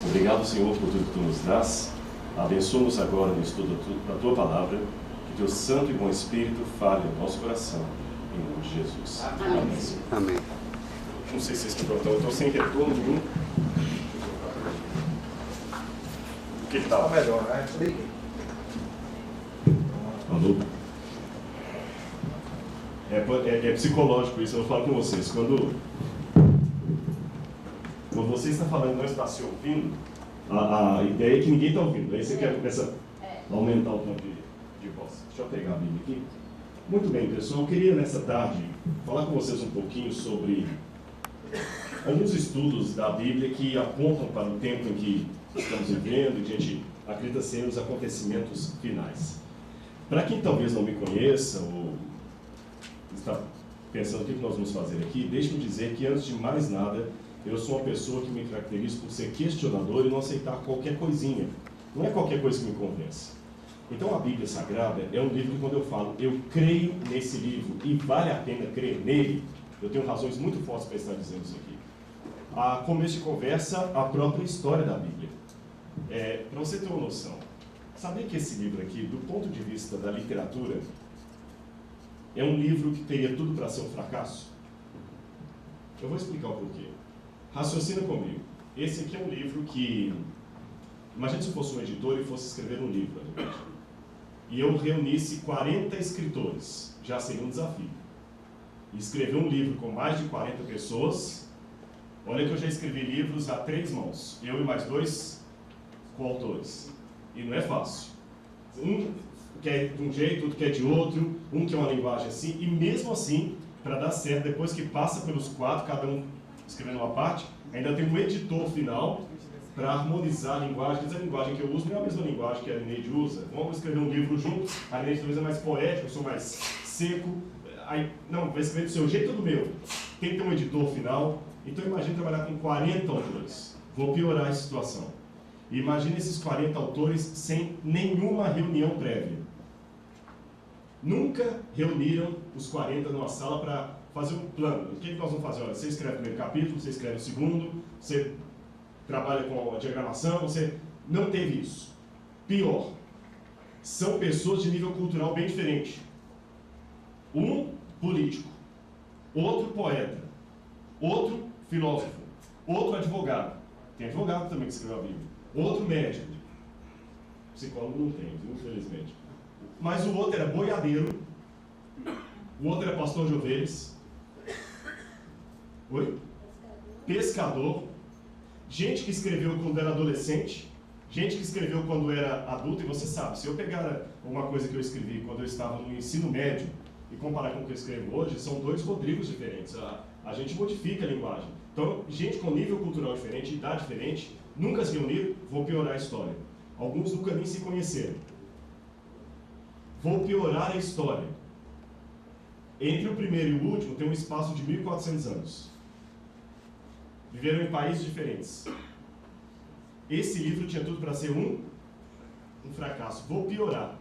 Obrigado, Senhor, por tudo que Tu nos dás. Abençoa-nos agora no estudo da Tua Palavra. Que Teu Santo e Bom Espírito fale ao nosso coração. Em nome de Jesus. Amém. Amém. Não sei se vocês estão prontos. Eu estou sem retorno nenhum. Que tal? Tá melhor, né? Alô? É psicológico isso, eu falo com vocês. Quando você está falando e não está se ouvindo, a ideia é que ninguém está ouvindo. Aí você começa a aumentar o tom de voz. Deixa eu pegar a Bíblia aqui. Muito bem, pessoal. Eu queria nessa tarde falar com vocês um pouquinho sobre alguns estudos da Bíblia que apontam para o tempo em que estamos vivendo e que a gente acredita ser os acontecimentos finais. Para quem talvez não me conheça ou está pensando o que nós vamos fazer aqui, deixe-me dizer que, antes de mais nada, eu sou uma pessoa que me caracteriza por ser questionador e não aceitar qualquer coisinha. Não é qualquer coisa que me convence. Então, a Bíblia Sagrada é um livro que, quando eu falo, eu creio nesse livro e vale a pena crer nele, eu tenho razões muito fortes para estar dizendo isso aqui. A começo de conversa, a própria história da Bíblia. Para você ter uma noção, sabia que esse livro aqui, do ponto de vista da literatura, é um livro que teria tudo para ser um fracasso? Eu vou explicar o porquê. Raciocina comigo. Esse aqui é um livro que... Imagina se eu fosse um editor e fosse escrever um livro. E eu reunisse 40 escritores. Já seria um desafio. E escrever um livro com mais de 40 pessoas... Olha que eu já escrevi livros a 3 mãos. Eu e mais 2 coautores. E não é fácil. Um quer de um jeito, outro quer de outro. Um quer uma linguagem assim. E mesmo assim, para dar certo, depois que passa pelos 4, cada um escrevendo uma parte, ainda tem um editor final para harmonizar a linguagem. Diz a linguagem que eu uso não é a mesma linguagem que a Neide usa. Vamos escrever um livro junto, a Neide talvez é mais poética, eu sou mais seco. Aí, não, vai escrever do seu jeito ou do meu? Tem que ter um editor final. Então imagine trabalhar com 40 autores. Vou piorar a situação. Imagine esses 40 autores sem nenhuma reunião prévia. Nunca reuniram os 40 numa sala para fazer um plano. O que nós vamos fazer? Olha, você escreve o primeiro capítulo, você escreve o segundo, você trabalha com a diagramação, você... Não teve isso. Pior, são pessoas de nível cultural bem diferente. Um político, outro poeta, outro filósofo, outro advogado. Tem advogado também que escreveu a Bíblia. Outro médico. Psicólogo não tem, infelizmente. Mas o outro era boiadeiro, o outro era pastor de ovelhas. Oi? Pescador. Gente que escreveu quando era adolescente, gente que escreveu quando era adulto. E você sabe, se eu pegar uma coisa que eu escrevi quando eu estava no ensino médio e comparar com o que eu escrevo hoje, são 2 Rodrigos diferentes. A gente modifica a linguagem. Então, gente com nível cultural diferente, idade diferente, nunca se reuniram. Vou piorar a história. Alguns nunca nem se conheceram. Vou piorar a história. Entre o primeiro e o último tem um espaço de 1.400 anos. Viveram em países diferentes. Esse livro tinha tudo para ser um fracasso. Vou piorar.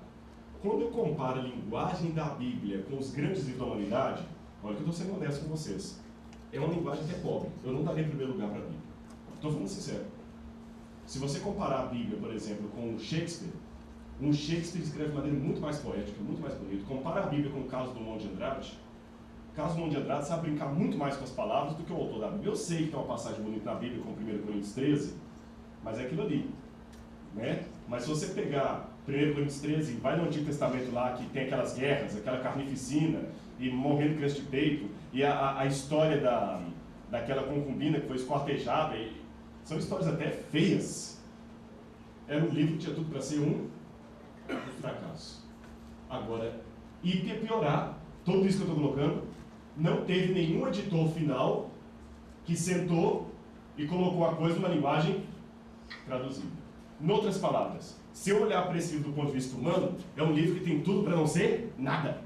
Quando eu comparo a linguagem da Bíblia com os grandes livros da humanidade, olha que eu estou sendo honesto com vocês, é uma linguagem até pobre. Eu não daria primeiro lugar para a Bíblia. Estou falando sincero. Se você comparar a Bíblia, por exemplo, com o Shakespeare, um Shakespeare escreve de maneira muito mais poética, muito mais bonita. Compara a Bíblia com o Carlos Drummond de Andrade. Carlos Drummond de Andrade sabe brincar muito mais com as palavras do que o autor da Bíblia. Eu sei que tem uma passagem bonita na Bíblia, com 1 Coríntios 13, mas é aquilo ali, né? Mas se você pegar 1 Coríntios 13 e vai no Antigo Testamento lá, que tem aquelas guerras, aquela carnificina, e morrendo criança de peito, e a história daquela concubina que foi esquartejada, são histórias até feias. Era um livro que tinha tudo para ser um fracasso. Agora, e piorar, tudo isso que eu estou colocando, não teve nenhum editor final que sentou e colocou a coisa numa linguagem traduzida. Em outras palavras, se eu olhar para esse livro do ponto de vista humano, é um livro que tem tudo para não ser nada.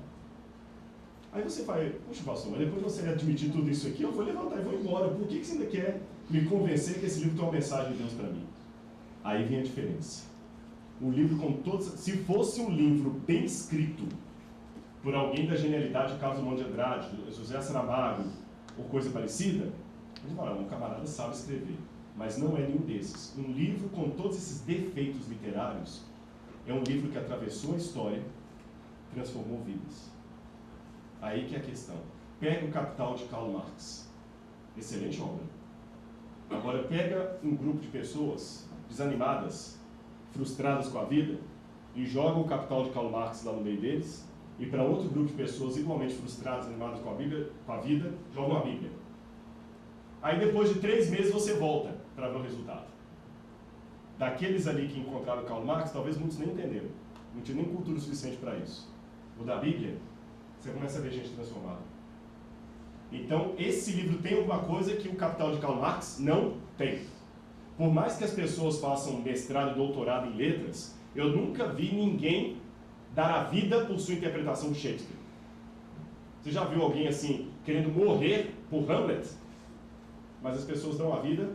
Aí você vai, puxa pastor, mas depois de você admitir tudo isso aqui, eu vou levantar e vou embora. Por que você ainda quer me convencer que esse livro tem uma mensagem de Deus para mim? Aí vem a diferença. Um livro com todos... Se fosse um livro bem escrito por alguém da genialidade de Carlos Drummond de Andrade, José Saramago, ou coisa parecida, a gente fala, um camarada sabe escrever. Mas não é nenhum desses. Um livro com todos esses defeitos literários, é um livro que atravessou a história, transformou vidas. Aí que é a questão. Pega o Capital de Karl Marx. Excelente obra. Agora pega um grupo de pessoas desanimadas, frustradas com a vida, e joga o Capital de Karl Marx lá no meio deles, e para outro grupo de pessoas igualmente frustradas, animadas com a vida, joga uma Bíblia. Aí depois de 3 meses você volta para ver o resultado. Daqueles ali que encontraram Karl Marx, talvez muitos nem entenderam. Não tinha nem cultura suficiente para isso. O da Bíblia, você começa a ver gente transformada. Então, esse livro tem alguma coisa que o Capital de Karl Marx não tem. Por mais que as pessoas façam mestrado e doutorado em letras, eu nunca vi ninguém dar a vida por sua interpretação de Shakespeare. Você já viu alguém assim, querendo morrer por Hamlet? Mas as pessoas dão a vida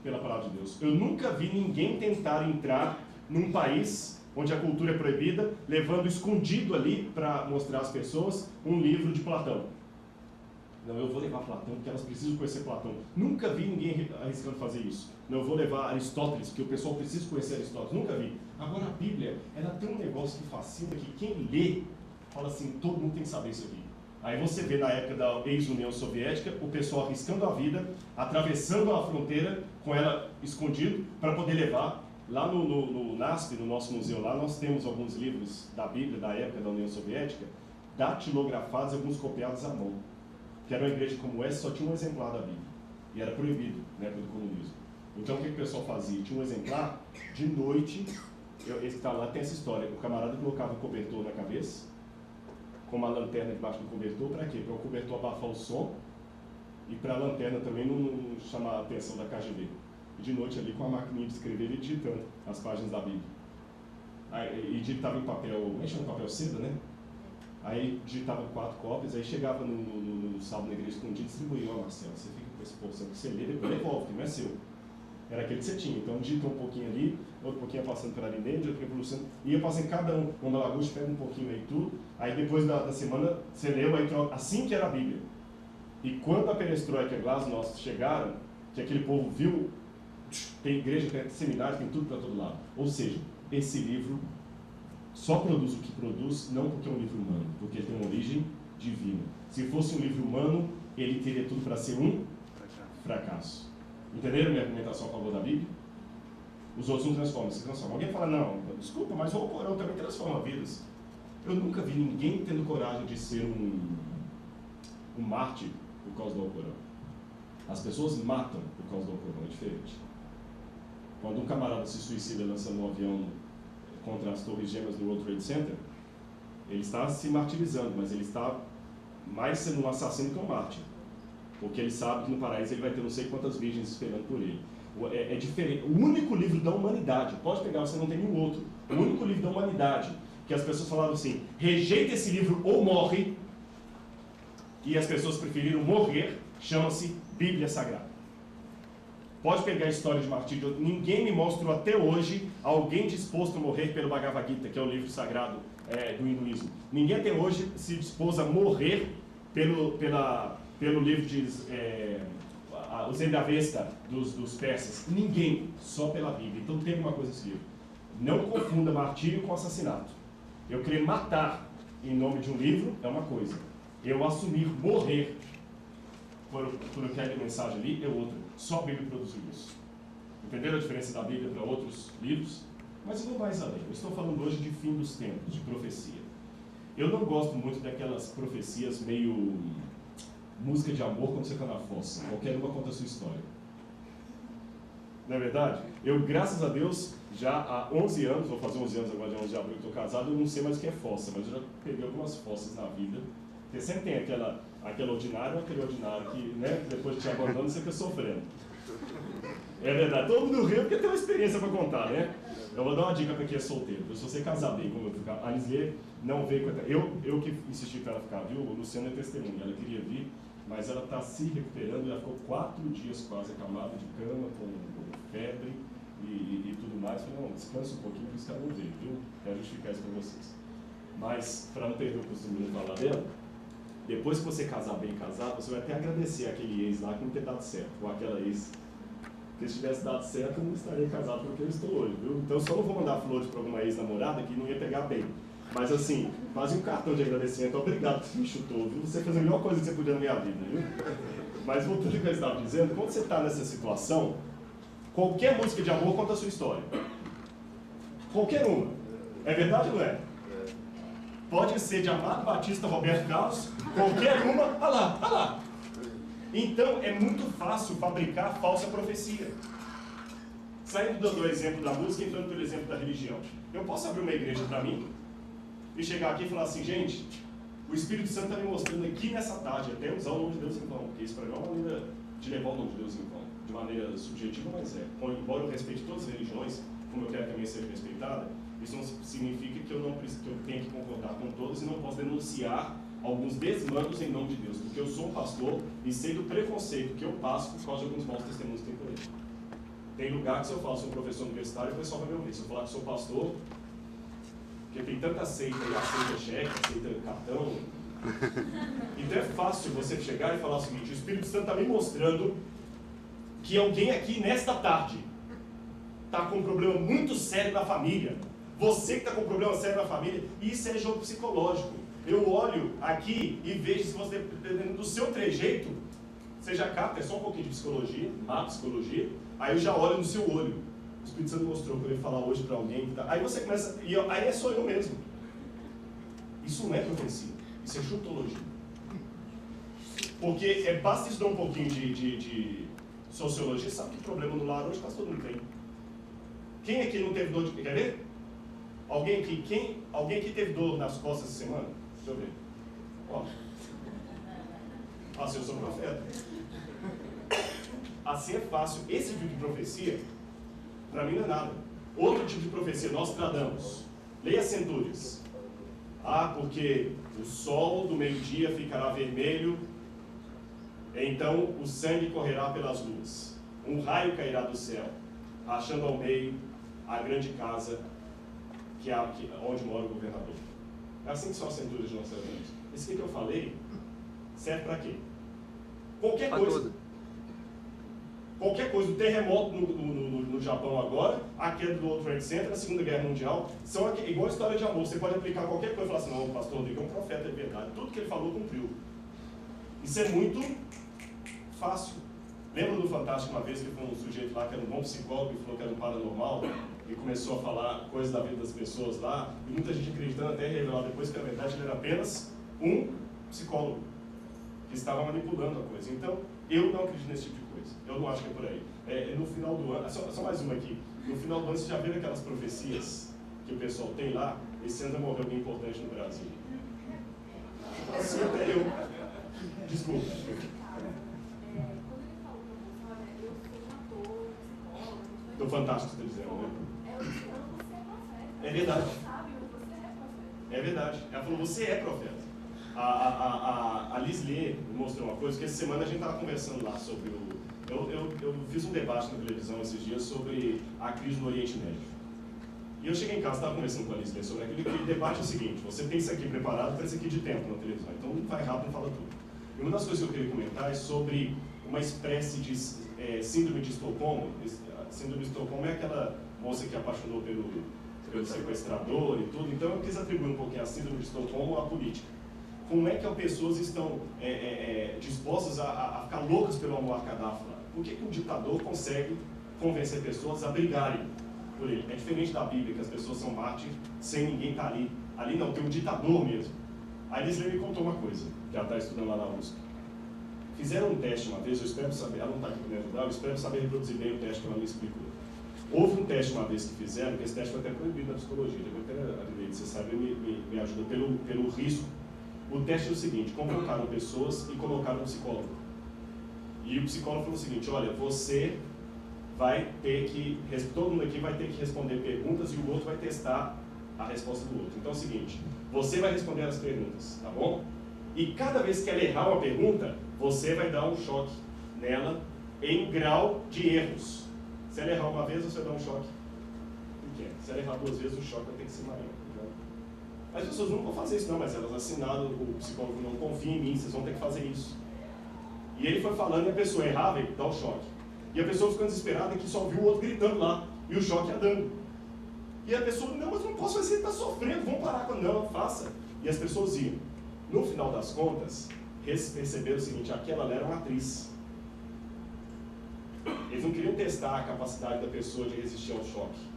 pela palavra de Deus. Eu nunca vi ninguém tentar entrar num país onde a cultura é proibida, levando escondido ali para mostrar às pessoas um livro de Platão. Não, eu vou levar Platão porque elas precisam conhecer Platão. Nunca vi ninguém arriscando fazer isso. Não, eu vou levar Aristóteles porque o pessoal precisa conhecer Aristóteles. Nunca vi. Agora a Bíblia, ela tem um negócio que fascina, que quem lê, fala assim, todo mundo tem que saber isso aqui. Aí você vê na época da ex-União Soviética, o pessoal arriscando a vida, atravessando a fronteira, com ela escondido, para poder levar. Lá no NASP, no nosso museu lá, nós temos alguns livros da Bíblia da época da União Soviética, datilografados e alguns copiados à mão. Que era uma igreja como essa, só tinha um exemplar da Bíblia. E era proibido na época do comunismo. Então o que o pessoal fazia? Tinha um exemplar, de noite, esse que está lá tem essa história, o camarada colocava o cobertor na cabeça, com uma lanterna debaixo do cobertor, para quê? Para o cobertor abafar o som e para a lanterna também não chamar a atenção da KGB. E de noite ali com a maquininha de escrever e digitando as páginas da Bíblia. Aí, e digitava em papel, mexendo no papel seda, né? Aí digitava 4 cópias, aí chegava no sábado na igreja escondido e distribuía. Ó, Marcelo, você fica com esse porção que você lê, depois devolve, que não é seu. Era aquele que você tinha. Então digita um pouquinho ali, outro pouquinho ia passando por ali dentro, outro revolução, ia passando cada um, uma lagosta, pega um pouquinho aí tudo, aí depois da semana você leu, aí troca, assim que era a Bíblia. E quando a perestroika e a glasnost chegaram, que aquele povo viu, tem igreja, tem seminário, tem tudo para todo lado. Ou seja, esse livro só produz o que produz, não porque é um livro humano, porque ele tem uma origem divina. Se fosse um livro humano, ele teria tudo para ser um fracasso. Entenderam minha argumentação a favor da Bíblia? Os outros não transformam, se transformam. Alguém fala, não, desculpa, mas o Alcorão também transforma vidas. Eu nunca vi ninguém tendo coragem de ser um mártir por causa do Alcorão. As pessoas matam por causa do Alcorão, é diferente. Quando um camarada se suicida lançando um avião contra as torres gêmeas do World Trade Center, ele está se martirizando, mas ele está mais sendo um assassino que um mártir. Porque ele sabe que no paraíso ele vai ter não sei quantas virgens esperando por ele. É diferente. O único livro da humanidade, pode pegar, você não tem nenhum outro, o único livro da humanidade, que as pessoas falaram assim, rejeita esse livro ou morre, e as pessoas preferiram morrer, chama-se Bíblia Sagrada. Pode pegar a história de martírio, ninguém me mostrou até hoje alguém disposto a morrer pelo Bhagavad Gita, que é o livro sagrado do hinduísmo. Ninguém até hoje se dispôs a morrer pelo livro de o Zendavesta dos persas. Ninguém, só pela Bíblia. Então tem uma coisa assim, não confunda martírio com assassinato. Eu querer matar em nome de um livro é uma coisa. Eu assumir morrer por aquela mensagem ali é outra. Só a Bíblia produziu isso. Entenderam a diferença da Bíblia para outros livros? Mas eu vou mais além. Eu estou falando hoje de fim dos tempos, de profecia. Eu não gosto muito daquelas profecias meio música de amor quando você está na fossa. Qualquer uma conta a sua história. Não é verdade? Eu, graças a Deus, já há 11 anos, vou fazer 11 anos agora, de 11 de abril que estou casado, eu não sei mais o que é fossa, mas eu já peguei algumas fossas na vida. Porque sempre tem aquela ordinária ou aquele ordinário que, né, depois de te abandona, você fica sofrendo. É verdade, todo mundo riu porque tem uma experiência para contar, né? Eu vou dar uma dica para quem é solteiro. Se você casar bem, como eu ficar, a Anislê não veio com eu que insisti para ela ficar, viu? O Luciano é testemunha, ela queria vir, mas ela está se recuperando, ela ficou 4 dias quase acamada de cama, com febre e tudo mais. Eu falei, não, descansa um pouquinho, por isso que ela não veio, viu? Quero justificar isso para vocês. Mas, para não perder o costume de falar dela, depois que você casar bem casado, você vai até agradecer aquele ex lá que não ter dado certo, ou aquela ex Porque se tivesse dado certo, eu não estaria casado com quem eu estou hoje, viu? Então, só não vou mandar flores para alguma ex-namorada que não ia pegar bem. Mas assim, faz um cartão de agradecimento. Obrigado por me chutou, viu? Você fez a melhor coisa que você podia na minha vida, viu? Mas voltando ao que eu estava dizendo, quando você está nessa situação, qualquer música de amor conta a sua história. Qualquer uma. É verdade ou não é? Pode ser de Amado Batista, Roberto Carlos, qualquer uma, olha lá. Então, é muito fácil fabricar falsa profecia. Saindo do exemplo da música, entrando pelo exemplo da religião. Eu posso abrir uma igreja para mim e chegar aqui e falar assim, gente, o Espírito Santo está me mostrando aqui nessa tarde, até usar o nome de Deus em vão, porque isso para mim é uma maneira de levar o nome de Deus em vão, de maneira subjetiva, mas é. Embora eu respeite todas as religiões, como eu quero também ser respeitada, isso não significa que eu tenha que concordar com todos e não posso denunciar alguns desmandos em nome de Deus, porque eu sou um pastor e sei do preconceito que eu passo por causa de alguns maus testemunhos que tem por aí. Tem lugar que se eu falo que sou professor universitário, o pessoal vai me ouvir. Se eu falar que sou pastor, porque tem tanta seita aí, aceita cheque, aceita cartão. Então é fácil você chegar e falar o seguinte, o Espírito Santo está me mostrando que alguém aqui nesta tarde está com um problema muito sério na família. Você que está com um problema sério na família, isso é jogo psicológico. Eu olho aqui e vejo se você, dependendo do seu trejeito, você já capta, é só um pouquinho de psicologia, má psicologia, aí eu já olho no seu olho. O Espírito Santo mostrou para ele falar hoje para alguém que tá. Aí você começa, aí é só eu mesmo. Isso não é profecia, isso é chutologia. Porque basta estudar um pouquinho de sociologia, sabe que problema no lar hoje quase todo mundo tem. Quem aqui não teve dor de... Quer ver? Alguém aqui teve dor nas costas essa semana? Deixa eu ver. Ó. Assim eu sou profeta. Assim é fácil. Esse tipo de profecia, para mim não é nada. Outro tipo de profecia, Nostradamus. Leia Centúrias. Porque o sol do meio-dia ficará vermelho, então o sangue correrá pelas ruas. Um raio cairá do céu, rachando ao meio a grande casa onde mora o governador. É assim que são as Centúrias de Nostradamus. Isso que eu falei serve para quê? Qualquer coisa, o terremoto no Japão agora, a queda do World Trade Center, a Segunda Guerra Mundial, são igual a história de amor. Você pode aplicar qualquer coisa e falar assim, não, o pastor Rodrigo é um profeta de verdade. Tudo que ele falou cumpriu. Isso é muito fácil. Lembra do Fantástico uma vez que foi um sujeito lá que era um bom psicólogo e falou que era um paranormal e começou a falar coisas da vida das pessoas lá e muita gente acreditando até revelar depois que na verdade ele era apenas um psicólogo que estava manipulando a coisa. Então, eu não acredito nesse tipo de coisa. Eu não acho que é por aí. No final do ano, só mais uma aqui. No final do ano, você já viu aquelas profecias que o pessoal tem lá? Esse ano já morreu alguém importante no Brasil. Assim até eu. Desculpa. Quando ele falou pra você, olha, eu sou um ator, psicólogo... Do Fantástico, você está dizendo, né? Eu disse, você é profeta. É verdade. Você sabe, você é profeta. É verdade. Ela falou, você é profeta. A Liz Lê mostrou uma coisa, que essa semana a gente estava conversando lá sobre o... Eu fiz um debate na televisão esses dias sobre a crise no Oriente Médio. E eu cheguei em casa, estava conversando com a Liz Lê sobre aquilo, que o debate é o seguinte, você tem isso aqui preparado para isso aqui de tempo na televisão, então vai rápido e fala tudo. E uma das coisas que eu queria comentar é sobre uma espécie de síndrome de Estocolmo. A síndrome de Estocolmo é aquela moça que apaixonou pelo sequestrador e tudo, então eu quis atribuir um pouquinho a síndrome de Estocolmo à política. Como é que as pessoas estão dispostas a ficar loucas pelo Muammar Gaddafi lá? Por que um ditador consegue convencer pessoas a brigarem por ele? É diferente da Bíblia, que as pessoas são mártires sem ninguém estar ali. Ali não, tem um ditador mesmo. A Liz me contou uma coisa, que ela está estudando lá na USP. Fizeram um teste uma vez, eu espero saber, ela não está aqui para me ajudar, eu espero saber reproduzir bem o teste que ela me explicou. Houve um teste uma vez que fizeram, que esse teste foi até proibido na psicologia, depois até a Adelaide, você sabe, me ajuda pelo risco. O teste é o seguinte, convocaram pessoas e colocaram um psicólogo. E o psicólogo falou o seguinte, olha, você vai ter que, todo mundo aqui vai ter que responder perguntas e o outro vai testar a resposta do outro. Então é o seguinte, você vai responder as perguntas, tá bom? E cada vez que ela errar uma pergunta, você vai dar um choque nela em grau de erros. Se ela errar uma vez, você dá um choque pequeno. Se ela errar duas vezes, o choque vai ter que ser maior. As pessoas não vão fazer isso não, mas elas assinaram, o psicólogo não confia em mim, vocês vão ter que fazer isso. E ele foi falando e a pessoa errava e dá um choque. E a pessoa ficando desesperada que só viu o outro gritando lá, e o choque ia dando. E a pessoa, não, mas não posso fazer, ele está sofrendo, vamos parar com não, faça. E as pessoas iam. No final das contas, perceberam o seguinte, aquela era uma atriz. Eles não queriam testar a capacidade da pessoa de resistir ao choque.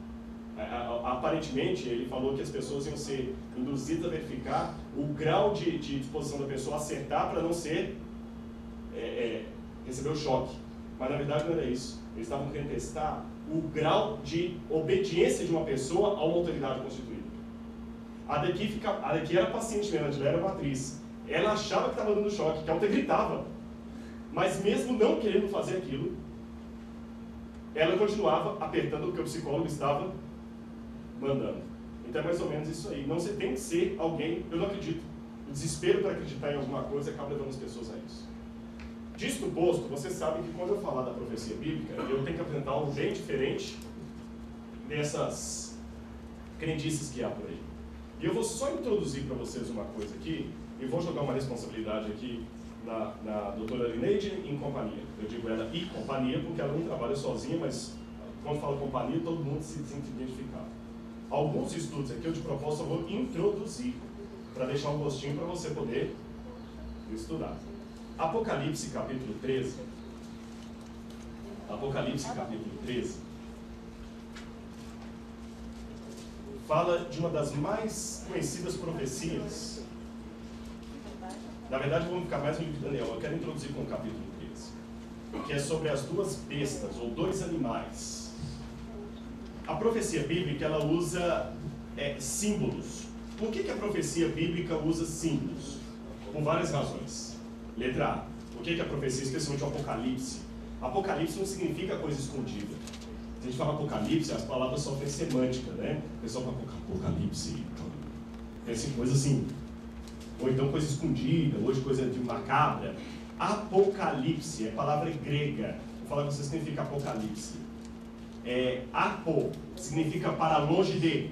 Aparentemente, ele falou que as pessoas iam ser induzidas a verificar o grau de disposição da pessoa a acertar para não ser receber o choque. Mas na verdade não era isso. Eles estavam querendo testar o grau de obediência de uma pessoa a uma autoridade constituída. A daqui era paciente mesmo, a de lá era uma atriz. Ela achava que estava dando choque, que a outra gritava. Mas mesmo não querendo fazer aquilo, ela continuava apertando o que o psicólogo estava mandando. Então é mais ou menos isso aí. Não, você tem que ser alguém, eu não acredito. O desespero para acreditar em alguma coisa acaba levando as pessoas a isso. Disto posto, vocês sabem que quando eu falar da profecia bíblica, eu tenho que apresentar algo bem diferente dessas crendices que há por aí. E eu vou só introduzir para vocês uma coisa aqui, e vou jogar uma responsabilidade aqui na doutora Lineide em companhia. Eu digo ela e companhia porque ela não trabalha sozinha, mas quando falo companhia, todo mundo se sente identificado. Alguns estudos aqui eu de propósito vou introduzir, para deixar um gostinho para você poder estudar. Apocalipse capítulo 13. Apocalipse capítulo 13. Fala de uma das mais conhecidas profecias. Na verdade, vamos ficar mais no livro de Daniel. Eu quero introduzir com o capítulo 13, que é sobre as duas bestas, ou dois animais. A profecia bíblica, ela usa símbolos. Por que a profecia bíblica usa símbolos? Por várias razões. Letra A. Por que a profecia, especialmente o Apocalipse? Apocalipse não significa coisa escondida. Se a gente fala Apocalipse, as palavras sofrem semântica, né? O pessoal fala Apocalipse, pensa em coisa assim. Ou então coisa escondida, hoje coisa de macabra. Apocalipse é palavra grega. Vou falar com vocês o que significa Apocalipse. Apo significa para longe de.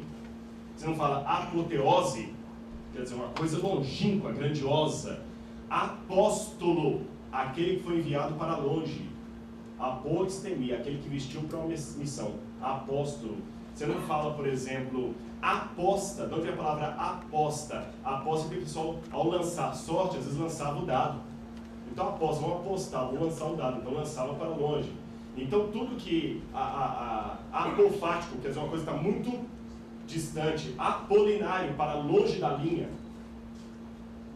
Você não fala apoteose, quer dizer, uma coisa longínqua, grandiosa. Apóstolo, aquele que foi enviado para longe. Apostemi, aquele que vestiu para uma missão. Apóstolo. Você não fala, por exemplo, aposta, não tem a palavra aposta. Aposta porque o pessoal, ao lançar sorte, às vezes lançava o dado. Então aposta, vão apostar, vão lançar o dado, então lançava para longe. Então tudo que apofático, quer dizer, uma coisa que está muito distante, apolinário, para longe da linha.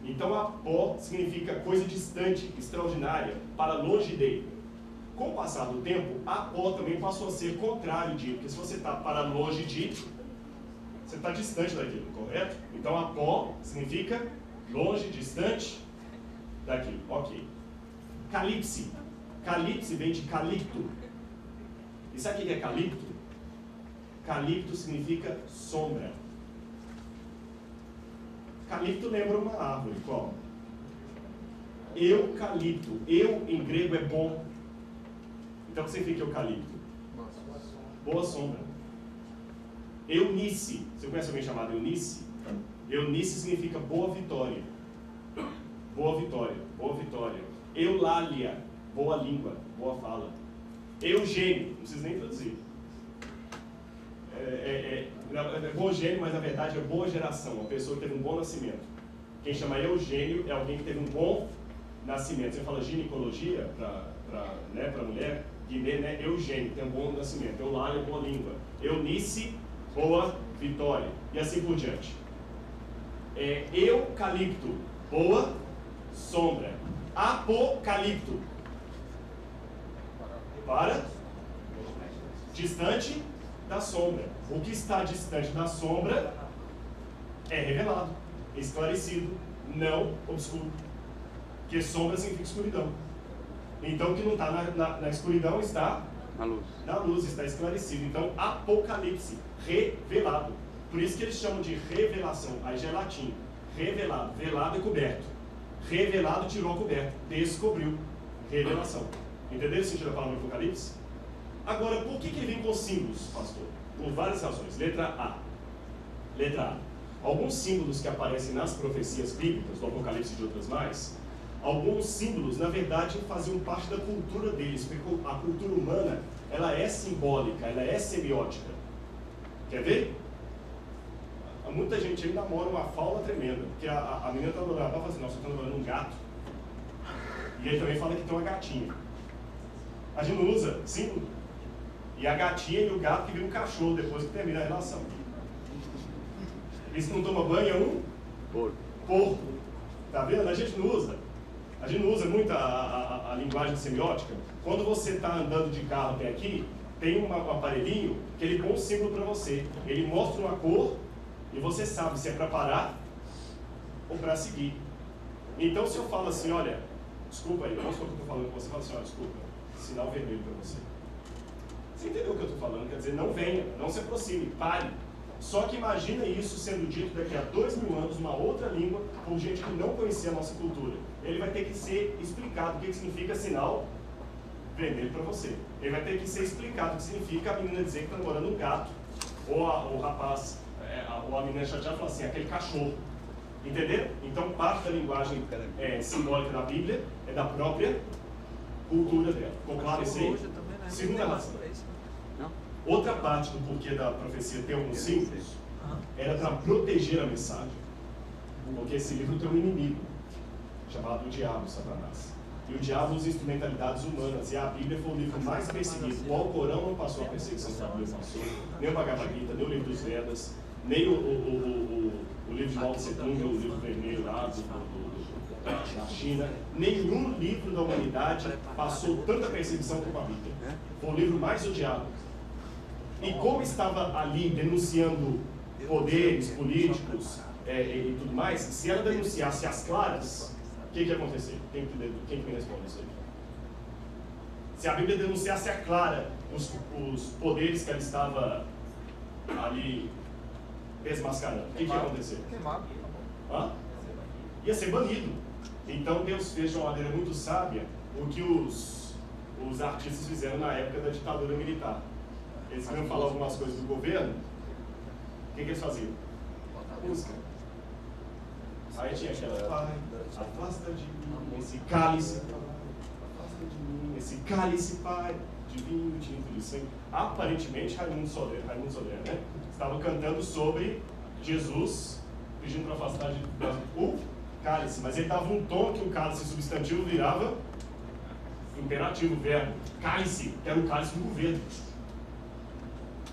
Então apó significa coisa distante, extraordinária, para longe de. Com o passar do tempo, apó também passou a ser contrário de, porque se você está para longe de, você está distante daquilo, correto? Então apó significa longe, distante daquilo, ok. Calipse. Calipse vem de calipto. E sabe o que é calipto? Calipto significa sombra. Calipto lembra uma árvore, qual? Eucalipto. Eu, em grego, é bom. Então o que significa eucalipto? Boa sombra. Eunice. Você conhece alguém chamado Eunice? Eunice significa boa vitória. Boa vitória. Boa vitória. Eulália. Boa língua. Boa fala. Eugênio. Não preciso nem traduzir. É bom gênio, mas na verdade é boa geração. Uma pessoa que teve um bom nascimento. Quem chama Eugênio é alguém que teve um bom nascimento. Você fala ginecologia para mulher, Guiné, né? Eugênio, tem um bom nascimento. Eulália, boa língua. Eunice, boa vitória. E assim por diante. Eucalipto, boa sombra. Apocalipto, para distante da sombra. O que está distante da sombra é revelado, esclarecido, não obscuro. Porque sombra significa escuridão. Então o que não está na escuridão está na luz, está esclarecido. Então Apocalipse, revelado. Por isso que eles chamam de revelação. Aí já é latim. Revelado, velado é coberto. Revelado tirou a coberta, descobriu. Revelação. Entenderam o sentido da palavra Apocalipse? Agora, por que ele vem com símbolos, pastor? Por várias razões. Letra A. Letra A. Alguns símbolos que aparecem nas profecias bíblicas, do Apocalipse e de outras mais, alguns símbolos, na verdade, faziam parte da cultura deles, porque a cultura humana, ela é simbólica, ela é semiótica. Quer ver? Muita gente aí namora uma faula tremenda, porque a menina está namorando, ela fala assim, nossa, eu estou namorando um gato. E ele também fala que tem uma gatinha. A gente não usa símbolo. E a gatinha e o gato que vira um cachorro depois que termina a relação. Isso não toma banho é um porco. Tá vendo? A gente não usa. A gente não usa muito a linguagem semiótica. Quando você está andando de carro até aqui, tem um aparelhinho que ele põe um símbolo para você. Ele mostra uma cor e você sabe se é para parar ou para seguir. Então, se eu falo assim, olha, desculpa aí, vamos supor que eu estou falando com você, fala assim, olha, desculpa, sinal vermelho para você. Você entendeu o que eu estou falando? Quer dizer, não venha, não se aproxime, pare. Só que imagina isso sendo dito daqui a 2000 anos, uma outra língua, por gente que não conhecia a nossa cultura. Ele vai ter que ser explicado o que significa sinal vermelho para você. Ele vai ter que ser explicado o que significa a menina dizer que está namorando um gato, ou o rapaz, ou a menina chateada falar assim, aquele cachorro. Entendeu? Então, parte da linguagem simbólica da Bíblia é da própria cultura dela. Ficou claro isso aí? Segunda razão. Outra parte do porquê da profecia ter alguns símbolos era para proteger a mensagem. Porque esse livro tem um inimigo, chamado Diabo, Satanás. E o diabo usa instrumentalidades humanas. E a Bíblia foi o livro mais perseguido. O Alcorão não passou a perseguição que a Bíblia passou, nem o Bhagavad Gita, nem o livro dos Vedas, nem o livro de Mao Tse Tung, o livro vermelho lá da China. Nenhum livro da humanidade passou tanta perseguição como a Bíblia. Foi o livro mais odiado. E como estava ali denunciando poderes políticos e tudo mais, se ela denunciasse as claras, o que ia acontecer? Quem me responde isso aí? Se a Bíblia denunciasse a clara os poderes que ela estava ali desmascarando, o que ia acontecer? Ia ser banido. Então Deus fez de uma maneira muito sábia o que os artistas fizeram na época da ditadura militar. Eles queriam falar algumas coisas do governo, o que eles faziam? Música. Aí tinha aquela, Pai, afasta de mim esse cálice, afasta de mim esse cálice, Pai, de vinho, tinto de sangue. Aparentemente, Raimundo Soler, né? Estava cantando sobre Jesus, pedindo para afastar o cálice, mas ele dava um tom que o cálice substantivo virava imperativo, verbo. Cálice, que era o cálice do governo.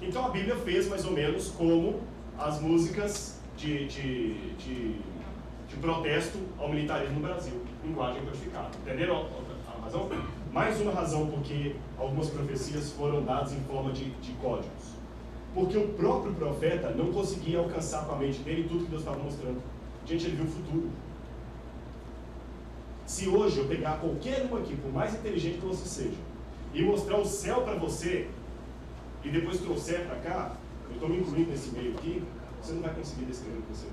Então a Bíblia fez mais ou menos como as músicas de protesto ao militarismo no Brasil, linguagem codificada. Entenderam a razão? Mais uma razão porque algumas profecias foram dadas em forma de códigos. Porque o próprio profeta não conseguia alcançar com a mente dele tudo que Deus estava mostrando. Gente, ele viu o futuro. Se hoje eu pegar qualquer um aqui, por mais inteligente que você seja, e mostrar o céu para você, e depois trouxer para cá, eu estou me incluindo nesse meio aqui, você não vai conseguir descrever o que você vê.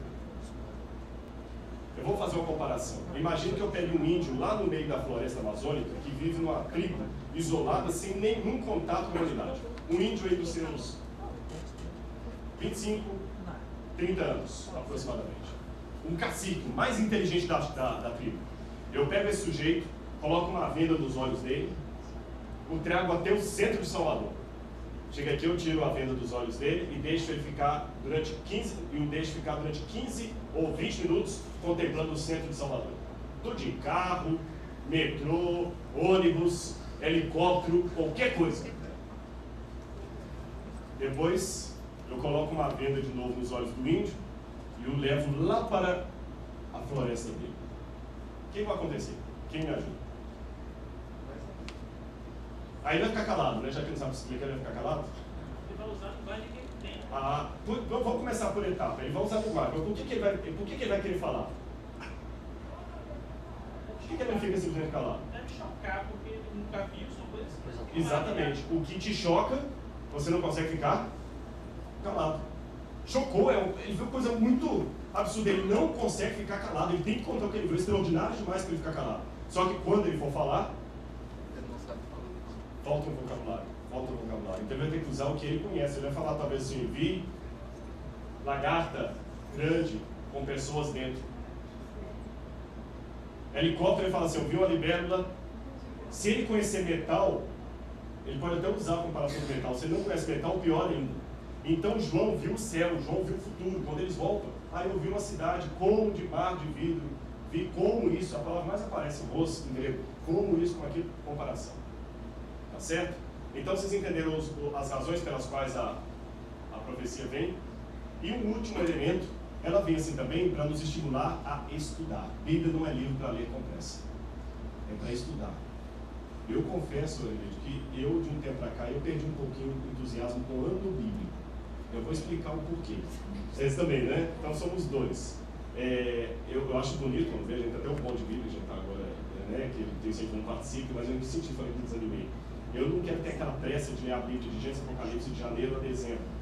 Eu vou fazer uma comparação. Imagina que eu pegue um índio lá no meio da floresta amazônica, que vive numa tribo isolada, sem nenhum contato com a humanidade. Um índio aí dos seus 25, 30 anos, aproximadamente. Um cacique, o mais inteligente da tribo. Eu pego esse sujeito, coloco uma venda nos olhos dele, o trago até o centro de Salvador. Chega aqui, eu tiro a venda dos olhos dele e deixo ele ficar durante 15 ou 20 minutos contemplando o centro de Salvador. Tudo de carro, metrô, ônibus, helicóptero, qualquer coisa. Depois, eu coloco uma venda de novo nos olhos do índio e o levo lá para a floresta dele. O que vai acontecer? Quem me ajuda? Aí ele vai ficar calado, né? Já que não sabe explicar, ele vai ficar calado? Ele vai usar a linguagem que ele tem. Vamos começar por etapa. Ele vai usar a linguagem. Por que ele vai querer falar? Por que ele não fica simplesmente calado? Deve chocar, porque ele nunca viu, são coisas que... Exatamente. O que te choca, você não consegue ficar calado. Chocou, ele viu coisa muito absurda. Ele não consegue ficar calado. Ele tem que contar o que ele viu. Extraordinário demais para ele ficar calado. Só que quando ele for falar, falta um vocabulário. Então ele vai ter que usar o que ele conhece. Ele vai falar talvez assim, vi lagarta grande com pessoas dentro. Helicóptero, ele fala assim, eu vi uma libélula. Se ele conhecer metal, ele pode até usar a comparação com metal. Se ele não conhece metal, pior ainda. Então João viu o céu, João viu o futuro. Quando eles voltam, aí eu vi uma cidade como de mar de vidro. Vi como isso, a palavra mais aparece, rosto em grego. Como isso, com aquilo, comparação. Tá certo? Então vocês entenderam as razões pelas quais a profecia vem. E o último elemento, ela vem assim também para nos estimular a estudar. Bíblia não é livro para ler com pressa. É para estudar. Eu confesso, que eu, de um tempo para cá, eu perdi um pouquinho o entusiasmo com o ano bíblico. Eu vou explicar o porquê. Vocês também, né? Então somos dois. Eu acho bonito quando vejo, a gente até um ponto de Bíblia, a gente está agora, né? Que tem sempre um participe, mas eu me senti, falei que desanimei. Eu não quero ter aquela pressa de ler a Bíblia de Gênesis Apocalipse de janeiro a dezembro.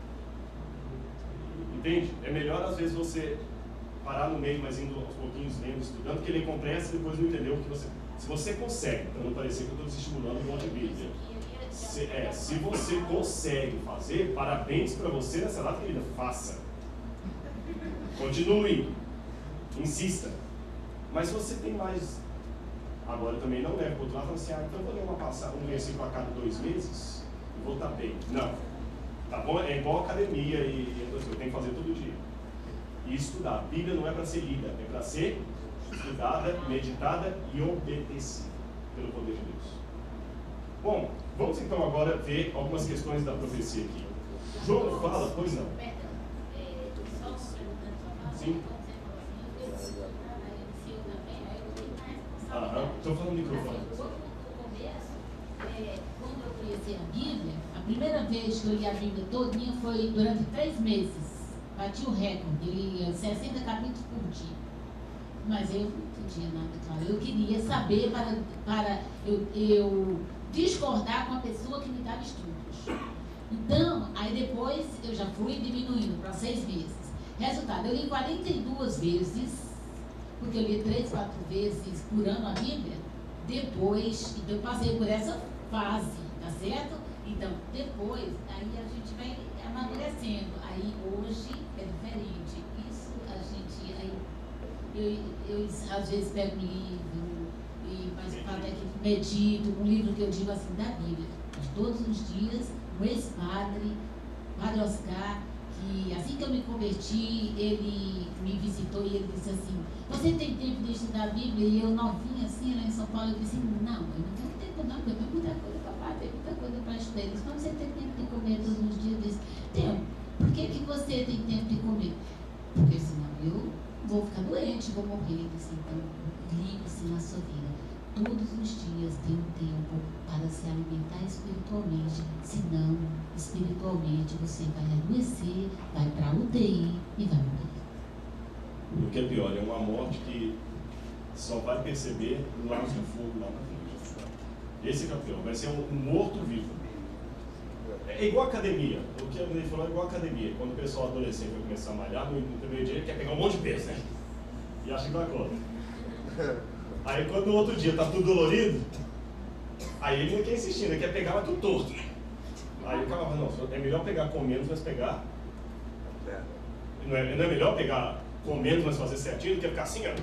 Entende? É melhor às vezes você parar no meio, mas indo aos pouquinhos lendo, estudando, porque ler com pressa e depois não entendeu o que você... Se você consegue, para não parecer que eu estou desestimulando um monte de Bíblia. Se você consegue fazer, parabéns para você nessa data, querida, faça. Continue. Insista. Mas se você tem mais... Agora também não leve para o outro lado e fala assim, então vou ler um versículo a cada 2 meses e vou estar bem. Não. Tá bom? É igual academia e eu tenho que fazer todo dia. E estudar. A Bíblia não é para ser lida, é para ser estudada, meditada e obedecida pelo poder de Deus. Bom, vamos então agora ver algumas questões da profecia aqui. João fala, pois não. Sim. Estou falando no microfone. No começo, quando eu conheci a Bíblia, a primeira vez que eu li a Bíblia todinha foi durante 3 meses. Bati o recorde, eu lia 60 capítulos por dia. Mas eu não entendia nada, claro. Eu queria saber para eu discordar com a pessoa que me dava estudos. Então, aí depois eu já fui diminuindo para 6 meses. Resultado, eu li 42 vezes, porque eu li 3, 4 vezes por ano a Bíblia. Depois, então eu passei por essa fase, tá certo? Então, depois, aí a gente vai amadurecendo. Aí hoje é diferente. Isso a gente, aí eu às vezes pego um livro, mas o fato é que medito, um livro que eu digo assim, da Bíblia. Mas todos os dias, o ex-padre, Padre Oscar, que assim que eu me converti, ele me visitou e ele disse assim, você tem tempo de estudar a Bíblia? E eu novinha assim, lá em São Paulo, eu disse, não, eu não tenho tempo não, porque eu tenho muita coisa para fazer, tem muita coisa para estudar. Ele disse, mas você tem tempo de comer todos os dias? Eu disse, tenho. Por que você tem tempo de comer? Porque senão eu vou ficar doente, vou morrer. Ele disse, então, ligue-se na sua vida. Todos os dias tem um tempo para se alimentar espiritualmente, senão, espiritualmente, você vai adoecer, vai para a UTI e vai morrer. O que é pior, é uma morte que só vai perceber no lago do fogo lá na frente. Esse é o pior, vai ser um morto-vivo. É igual academia. O que ele falou é igual academia. Quando o pessoal adolescente vai começar a malhar, no primeiro dia ele quer pegar um monte de peso, né? E acha que vai conta. Aí quando no outro dia tá tudo dolorido, aí ele não quer insistir, ele quer pegar, mas tudo torto. Aí o cara fala, não, é melhor pegar com menos, mas pegar... Não é melhor pegar com menos, mas fazer certinho, do que ficar assim, ó.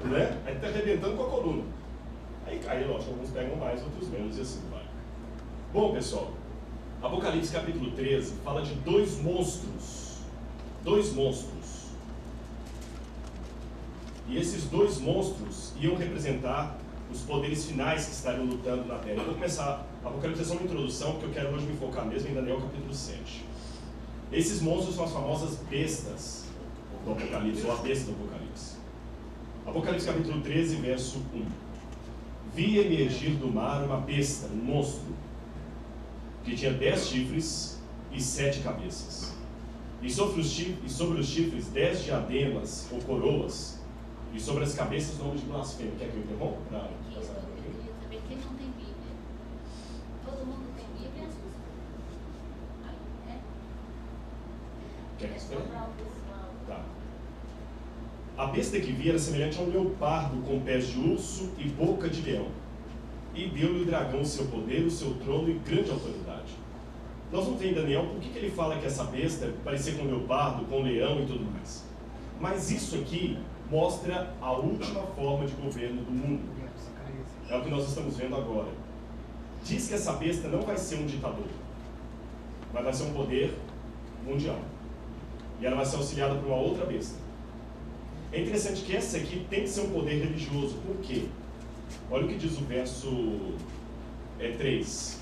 Né? Aí tá arrebentando com a coluna. Aí lógico, alguns pegam mais, outros menos, e assim vai. Bom, pessoal, Apocalipse capítulo 13 fala de 2 monstros. 2 monstros. E esses 2 monstros iam representar os poderes finais que estariam lutando na Terra. Eu vou começar, a Apocalipse é só uma introdução, porque eu quero hoje me focar mesmo em Daniel capítulo 7. Esses monstros são as famosas bestas do Apocalipse, ou a besta do Apocalipse. Apocalipse capítulo 13, verso 1. Vi emergir do mar uma besta, um monstro, que tinha 10 chifres e 7 cabeças. E sobre os chifres 10 diademas ou coroas, e sobre as cabeças nome de blasfêmia. Quer que eu interrompa? Eu queria saber quem não tem Bíblia. Todo mundo tem Bíblia, assusta. Quer que espere? Para o pessoal. Tá. A besta que vi era semelhante a um leopardo com pés de urso e boca de leão. E deu-lhe o dragão o seu poder, o seu trono e grande autoridade. Nós vamos ver em Daniel por que ele fala que essa besta parecia com um leopardo, com um leão e tudo mais. Mas isso aqui mostra a última forma de governo do mundo. É o que nós estamos vendo agora. Diz que essa besta não vai ser um ditador, mas vai ser um poder mundial. E ela vai ser auxiliada por uma outra besta. É interessante que essa aqui tem que ser um poder religioso. Por quê? Olha o que diz o verso 3.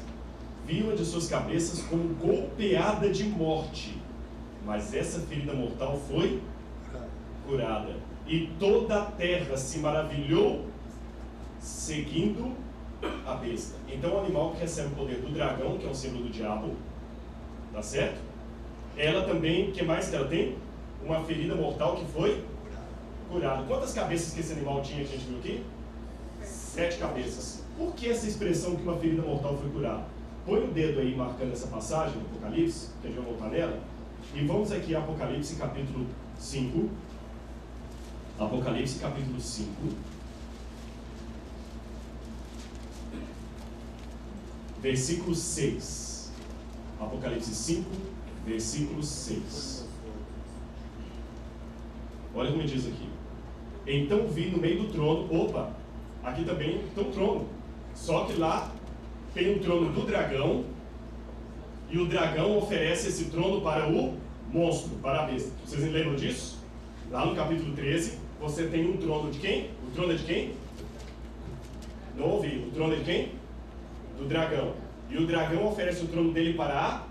Viram de suas cabeças como golpeada de morte, mas essa ferida mortal foi curada. E toda a terra se maravilhou seguindo a besta. Então o animal que recebe o poder do dragão, que é um símbolo do diabo, tá certo? Ela também, o que mais que ela tem? Uma ferida mortal que foi curada. Quantas cabeças que esse animal tinha que a gente viu aqui? 7 cabeças. Por que essa expressão que uma ferida mortal foi curada? Põe o dedo aí marcando essa passagem do Apocalipse, que a gente vai voltar nela, e vamos aqui a Apocalipse capítulo 5. Apocalipse capítulo 5. Versículo 6. Apocalipse 5, versículo 6. Olha como diz aqui. Então vi no meio do trono, opa, aqui também tem um trono. Só que lá tem um trono do dragão, e o dragão oferece esse trono para o monstro, para a besta. Vocês lembram disso? Lá no capítulo 13, você tem um trono de quem? O trono é de quem? Não ouvi. O trono é de quem? Do dragão. E o dragão oferece o trono dele para a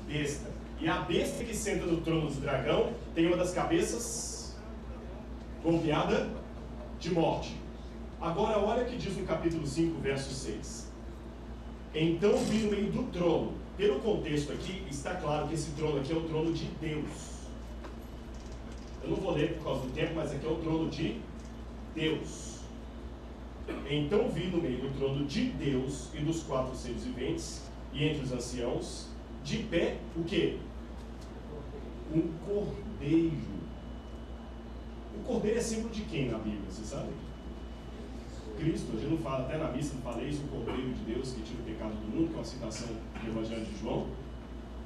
besta. E a besta que senta no trono do dragão tem uma das cabeças golpeada de morte. Agora olha o que diz no capítulo 5, verso 6. Então vi no meio do trono. Pelo contexto aqui, está claro que esse trono aqui é o trono de Deus. Eu não vou ler por causa do tempo, mas aqui é o trono de Deus. Então vi no meio do trono de Deus e dos 4 seres viventes, e entre os anciãos, de pé, o quê? Um cordeiro. O cordeiro é símbolo de quem na Bíblia, você sabe? Cristo. A gente não fala, até na missa, não falei isso, o cordeiro de Deus que tira o pecado do mundo, que é uma citação do Evangelho de João.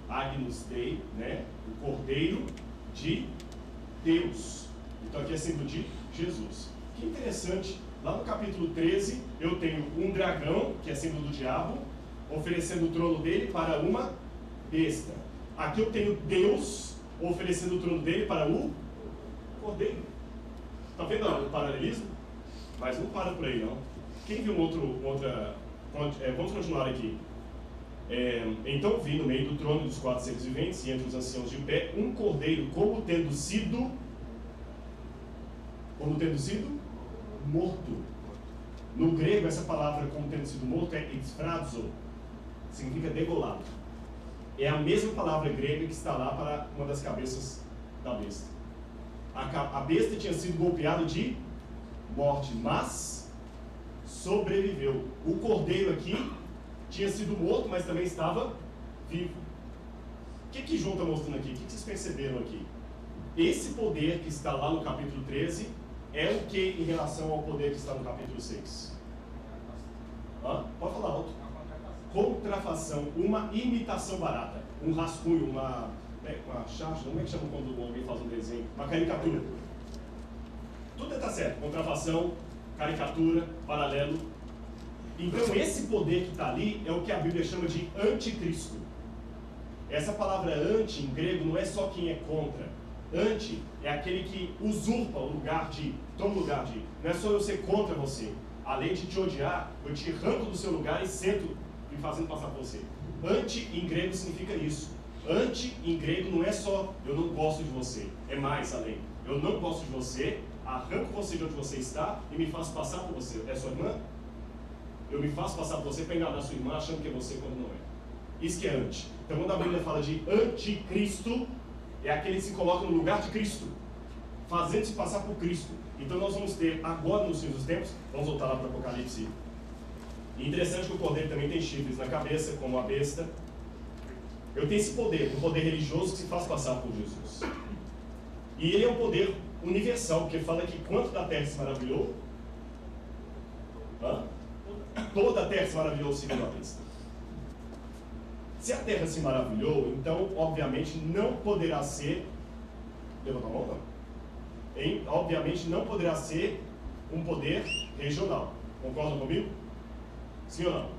Agnus Dei, né? O cordeiro de Deus. Então aqui é símbolo de Jesus. Que interessante, lá no capítulo 13 eu tenho um dragão, que é símbolo do diabo, oferecendo o trono dele para uma besta. Aqui eu tenho Deus oferecendo o trono dele para o cordeiro. Está vendo o paralelismo? Mas não para por aí não. Quem viu outra... vamos continuar aqui. Então vi no meio do trono dos 4 seres viventes e entre os anciãos de pé um cordeiro como tendo sido morto. No grego essa palavra como tendo sido morto é exfrazo, significa degolado. É a mesma palavra grega que está lá para uma das cabeças da besta. A besta tinha sido golpeada de morte, mas sobreviveu. O cordeiro aqui tinha sido morto, mas também estava vivo. O que João está mostrando aqui? O que vocês perceberam aqui? Esse poder que está lá no capítulo 13 é o que em relação ao poder que está no capítulo 6? Pode falar alto. Contrafação, uma imitação barata, um rascunho, uma charge, como é que chama quando alguém faz um desenho? Uma caricatura. Tudo está certo, contrafação, caricatura, paralelo. Então esse poder que está ali é o que a Bíblia chama de anticristo. Essa palavra anti em grego não é só quem é contra. Anti é aquele que usurpa o lugar de, toma o lugar de. Não é só eu ser contra você. Além de te odiar, eu te arranco do seu lugar e sento me fazendo passar por você. Anti em grego significa isso. Anti em grego não é só eu não gosto de você. É mais além. Eu não gosto de você, arranco você de onde você está e me faço passar por você. É sua irmã? Eu me faço passar por você para enganar sua irmã achando que é você quando não é. Isso que é anti. Então quando a Bíblia fala de anticristo, é aquele que se coloca no lugar de Cristo, fazendo-se passar por Cristo. Então nós vamos ter agora nos fins dos tempos, vamos voltar lá para o Apocalipse. E interessante que o cordeiro também tem chifres na cabeça, como a besta. Eu tenho esse poder, um poder religioso que se faz passar por Jesus. E ele é um poder universal, porque fala que quanto da terra se maravilhou, toda a terra se maravilhou segundo a besta. Se a terra se maravilhou, então obviamente não poderá ser, levanta a mão não, obviamente não poderá ser um poder regional. Concordam comigo? Sim ou não?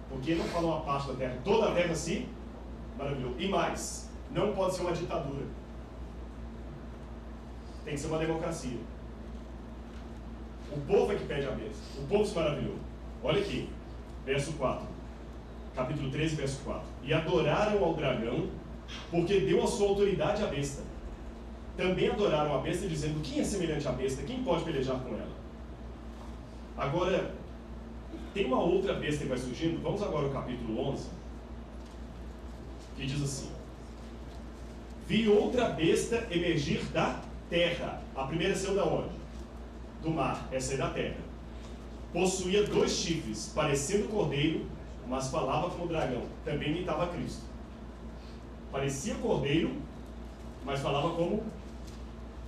Porque não fala uma parte da terra, toda a terra sim, maravilhoso. E mais, não pode ser uma ditadura. Tem que ser uma democracia. O povo é que pede a bênção. O povo se maravilhou. Olha aqui, verso 4. Capítulo 13, verso 4. E adoraram ao dragão, porque deu a sua autoridade à besta. Também adoraram a besta, dizendo: quem é semelhante à besta? Quem pode pelejar com ela? Agora, tem uma outra besta que vai surgindo. Vamos agora ao capítulo 11, que diz assim: vi outra besta emergir da terra. A primeira saiu da onde? Do mar. Essa é da terra. Possuía 2 chifres, parecendo cordeiro, mas falava como dragão. Também imitava Cristo. Parecia cordeiro, mas falava como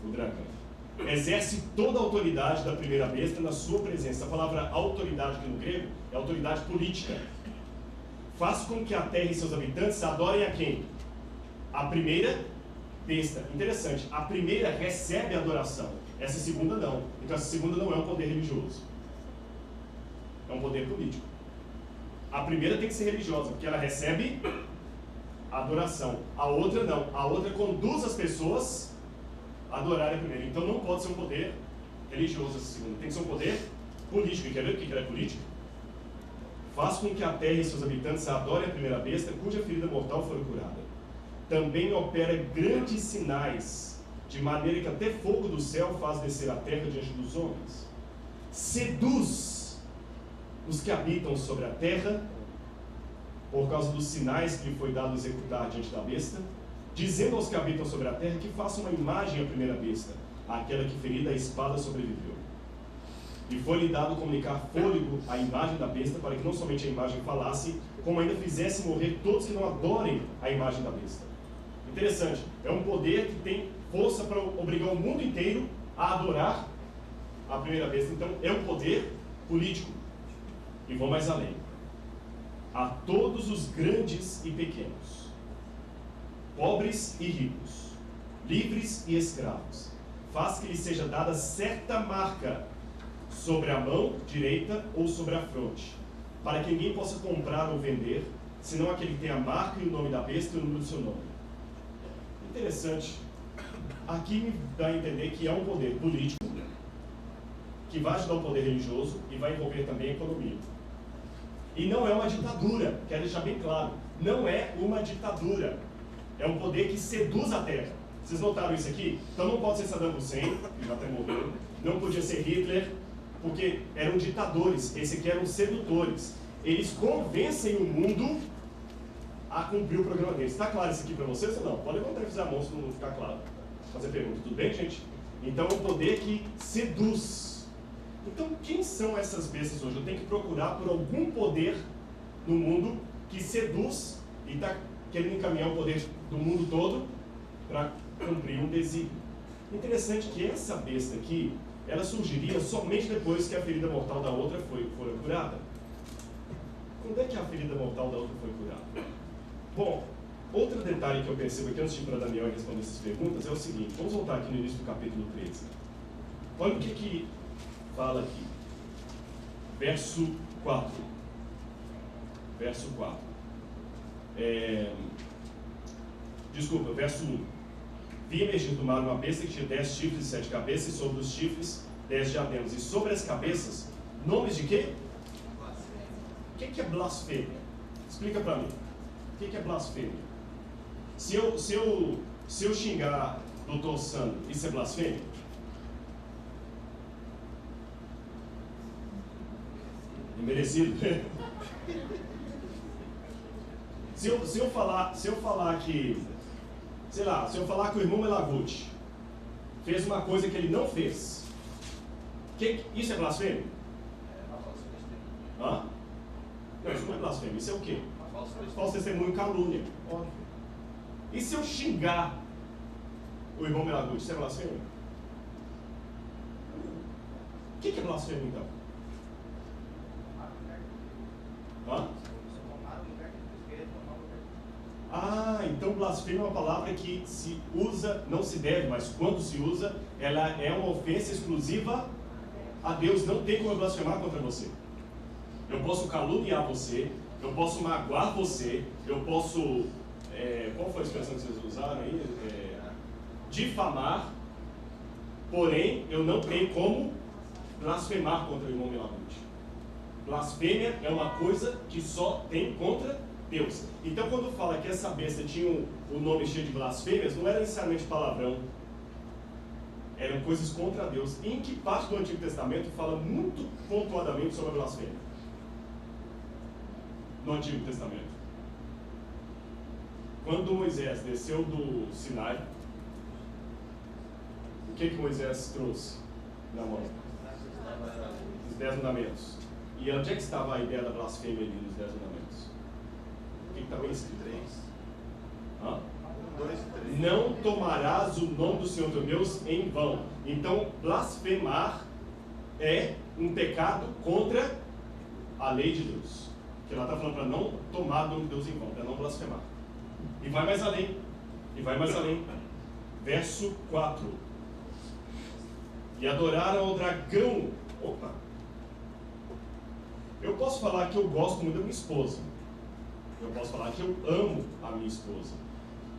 o dragão. Exerce toda a autoridade da primeira besta na sua presença. A palavra autoridade aqui no grego é autoridade política. Faz com que a terra e seus habitantes adorem a quem? A primeira besta. Interessante, a primeira recebe a adoração, essa segunda não. Então essa segunda não é um poder religioso, é um poder político. A primeira tem que ser religiosa, porque ela recebe a adoração. A outra não, a outra conduz as pessoas a adorarem a primeira. Então não pode ser um poder religioso essa segunda, tem que ser um poder político. E quer ver o que ela é política? Faz com que a terra e seus habitantes adorem a primeira besta, cuja ferida mortal foi curada. Também opera grandes sinais, de maneira que até fogo do céu faz descer a terra diante dos homens. Seduz os que habitam sobre a terra, por causa dos sinais que lhe foi dado executar diante da besta, dizendo aos que habitam sobre a terra que façam uma imagem à primeira besta, àquela que ferida a espada sobreviveu. E foi-lhe dado comunicar fôlego à imagem da besta, para que não somente a imagem falasse, como ainda fizesse morrer todos que não adorem a imagem da besta. Interessante, é um poder que tem força para obrigar o mundo inteiro a adorar a primeira besta. Então é um poder político. E vou mais além. A todos os grandes e pequenos, pobres e ricos, livres e escravos, faz que lhe seja dada certa marca sobre a mão direita ou sobre a fronte, para que ninguém possa comprar ou vender, senão aquele que tem a marca e o nome da besta e o número do seu nome. Interessante. Aqui me dá a entender que é um poder político, que vai ajudar o poder religioso e vai envolver também a economia. E não é uma ditadura, quero deixar bem claro, não é uma ditadura, é um poder que seduz a terra. Vocês notaram isso aqui? Então não pode ser Saddam Hussein, que já até morreu, não podia ser Hitler, porque eram ditadores, esses aqui eram sedutores. Eles convencem o mundo a cumprir o programa deles. Está claro isso aqui para vocês ou não? Pode levantar e fazer a mão se não ficar claro. Fazer pergunta, tudo bem, gente? Então é um poder que seduz. Então quem são essas bestas hoje? Eu tenho que procurar por algum poder no mundo que seduz e está querendo encaminhar o poder do mundo todo para cumprir um desígnio. Interessante que essa besta aqui, ela surgiria somente depois que a ferida mortal da outra foi curada. Quando é que a ferida mortal da outra foi curada? Bom, outro detalhe que eu percebo aqui, antes de ir para Daniel e responder essas perguntas, é o seguinte. Vamos voltar aqui no início do capítulo 13. Olha o que fala aqui. Verso 4. Verso 4. Desculpa, verso 1. Vi emergir do mar uma besta que tinha 10 chifres e 7 cabeças, e sobre os chifres 10 diademas. E sobre as cabeças, nomes de quê? O que é blasfêmia? Explica para mim. O que é blasfêmia? Se eu xingar Dr. Sandro, isso é blasfêmia? Merecido. se eu falar que, sei lá, se eu falar que o irmão Melaguti fez uma coisa que ele não fez, isso é blasfêmia? Hã? Não, isso não é blasfêmia. Isso é o quê? Falso testemunho e calúnia. Óbvio. E se eu xingar o irmão Melaguti, isso é blasfêmia? O que é blasfêmia então? Hã? Então, blasfêmia é uma palavra que se usa, não se deve, mas quando se usa, ela é uma ofensa exclusiva a Deus. Não tem como eu blasfemar contra você. Eu posso caluniar você, eu posso magoar você, eu posso... qual foi a expressão que vocês usaram aí? Difamar, porém, eu não tenho como blasfemar contra o irmão Milabute. Blasfêmia é uma coisa que só tem contra Deus. Então, quando fala que essa besta tinha o nome cheio de blasfêmias, não era necessariamente palavrão, eram coisas contra Deus. E em que parte do Antigo Testamento fala muito pontuadamente sobre a blasfêmia? No Antigo Testamento. Quando Moisés desceu do Sinai, o que Moisés trouxe na mão? Os 10 mandamentos. E onde é que estava a ideia da blasfêmia ali nos 10 mandamentos? O que estava escrito? 3. Hã? 2 e 3. Não tomarás o nome do Senhor teu Deus em vão. Então, blasfemar é um pecado contra a lei de Deus. Que ela está falando para não tomar o nome de Deus em vão, para não blasfemar. E vai mais além. E vai mais além. Verso 4. E adoraram ao dragão. Opa! Eu posso falar que eu gosto muito da minha esposa. Eu posso falar que eu amo a minha esposa.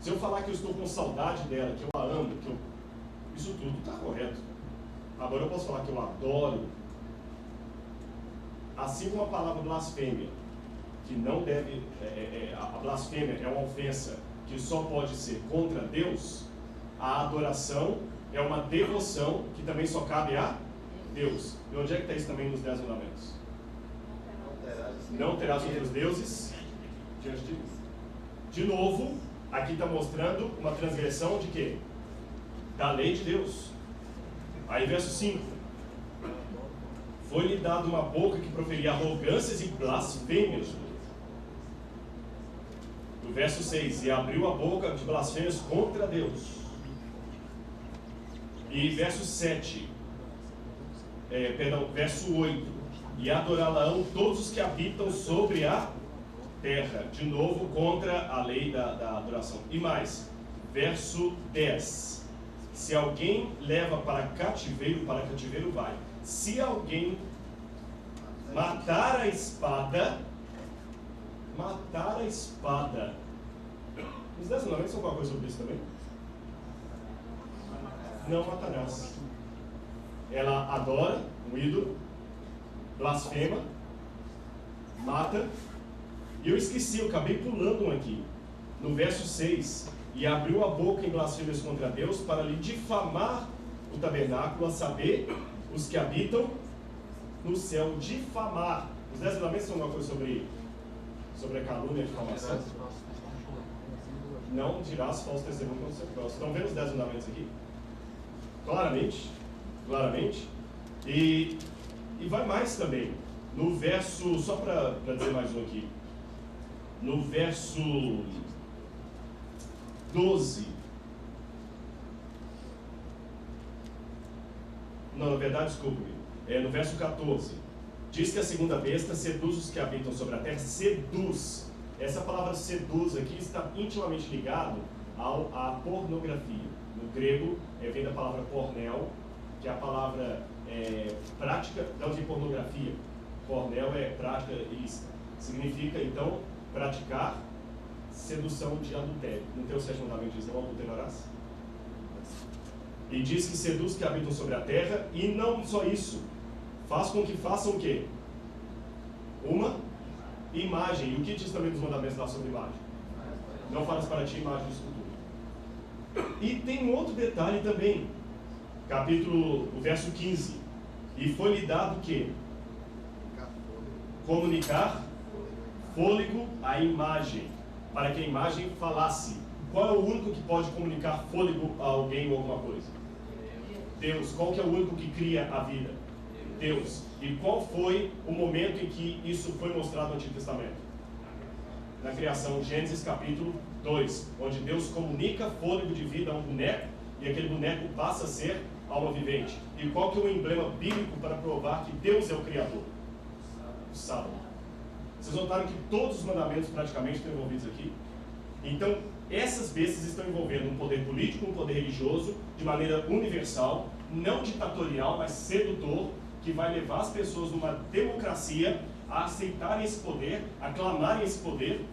Se eu falar que eu estou com saudade dela, que eu a amo, isso tudo está correto. Agora eu posso falar que eu adoro. Assim como a palavra blasfêmia, que não deve... a blasfêmia é uma ofensa que só pode ser contra Deus. A adoração é uma devoção que também só cabe a Deus. E onde é que está isso também nos 10 mandamentos? Não terás outros deuses diante de mim. De novo, aqui está mostrando uma transgressão de quê? Da lei de Deus. Aí verso 5. Foi-lhe dado uma boca que proferia arrogâncias e blasfêmias. No verso 6. E abriu a boca de blasfêmias contra Deus. E verso 7. Verso 8. E adorá-la-ão todos os que habitam sobre a terra. De novo, contra a lei da adoração. E mais, verso 10. Se alguém leva para cativeiro vai. Se alguém matar a espada, os 10 mandamentos são alguma coisa sobre isso também? Não matarás. Ela adora um ídolo, blasfema, mata. E eu esqueci, eu acabei pulando um aqui. No verso 6. E abriu a boca em blasfêmias contra Deus para lhe difamar o tabernáculo, a saber, os que habitam no céu. Difamar. Os 10 mandamentos são uma coisa sobre a calúnia e a difamação. Não dirás falso testemunho contra o seu próximo. Estão vendo os 10 mandamentos aqui? Claramente. E vai mais também. No verso, só para dizer mais um aqui. No verso 12. Não, na verdade, desculpe-me. No verso 14. Diz que a segunda besta seduz os que habitam sobre a terra. Seduz. Essa palavra seduz aqui está intimamente ligado à pornografia. No grego, vem da palavra pornel, que é a palavra prática, da onde pornografia. Pornel é prática ilícita. Significa, então, praticar sedução de adultério. No teu 7 mandamento diz, não adulterarás? E diz que seduz que habitam sobre a terra, e não só isso, faz com que façam o quê? Uma imagem. E o que diz também nos mandamentos lá sobre imagem? Não farás para ti imagem de escultura. E tem um outro detalhe também, o verso 15. E foi-lhe dado o quê? Comunicar fôlego à imagem, para que a imagem falasse. Qual é o único que pode comunicar fôlego a alguém ou alguma coisa? Deus. Qual que é o único que cria a vida? Deus. E qual foi o momento em que isso foi mostrado no Antigo Testamento? Na criação, Gênesis capítulo 2, onde Deus comunica fôlego de vida a um boneco, e aquele boneco passa a ser alma vivente. E qual que é o emblema bíblico para provar que Deus é o Criador? O sábado. Vocês notaram que todos os mandamentos praticamente estão envolvidos aqui? Então, essas bestas estão envolvendo um poder político, um poder religioso, de maneira universal, não ditatorial, mas sedutor, que vai levar as pessoas numa democracia a aceitarem esse poder, a clamarem esse poder.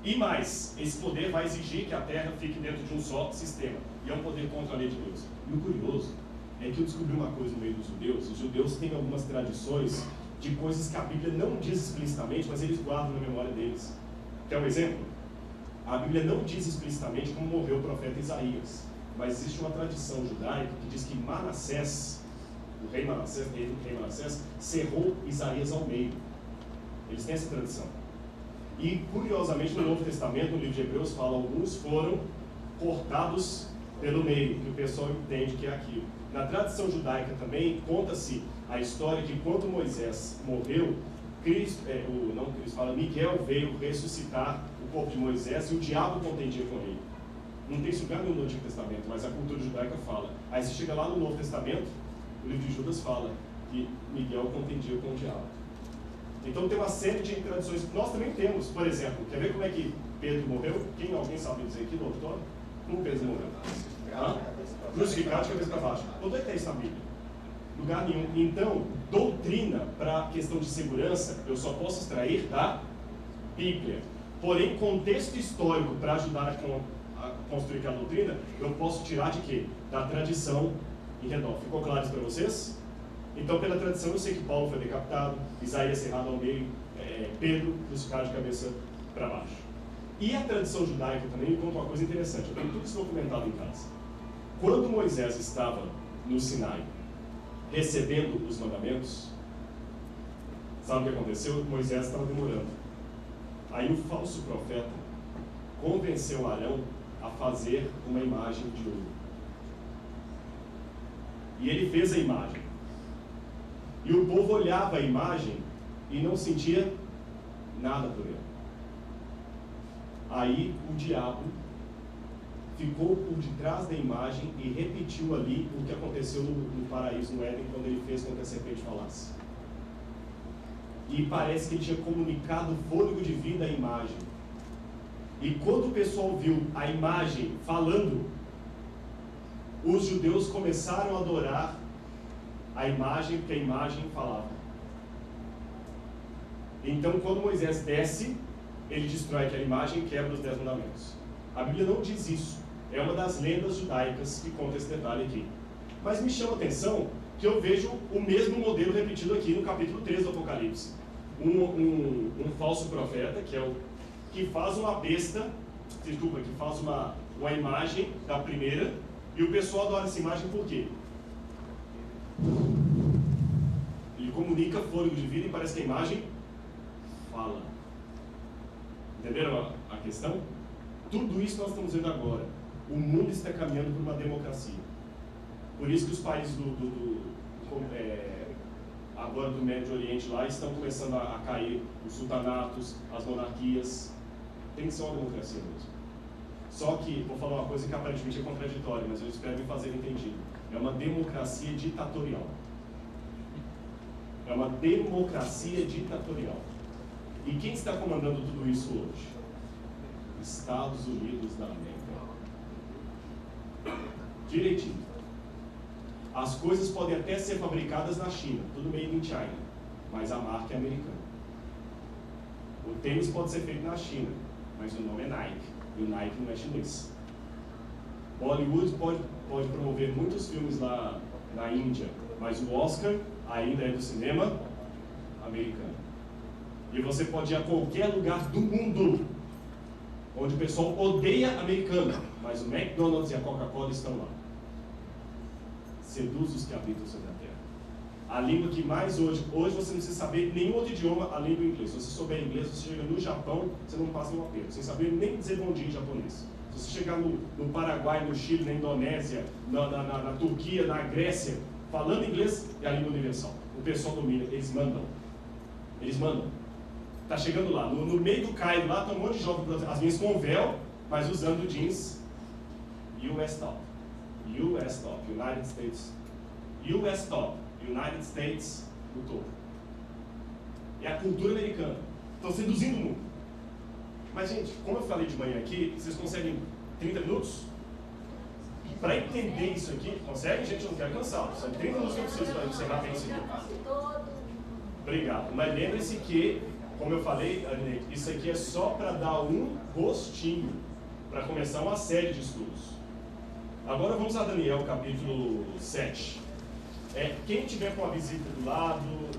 E mais, esse poder vai exigir que a Terra fique dentro de um só sistema. E é um poder contra a lei de Deus. E o curioso é que eu descobri uma coisa no meio dos judeus. Os judeus têm algumas tradições de coisas que a Bíblia não diz explicitamente, mas eles guardam na memória deles. Quer um exemplo? A Bíblia não diz explicitamente como morreu o profeta Isaías. Mas existe uma tradição judaica que diz que Manassés, o rei Manassés, cerrou Isaías ao meio. Eles têm essa tradição. E, curiosamente, no Novo Testamento, no livro de Hebreus, fala alguns foram cortados pelo meio, que o pessoal entende que é aquilo. Na tradição judaica também, conta-se a história que quando Moisés morreu, Miguel veio ressuscitar o corpo de Moisés e o diabo contendia com ele. Não tem isso lugar no Antigo Testamento, mas a cultura judaica fala. Aí você chega lá no Novo Testamento, o livro de Judas fala que Miguel contendia com o diabo. Então tem uma série de tradições que nós também temos. Por exemplo, quer ver como é que Pedro morreu? Alguém sabe dizer aqui no auditório? Como Pedro morreu? Crucificado de cabeça para baixo. Onde é que tem isso na Bíblia? Lugar nenhum. Então, doutrina para questão de segurança, eu só posso extrair da Bíblia. Porém, contexto histórico para ajudar a construir aquela doutrina, eu posso tirar de quê? Da tradição em redor. Ficou claro isso para vocês? Então, pela tradição, eu sei que Paulo foi decapitado, Isaías cerrado ao meio, Pedro crucificado de cabeça para baixo. E a tradição judaica também me conta uma coisa interessante. Eu tenho tudo isso documentado em casa. Quando Moisés estava no Sinai, recebendo os mandamentos, sabe o que aconteceu? Moisés estava demorando. Aí o falso profeta convenceu Arão a fazer uma imagem de ouro. E ele fez a imagem. E o povo olhava a imagem e não sentia nada por ela. Aí o diabo ficou por detrás da imagem e repetiu ali o que aconteceu no paraíso, no Éden, quando ele fez com que a serpente falasse. E parece que ele tinha comunicado o fôlego de vida à imagem. E quando o pessoal viu a imagem falando, os judeus começaram a adorar a imagem, porque a imagem falava. Então, quando Moisés desce, ele destrói aquela imagem e quebra os 10 mandamentos. A Bíblia não diz isso. É uma das lendas judaicas que conta esse detalhe aqui. Mas me chama a atenção que eu vejo o mesmo modelo repetido aqui no capítulo 3 do Apocalipse. Um falso profeta, que faz uma besta, que faz uma imagem da primeira, e o pessoal adora essa imagem por quê? Ele comunica fôlego de vida e parece que a imagem fala. Entenderam a questão? Tudo isso nós estamos vendo agora. O mundo está caminhando por uma democracia. Por isso que os países agora do Médio Oriente lá estão começando a cair, os sultanatos, as monarquias. Tem que ser uma democracia mesmo. Só que, vou falar uma coisa que aparentemente é contraditória, mas eu espero me fazer entendido. É uma democracia ditatorial. É uma democracia ditatorial. E quem está comandando tudo isso hoje? Estados Unidos da América. Direitinho. As coisas podem até ser fabricadas na China, tudo made in China, mas a marca é americana. O tênis pode ser feito na China, mas o nome é Nike, e o Nike não é chinês. Bollywood pode promover muitos filmes lá na Índia, mas o Oscar ainda é do cinema americano. E você pode ir a qualquer lugar do mundo onde o pessoal odeia americano, mas o McDonald's e a Coca-Cola estão lá. Seduz os que habitam sobre a terra. A língua que mais hoje você não precisa saber nenhum outro idioma além do inglês. Se você souber inglês, você chega no Japão, você não passa nenhum aperto, sem saber nem dizer bom dia em japonês. Se você chegar no Paraguai, no Chile, na Indonésia, na Turquia, na Grécia, falando inglês, é a língua universal. O pessoal domina, eles mandam. Eles mandam. Tá chegando lá, no meio do Cairo, lá tem um monte de jovens, as minhas com véu, mas usando jeans US Top. US Top, United States. US Top, United States no topo. É a cultura americana. Estão seduzindo o mundo. Mas, gente, como eu falei de manhã aqui, vocês conseguem 30 minutos? Para entender isso aqui, consegue, gente? Eu não quero cansar. São 30 minutos que eu preciso para encerrar bem isso aqui. Obrigado. Mas lembre-se que, como eu falei, isso aqui é só para dar um gostinho, para começar uma série de estudos. Agora vamos a Daniel, capítulo 7. Quem tiver com a visita do lado,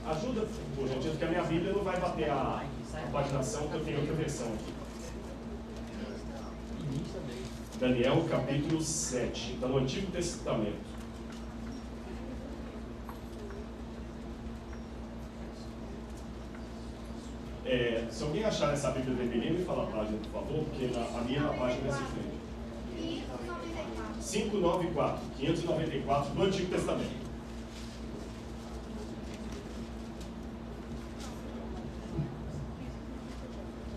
ajuda, por gentileza, porque a minha Bíblia não vai bater a paginação, que eu tenho outra versão aqui. Daniel, capítulo 7, está no Antigo Testamento. Se alguém achar essa Bíblia vermelha, me fala a página, por favor, porque a minha página é assim. 594, 594 do Antigo Testamento.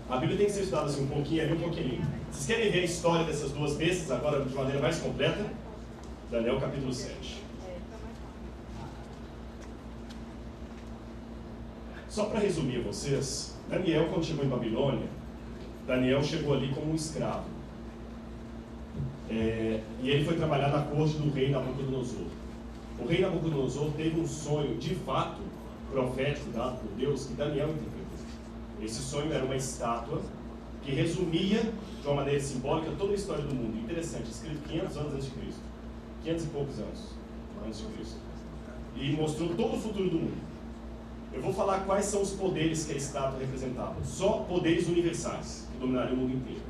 A Bíblia tem que ser estudada assim um pouquinho ali, um pouquinho ali. Vocês querem ver a história dessas duas bestas agora de maneira mais completa? Daniel capítulo 7. Só para resumir a vocês, Daniel, quando chegou em Babilônia, Daniel chegou ali como um escravo. E ele foi trabalhar na corte do rei Nabucodonosor. O rei Nabucodonosor teve um sonho, de fato, profético dado por Deus, que Daniel interpretou. Esse sonho era uma estátua que resumia, de uma maneira simbólica, toda a história do mundo. Interessante, escrito 500 anos antes de Cristo. 500 e poucos anos antes de Cristo. E mostrou todo o futuro do mundo. Eu vou falar quais são os poderes que a estátua representava. Só poderes universais, que dominariam o mundo inteiro.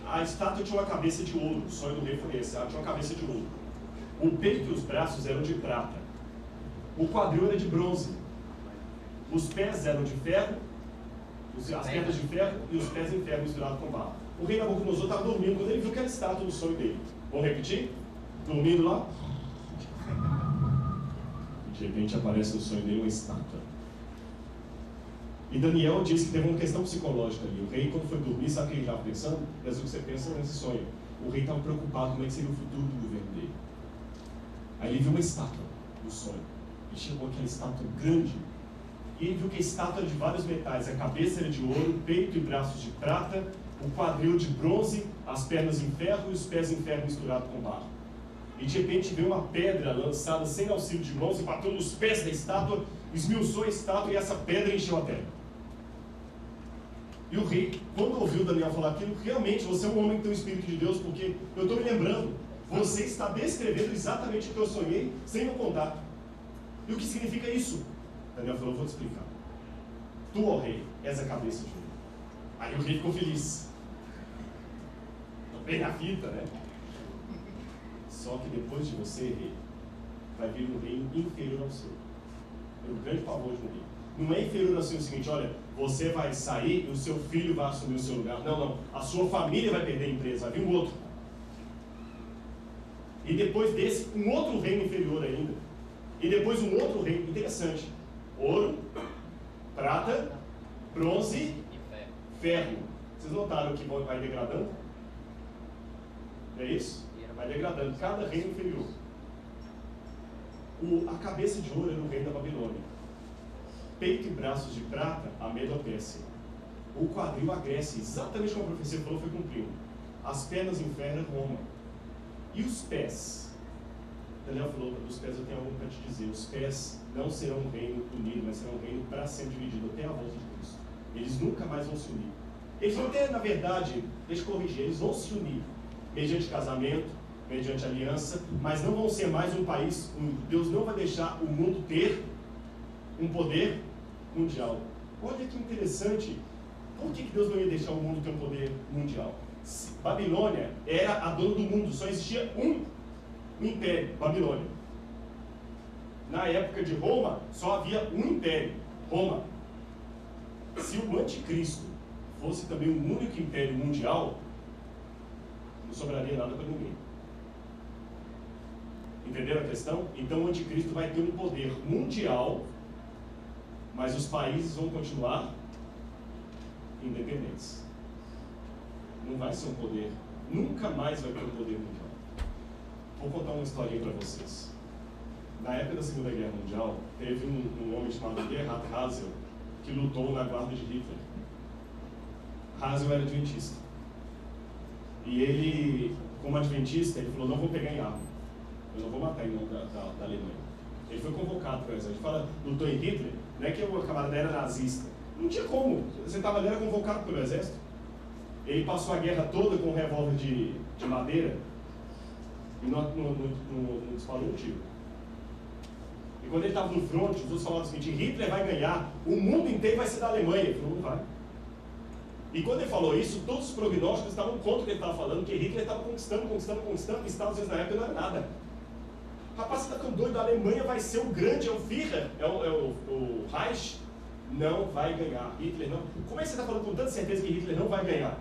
A estátua tinha uma cabeça de ouro. O sonho do rei foi esse. Ela tinha uma cabeça de ouro. O peito e os braços eram de prata. O quadril era de bronze. Os pés eram de ferro. As pernas de ferro e os pés em ferro misturados com barro. O rei Nabucodonosor estava dormindo quando ele viu aquela estátua no sonho dele. Vamos repetir? Dormindo lá. De repente aparece no sonho dele uma estátua. E Daniel disse que teve uma questão psicológica ali. O rei, quando foi dormir, sabe o que ele estava pensando? É o que você pensa nesse sonho. O rei estava preocupado como é que seria o futuro do governo dele. Aí ele viu uma estátua no sonho. Ele chegou aquela estátua grande. E ele viu que a estátua era de vários metais. A cabeça era de ouro, o peito e braços de prata, o quadril de bronze, as pernas em ferro e os pés em ferro misturado com barro. E de repente veio uma pedra lançada sem auxílio de mãos e bateu nos pés da estátua, esmiuçou a estátua e essa pedra encheu a terra. E o rei, quando ouviu Daniel falar aquilo, realmente você é um homem que tem o Espírito de Deus, porque eu estou me lembrando, você está descrevendo exatamente o que eu sonhei sem me contar. E o que significa isso? Daniel falou, vou te explicar. Tu, ó rei, és a cabeça de ouro. Aí o rei ficou feliz. Estou bem na fita, né? Só que depois de você, rei, vai vir um reino inferior ao seu. É o grande pavor de um rei. Não é inferior assim o seguinte, olha, você vai sair e o seu filho vai assumir o seu lugar. Não, não. A sua família vai perder a empresa, vai vir um outro. E depois desse, um outro reino inferior ainda. E depois um outro reino. Interessante. Ouro, prata, bronze e ferro. Vocês notaram que vai degradando? Não é isso? Vai degradando. Cada reino inferior. A cabeça de ouro era o reino da Babilônia. Peito e braços de prata, a Medo-Pérsia. O quadril, a Grécia. Exatamente como a profecia falou, foi cumprido. As pernas em ferro, Roma. E os pés? Daniel falou, dos pés eu tenho algo para te dizer. Os pés não serão um reino unido, mas serão um reino para ser dividido até a volta de Cristo. Eles nunca mais vão se unir. Eles vão ter, na verdade, deixa eu corrigir, eles vão se unir mediante casamento, mediante aliança, mas não vão ser mais um país único. Deus não vai deixar o mundo ter um poder mundial. Olha que interessante. Por que Deus não ia deixar o mundo ter um poder mundial? Babilônia era a dona do mundo, só existia um império, Babilônia. Na época de Roma, só havia um império, Roma. Se o anticristo fosse também um único império mundial, não sobraria nada para ninguém. Entenderam a questão? Então o anticristo vai ter um poder mundial, mas os países vão continuar independentes. Não vai ser um poder, nunca mais vai ter um poder mundial. Vou contar uma historinha para vocês. Na época da Segunda Guerra Mundial, teve um homem chamado Gerhard Hassel, que lutou na guarda de Hitler. Hazel era adventista. E ele, como adventista, ele falou, não vou pegar em arma. Eu não vou matar em nome da Alemanha. Ele foi convocado para o exército. Fala, lutou em Hitler, não é que o camarada era nazista. Não tinha como. Você estava ali, era convocado pelo exército. Ele passou a guerra toda com um revólver de madeira e não disparou um tiro. E quando ele estava no front, os outros falaram o seguinte, Hitler vai ganhar, o mundo inteiro vai ser da Alemanha. Ele falou, não vai. E quando ele falou isso, todos os prognósticos estavam contra o que ele estava falando, que Hitler estava conquistando, e Estados Unidos na época não era nada. Rapaz, você está ficando doido, a Alemanha vai ser o grande, é o Führer, o Reich, não vai ganhar. Hitler não. Como é que você está falando com tanta certeza que Hitler não vai ganhar?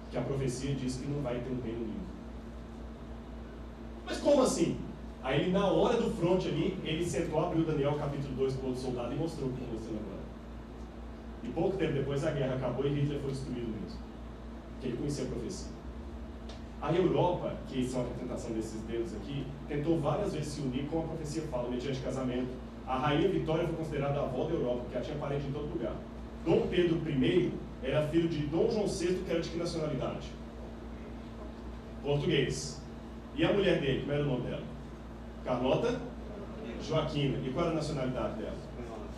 Que a profecia diz que não vai ter um reino livre. Mas como assim? Aí ele, na hora do front ali, ele sentou, abriu Daniel capítulo 2 para o outro soldado e mostrou o que está mostrando agora. E pouco tempo depois a guerra acabou e Hitler foi destruído mesmo. Porque ele conhecia a profecia. A Europa, que são a representação desses deuses aqui, tentou várias vezes se unir com a profecia fala, mediante casamento. A rainha Vitória foi considerada a avó da Europa, porque ela tinha parente em todo lugar. Dom Pedro I era filho de Dom João VI, que era de que nacionalidade? Português. E a mulher dele, como era o nome dela? Carlota Joaquina. E qual era a nacionalidade dela?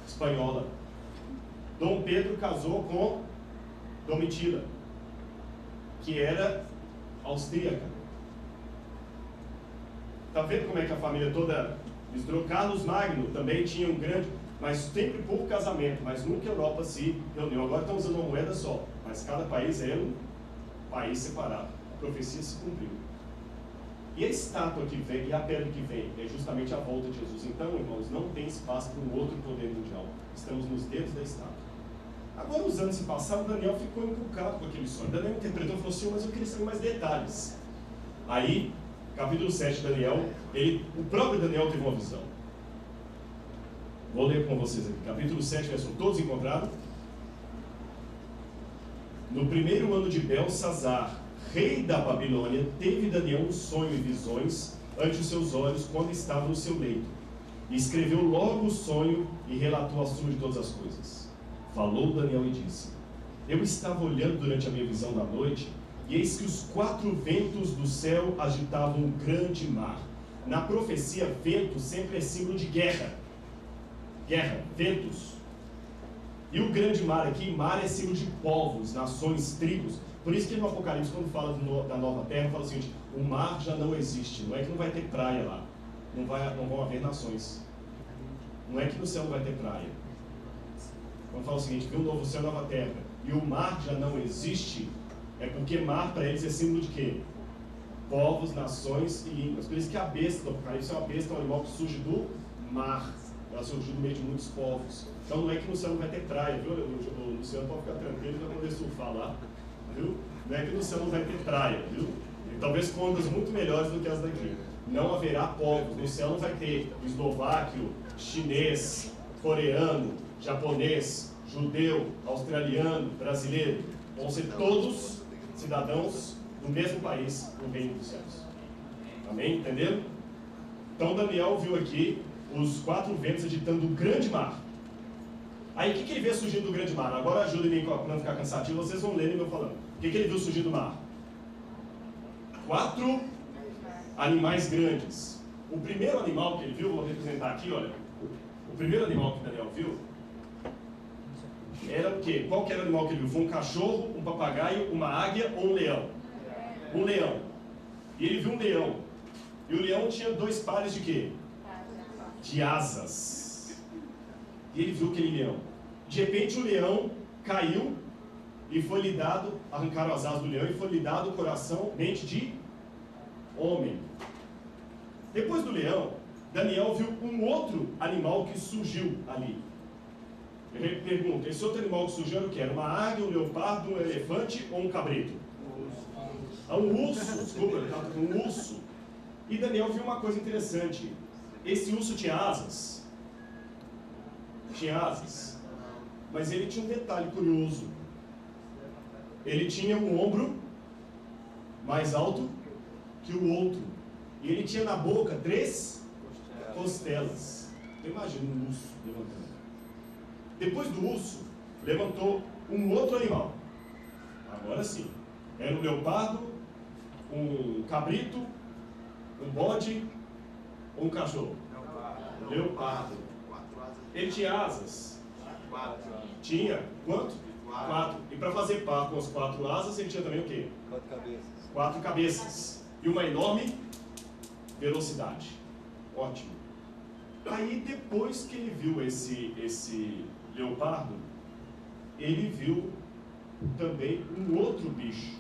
Espanhola. Dom Pedro casou com Domitila, que era austríaca. Está vendo como é que a família toda misturou? Carlos Magno também tinha um grande, mas sempre por casamento, mas nunca a Europa se reuniu. Agora estão usando uma moeda só, mas cada país é um país separado. A profecia se cumpriu. E a estátua que vem, e a pedra que vem, é justamente a volta de Jesus. Então, irmãos, não tem espaço para um outro poder mundial. Estamos nos dedos da estátua. Agora, os anos se passaram, Daniel ficou encucado com aquele sonho. Daniel interpretou e falou assim, mas eu queria saber mais detalhes. Aí, capítulo 7 de Daniel, o próprio Daniel teve uma visão. Vou ler com vocês aqui. Capítulo 7, versículo, todos encontraram? No primeiro ano de Belsazar, rei da Babilônia, teve Daniel um sonho e visões ante os seus olhos quando estava no seu leito. E escreveu logo o sonho e relatou a suma de todas as coisas. Falou Daniel e disse, eu estava olhando durante a minha visão da noite, e eis que os 4 ventos do céu agitavam um grande mar. Na profecia, vento sempre é símbolo de guerra. Guerra, ventos. E o grande mar aqui, mar é símbolo de povos, nações, tribos. Por isso que no Apocalipse, quando fala da nova terra, fala o seguinte, o mar já não existe. Não é que não vai ter praia lá. Não vão haver nações. Não é que no céu não vai ter praia. Quando fala o seguinte, viu um novo céu e nova terra, e o mar já não existe, é porque mar para eles é símbolo de quê? Povos, nações e línguas. Por isso que a besta do Apocalipse é uma besta, é um animal que surge do mar. Ela surgiu no meio de muitos povos. Então não é que no céu não vai ter praia, viu? O Luciano pode ficar tranquilo, vai poder surfar lá, viu? Não é que no céu não vai ter praia, viu? E talvez com ondas muito melhores do que as daqui. Não haverá povos. No céu não vai ter eslováquio, chinês, coreano, japonês, judeu, australiano, brasileiro. Vão ser todos cidadãos do mesmo país, no reino dos céus. Amém? Entenderam? Então Daniel viu aqui os 4 ventos agitando um grande mar. Aí o que ele vê surgindo do grande mar? Agora ajudem-me para não ficar cansativo, vocês vão ler e eu falando. O que ele viu surgir do mar? 4 animais grandes. O primeiro animal que ele viu, vou representar aqui, olha. O primeiro animal que Daniel viu era o quê? Qual que era o animal que ele viu? Foi um cachorro, um papagaio, uma águia ou um leão? Um leão. E ele viu um leão. E o leão tinha 2 pares de quê? De asas. E ele viu aquele leão. De repente o leão caiu e foi lhe dado, arrancaram as asas do leão e foi lhe dado o coração, mente de homem. Depois do leão, Daniel viu um outro animal que surgiu ali. Ele pergunta, esse outro animal que surgiu era o que? Era uma águia, um leopardo, um elefante ou um cabrito? Um urso, desculpa, ele estava com um urso. E Daniel viu uma coisa interessante. Esse urso tinha asas. Tinha asas. Mas ele tinha um detalhe curioso. Ele tinha um ombro mais alto que o outro. E ele tinha na boca 3 costelas. Imagina um urso levantando. Depois do urso, levantou um outro animal. Agora sim. Era um leopardo, um cabrito, um bode ou um cachorro? Leopardo. Ele tinha asas? Tinha? Quanto? 4. E para fazer par com as 4 asas, ele tinha também o quê? 4 cabeças. 4 cabeças. E uma enorme velocidade. Ótimo. Aí, depois que ele viu esse leopardo, ele viu também um outro bicho.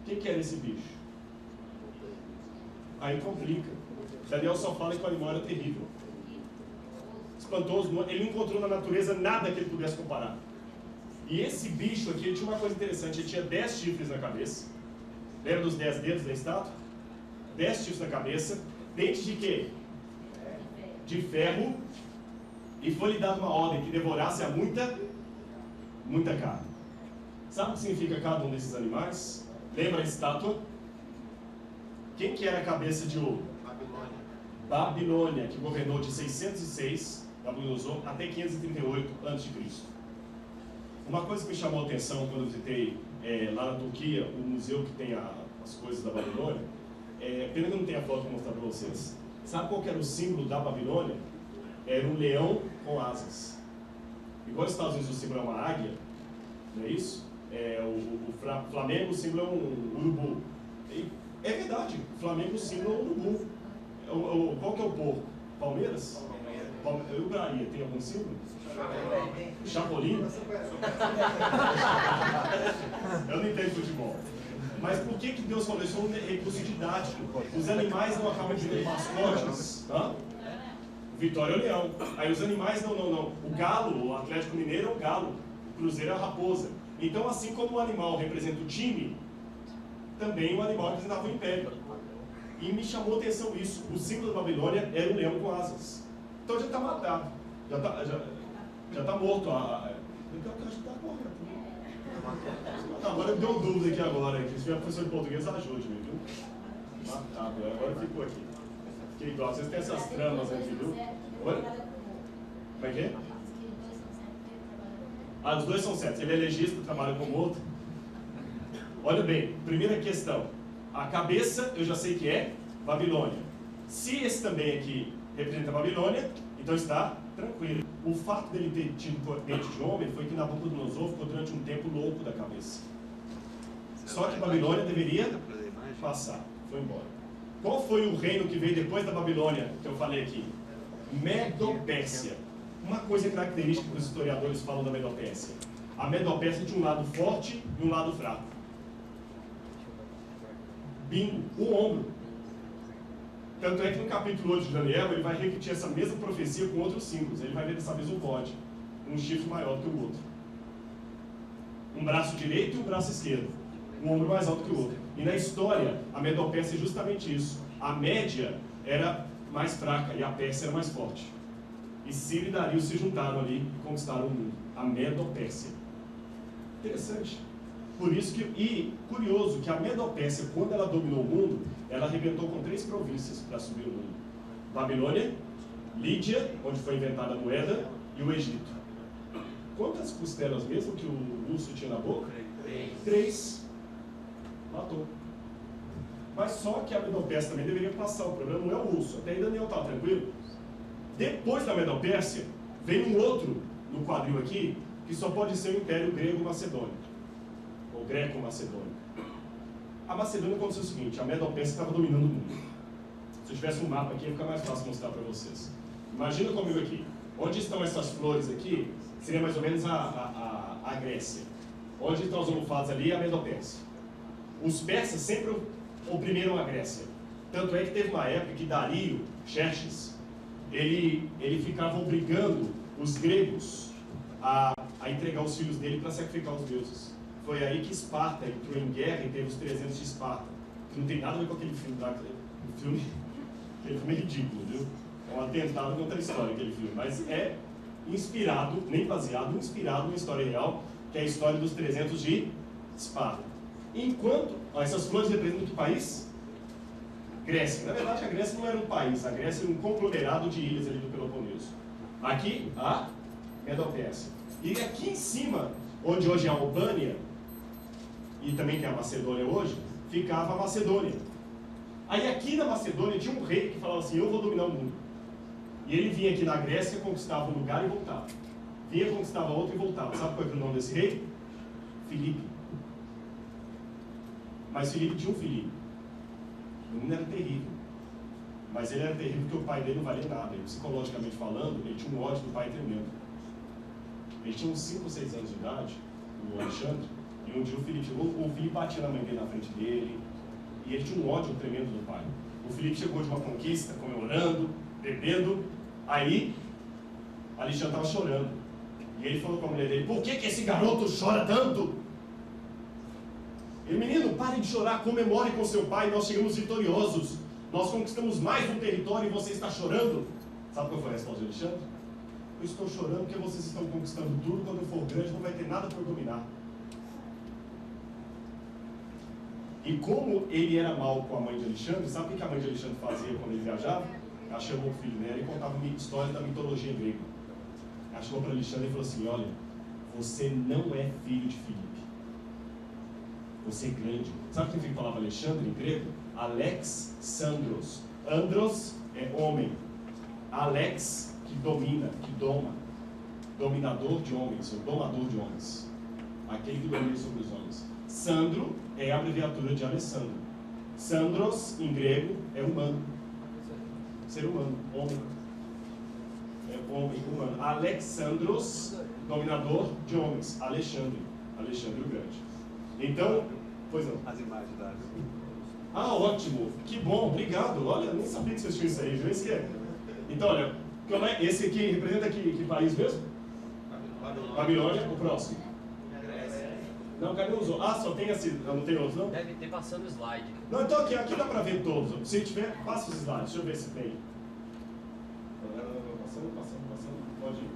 O que era esse bicho? Aí complica. Daniel só fala que o animal era terrível. Espantoso. Ele não encontrou na natureza nada que ele pudesse comparar. E esse bicho aqui, ele tinha uma coisa interessante. Ele tinha 10 chifres na cabeça. Lembra dos 10 dedos da estátua? 10 chifres na cabeça. Dentes de quê? De ferro. E foi lhe dada uma ordem que devorasse a muita carne. Sabe o que significa cada um desses animais? Lembra a estátua? Quem que era a cabeça de ouro? Babilônia, que governou de 606, Nabucodonosor, até 538 a.C. Uma coisa que me chamou a atenção quando eu visitei lá na Turquia, o museu que tem as coisas da Babilônia, pena que eu não tenho a foto para mostrar para vocês. Sabe qual que era o símbolo da Babilônia? Era um leão com asas. Igual os Estados Unidos o símbolo é uma águia, não é isso? O Flamengo o símbolo é um urubu. É verdade, o Flamengo o símbolo é um urubu. Qual que é o porco? Palmeiras? E o Bahia, tem algum símbolo? Chapolin? Eu não entendo futebol. Mas por que Deus falou isso? É um recurso didático. Os animais não acabam de ter mascotes. Hã? Vitória é o leão. Aí os animais, não. O galo, o Atlético Mineiro é o galo. O Cruzeiro é a raposa. Então, assim como o animal representa o time, também o animal representava o império. E me chamou a atenção isso. O símbolo da Babilônia era um leão com asas. Então já está matado. Já está morto. Então acho que está correto. Agora deu dúvida aqui agora. Se tiver professor de português, ajude-me, viu? Matado. Agora ficou aqui. Fiquei igual. Vocês têm essas tramas aqui, viu? Oi? Como é que é? Os dois são certos. Ele é legista, trabalha como outro. Olha bem, primeira questão. A cabeça, eu já sei que é Babilônia. Se esse também aqui representa a Babilônia, então está tranquilo. O fato dele ter tido dente de homem foi que Nabucodonosor ficou durante um tempo louco da cabeça. Só que Babilônia deveria passar. Foi embora. Qual foi o reino que veio depois da Babilônia, que eu falei aqui? Medo-Pérsia. Uma coisa característica que os historiadores falam da Medo-Pérsia. A Medo-Pérsia tinha um lado forte e um lado fraco. Bingo, o ombro. Tanto é que no capítulo 8 de Daniel, ele vai repetir essa mesma profecia com outros símbolos. Ele vai ver dessa vez um bode, um chifre maior do que o outro. Um braço direito e um braço esquerdo. Um ombro mais alto que o outro. E na história, a Medo-Pérsia é justamente isso. A Média era mais fraca e a Pérsia era mais forte. E Síria e Dario se juntaram ali e conquistaram o mundo. A Medo-Pérsia. Interessante. Por isso que, e curioso, que a Medo-Pérsia, quando ela dominou o mundo, ela arrebentou com 3 províncias para subir o mundo. Babilônia, Lídia, onde foi inventada a moeda, e o Egito. Quantas costelas mesmo que o urso tinha na boca? 3. Matou. Mas só que a Medo-Pérsia também deveria passar. O problema não é o urso. Até aí Daniel estava tranquilo. Depois da Medo-Pérsia, vem um outro no quadril aqui, que só pode ser o Império Grego-Macedônico. Ou Greco-Macedônico. A Macedônia aconteceu o seguinte: a Medo-Pérsia estava dominando o mundo. Se eu tivesse um mapa aqui, ia ficar mais fácil mostrar para vocês. Imagina comigo aqui. Onde estão essas flores aqui, seria mais ou menos a Grécia. Onde estão os almofados ali, a Medo-Pérsia. Os persas sempre oprimiram a Grécia. Tanto é que teve uma época que Dario, Xerxes, ele ficava obrigando os gregos a entregar os filhos dele para sacrificar os deuses. Foi aí que Esparta entrou em guerra e teve os 300 de Esparta. Que não tem nada a ver com aquele filme lá. Aquele filme é ridículo, viu? É um atentado contra a história, aquele filme. Mas é inspirado, nem baseado, inspirado numa história real, que é a história dos 300 de Esparta. Enquanto essas flores representam que país? Grécia. Na verdade, a Grécia não era um país. A Grécia era um conglomerado de ilhas ali do Peloponeso. Aqui, a Medo-Pérsia. E aqui em cima, onde hoje é a Albânia, e também tem a Macedônia hoje, ficava a Macedônia. Aí aqui na Macedônia tinha um rei que falava assim, eu vou dominar o mundo. E ele vinha aqui na Grécia, conquistava um lugar e voltava. Vinha, conquistava outro e voltava. Sabe qual é o nome desse rei? Filipe. Mas Filipe tinha um filho. O menino era terrível. Mas ele era terrível porque o pai dele não valia nada. E, psicologicamente falando, ele tinha um ódio do pai tremendo. Ele tinha uns 5 ou 6 anos de idade, o Alexandre, e um dia o Filipe batia na mãe dele na frente dele, e ele tinha um ódio tremendo do pai. O Filipe chegou de uma conquista, comemorando, bebendo, aí Alexandre estava chorando. E ele falou com a mulher dele, por que esse garoto chora tanto? Ele, menino, pare de chorar, comemore com seu pai, nós chegamos vitoriosos. Nós conquistamos mais um território e você está chorando. Sabe qual foi a resposta de Alexandre? Eu estou chorando porque vocês estão conquistando tudo, quando eu for grande não vai ter nada para dominar. E como ele era mal com a mãe de Alexandre, sabe o que a mãe de Alexandre fazia quando ele viajava? Ela chamou o filho dela e contava uma história da mitologia grega. Ela chegou para Alexandre e falou assim, olha, você não é filho de Filipe. Você é grande. Sabe o que significa a palavra Alexandre em grego? Alex Sandros. Andros é homem. Alex, que domina, que doma. Dominador de homens, ou domador de homens. Aquele que domina sobre os homens. Sandro é a abreviatura de Alessandro. Sandros, em grego, é humano. Ser humano, homem. É homem, humano. Alexandros, dominador de homens. Alexandre. Alexandre o Grande. Então, pois não. As imagens da... Ah, ótimo. Que bom, obrigado. Olha, nem sabia que vocês tinham isso aí, viu? Isso que é. Então, olha, esse aqui representa que país mesmo? Babilônia. O próximo? Não, cadê os outros? Ah, só tem esse, não tem outros, não? Deve ter passando o slide. Não, então aqui dá pra ver todos. Se tiver, passa os slides. Deixa eu ver se tem. Passando, pode ir.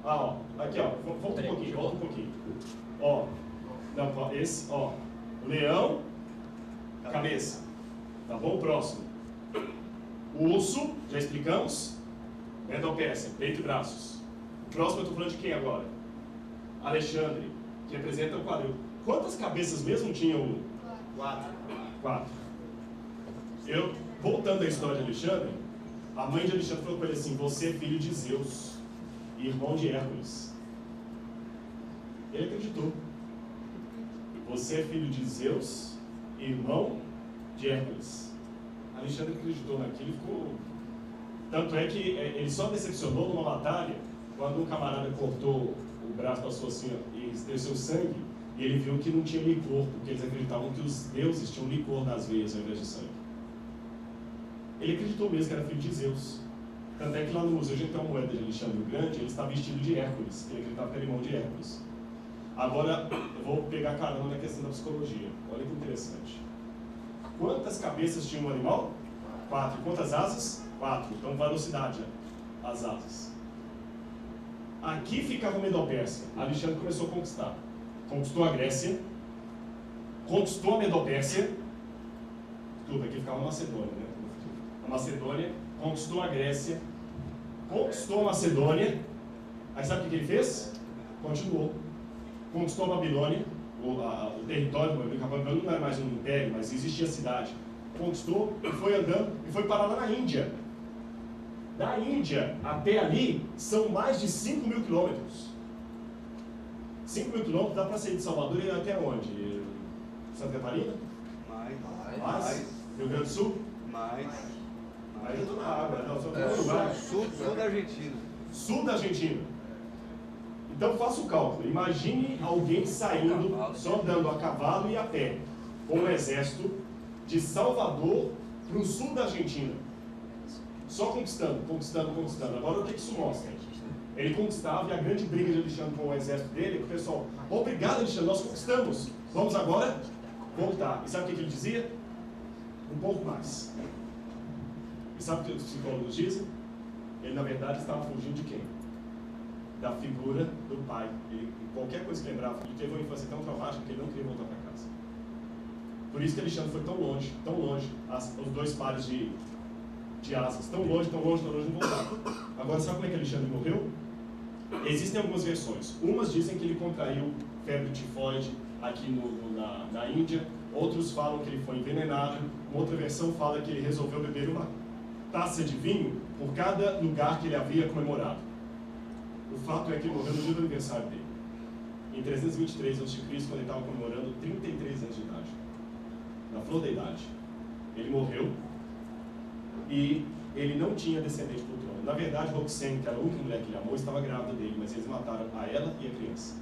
Ah, ó, aqui, ó, volta um pouquinho. Ó, não, esse, ó, leão, cabeça. Tá bom? Próximo. O urso, já explicamos. Endopécia, peito e braços. O próximo eu tô falando de quem agora? Alexandre, que representa o quadril. Quantas cabeças mesmo tinha o? 4. Eu, voltando à história de Alexandre, a mãe de Alexandre falou com ele assim, você é filho de Zeus, irmão de Hércules. Ele acreditou. Você é filho de Zeus, irmão de Hércules. Alexandre acreditou naquilo e ficou... Tanto é que ele só decepcionou numa batalha quando um camarada cortou o braço, passou assim e desceu sangue, e ele viu que não tinha licor, porque eles acreditavam que os deuses tinham licor nas veias ao invés de sangue. Ele acreditou mesmo que era filho de Zeus. Tanto é que lá no museu a gente tem uma moeda de Alexandre o Grande, ele está vestido de Hércules, ele acreditava que era irmão de Hércules. Agora, eu vou pegar carona na questão da psicologia. Olha que interessante. Quantas cabeças tinha um animal? 4. Quantas asas? 4. Então, velocidade, as asas. Aqui ficava a Medopérsia. Alexandre começou a conquistar. Conquistou a Grécia, conquistou a Medopérsia, tudo aqui ficava a Macedônia, né? A Macedônia, conquistou a Grécia, conquistou a Macedônia, aí sabe o que ele fez? Continuou. Conquistou a Babilônia, o território do Babilônia não era mais um império, mas existia a cidade. Conquistou e foi andando e foi parar lá na Índia. Da Índia até ali são mais de 5 mil quilômetros. 5 mil quilômetros dá para sair de Salvador e até onde? Santa Catarina? Mais. Rio Grande do Sul? Mais. Aí eu estou na água. Sul da Argentina. Sul da Argentina. Então faça o cálculo. Imagine alguém saindo, só andando a cavalo e a pé, com um exército de Salvador para o sul da Argentina. Só conquistando. Agora o que isso mostra? Ele conquistava e a grande briga de Alexandre com o exército dele é que o pessoal, obrigado Alexandre, nós conquistamos. Vamos agora voltar. E sabe o que ele dizia? Um pouco mais. E sabe o que os psicólogos dizem? Ele na verdade estava fugindo de quem? Da figura do pai. Ele, qualquer coisa que lembrava, ele teve uma infância tão traumática que ele não queria voltar para casa. Por isso que Alexandre foi tão longe, os dois pares de asas, tão longe, não voltaram. Agora, sabe como é que Alexandre morreu? Existem algumas versões. Umas dizem que ele contraiu febre tifoide, aqui na Índia. Outros falam que ele foi envenenado. Uma outra versão fala que ele resolveu beber uma taça de vinho por cada lugar que ele havia comemorado. O fato é que ele morreu no dia do aniversário dele, em 323 a.C., quando ele estava comemorando 33 anos de idade, na flor da idade. Ele morreu e ele não tinha descendente para o trono. Na verdade, Roxane, que era a única mulher que ele amou, estava grávida dele, mas eles mataram a ela e a criança.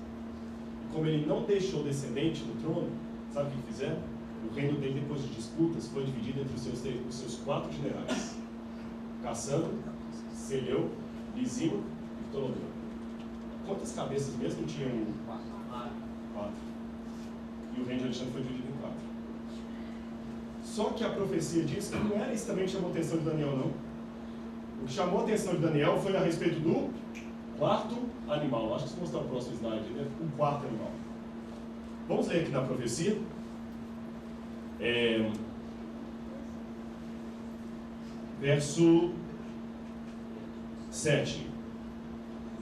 E como ele não deixou descendente no trono, sabe o que fizeram? O reino dele, depois de disputas, foi dividido entre os seus 4 generais: Cassandro, Seleu, Lisimo e Ptolomeu. Quantas cabeças mesmo tinham? 4. E o reino de Alexandre foi dividido em 4. Só que a profecia diz que não era isso também que chamou a atenção de Daniel, não. O que chamou a atenção de Daniel foi a respeito do 4º animal. Acho que se mostrar o próximo slide, né? O 4º animal. Vamos ler aqui na profecia. Verso 7.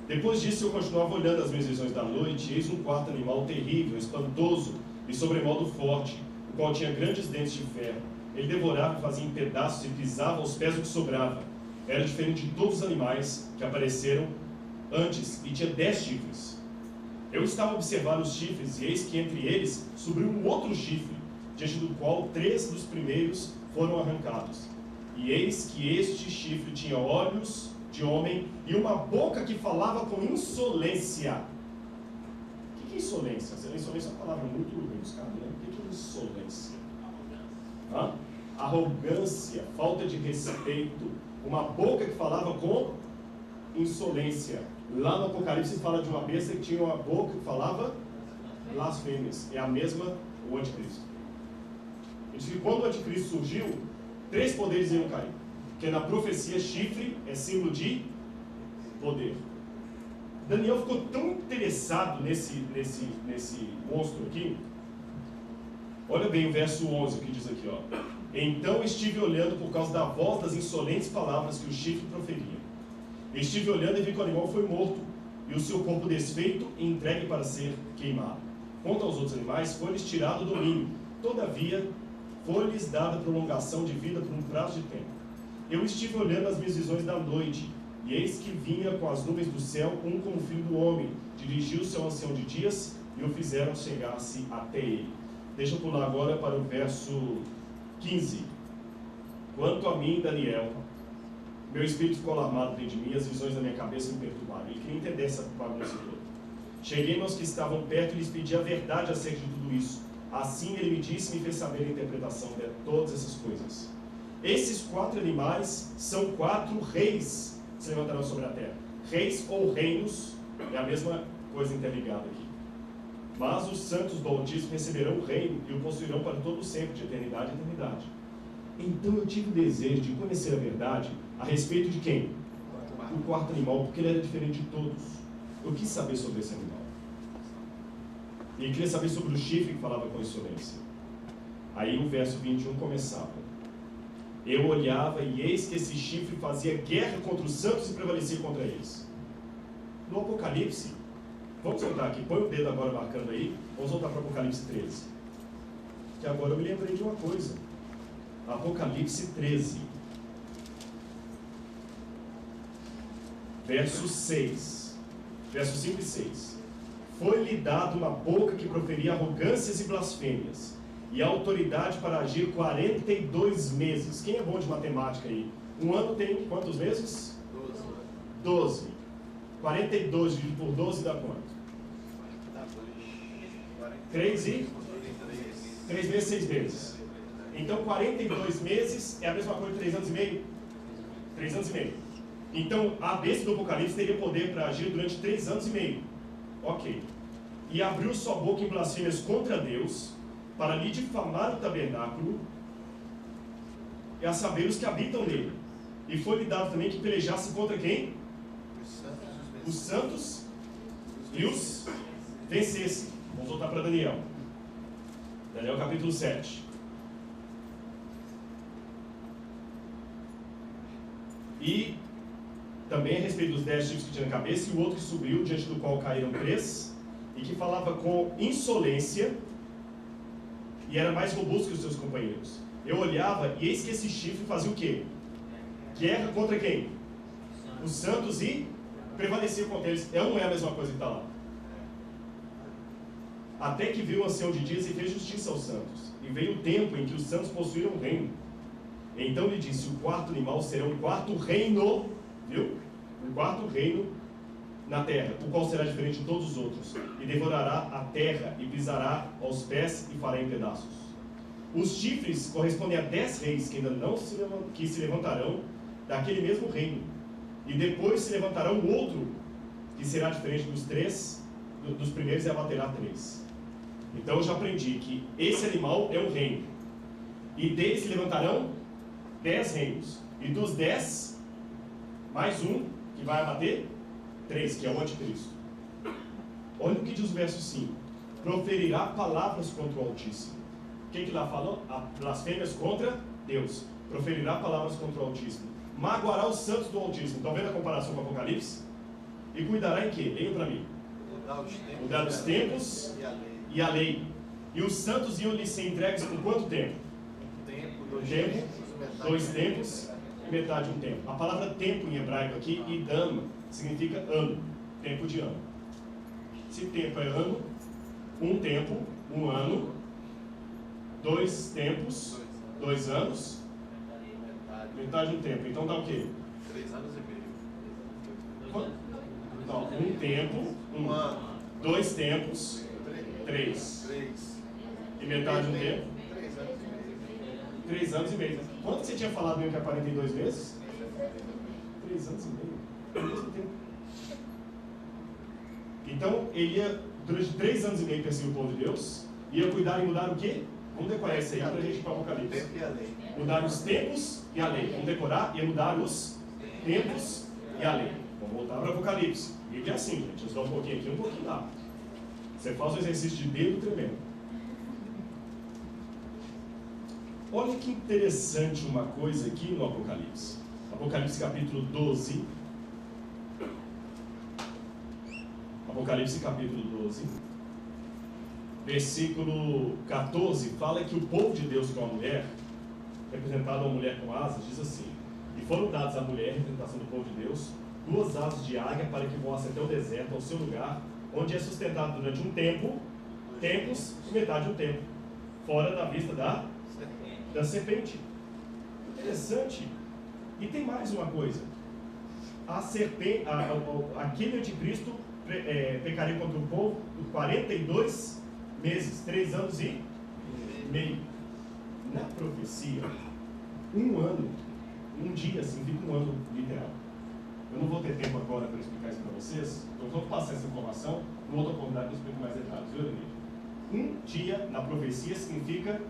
Depois disso eu continuava olhando as minhas visões da noite, e eis um 4º animal terrível, espantoso e sobremodo forte, o qual tinha grandes dentes de ferro. Ele devorava e fazia em pedaços e pisava aos pés o que sobrava. Era diferente de todos os animais que apareceram antes e tinha 10 chifres. Eu estava a observar os chifres, e eis que entre eles subiu um outro chifre, diante do qual 3 dos primeiros foram arrancados. E eis que este chifre tinha olhos de homem e uma boca que falava com insolência. O que é insolência? Insolência é uma palavra muito rebuscada, né? O que é insolência? Arrogância, falta de respeito. Uma boca que falava com insolência. Lá no Apocalipse fala de uma besta que tinha uma boca que falava blasfêmias. É a mesma o anticristo. Ele diz que quando o anticristo surgiu, 3 poderes iam cair. Porque na profecia, chifre é símbolo de poder. Daniel ficou tão interessado nesse monstro aqui. Olha bem o verso 11, o que diz aqui, ó. Então estive olhando por causa da voz das insolentes palavras que o chifre proferia. Estive olhando e vi que o animal foi morto, e o seu corpo desfeito e entregue para ser queimado. Quanto aos outros animais, foi-lhes tirado o domínio. Todavia, foi-lhes dada prolongação de vida por um prazo de tempo. Eu estive olhando as minhas visões da noite, e eis que vinha com as nuvens do céu, um como o filho do homem, dirigiu-se ao ancião de dias, e o fizeram chegar-se até ele. Deixa eu pular agora para o verso 15. Quanto a mim, Daniel, meu espírito ficou alarmado dentro de mim, as visões da minha cabeça me perturbaram. Ele queria entender essa bagunça toda. Cheguei aos que estavam perto e lhes pedi a verdade acerca de tudo isso. Assim ele me disse e me fez saber a interpretação de todas essas coisas. Esses 4 animais são 4 reis que se levantarão sobre a terra. Reis ou reinos é a mesma coisa interligada aqui. Mas os santos do Altíssimo receberão o reino e o possuirão para todo sempre, de eternidade a eternidade. Então eu tive o desejo de conhecer a verdade a respeito de quem? O 4º animal, porque ele era diferente de todos. Eu quis saber sobre esse animal. E ele queria saber sobre o chifre que falava com insolência. Aí o verso 21 começava. Eu olhava e eis que esse chifre fazia guerra contra os santos e prevalecia contra eles. No Apocalipse, vamos voltar aqui, põe o dedo agora marcando aí, vamos voltar para o Apocalipse 13. Que agora eu me lembrei de uma coisa. Apocalipse 13. Verso 6. Versos 5 e 6. Foi-lhe dado uma boca que proferia arrogâncias e blasfêmias, e autoridade para agir 42 meses. Quem é bom de matemática aí? Um ano tem quantos meses? 12. 42 dividido por 12 dá quanto? 3 meses, 6 meses. Então 42 meses é a mesma coisa que 3 anos e meio? 3 anos e meio. Então a besta do Apocalipse teria poder para agir durante 3 anos e meio. Ok. E abriu sua boca em blasfêmias contra Deus, para lhe difamar o tabernáculo, e a saber os que habitam nele. E foi-lhe dado também que pelejasse contra quem? Os santos e os vencesse. Vamos voltar para Daniel. Daniel capítulo 7. E também a respeito dos 10 chifres que tinha na cabeça, e o outro que subiu, diante do qual caíram 3, e que falava com insolência e era mais robusto que os seus companheiros. Eu olhava e eis que esse chifre fazia o quê? Guerra contra quem? Os santos e prevalecia contra eles. Não é a mesma coisa que está lá. Até que veio o ancião de dias e fez justiça aos santos. E veio o tempo em que os santos possuíram o reino. Então lhe disse, o quarto animal será um quarto reino, viu? Um quarto reino na terra, o qual será diferente de todos os outros. E devorará a terra e pisará aos pés e fará em pedaços. Os chifres correspondem a 10 reis que ainda não se levantarão daquele mesmo reino. E depois se levantará um outro que será diferente dos primeiros e abaterá 3. Então eu já aprendi que esse animal é um reino. E dele se levantarão 10 reinos. E dos 10, mais um que vai abater 3, que é o anticristo. Olha o que diz o verso 5. Proferirá palavras contra o Altíssimo. O que lá falou? Blasfêmias contra Deus. Proferirá palavras contra o Altíssimo. Magoará os santos do Altíssimo. Estão vendo a comparação com o Apocalipse? E cuidará em quê? Leiam para mim. Mudar os tempos e a lei. E os santos iam lhe ser entregues por quanto tempo? Dois tempos e metade de um tempo. A palavra tempo em hebraico aqui, idam, significa ano, tempo de ano. Se tempo é ano, um tempo, um ano, 2 tempos, 2 anos, metade de um tempo. Então dá o quê? 3 anos e meio. Não, um tempo, um ano, 2 tempos, 3. E metade de um tempo? 3 anos e meio. Quanto você tinha falado mesmo que é 42 meses? 3 anos e meio. É o mesmo tempo. Então, ele ia, durante 3 anos e meio, perseguir o povo de Deus, ia cuidar e mudar o quê? Vamos decorar isso aí para a gente ir para o Apocalipse. Mudar os tempos e a lei. Vamos decorar e mudar os tempos e a lei. Vamos voltar para o Apocalipse. E é assim, gente. Eu dou um pouquinho aqui, um pouquinho lá. Você faz um exercício de dedo tremendo. Olha que interessante uma coisa aqui no Apocalipse. Apocalipse capítulo 12. Apocalipse capítulo 12. Versículo 14 fala que o povo de Deus com a mulher, representado uma mulher com asas, diz assim: e foram dados à mulher, representação do povo de Deus, 2 asas de águia para que voasse até o deserto, ao seu lugar, onde é sustentado durante um tempo, tempos e metade de um tempo, fora da vista da serpente. Interessante. E tem mais uma coisa. A serpente, aquele anticristo pecaria contra o povo por 42 meses, 3 anos e meio. Na profecia, um ano, um dia significa um ano literal. Eu não vou ter tempo agora para explicar isso para vocês, então vou passar essa informação, numa outra oportunidade eu explico mais detalhes, viu, Denise? Um dia na profecia significa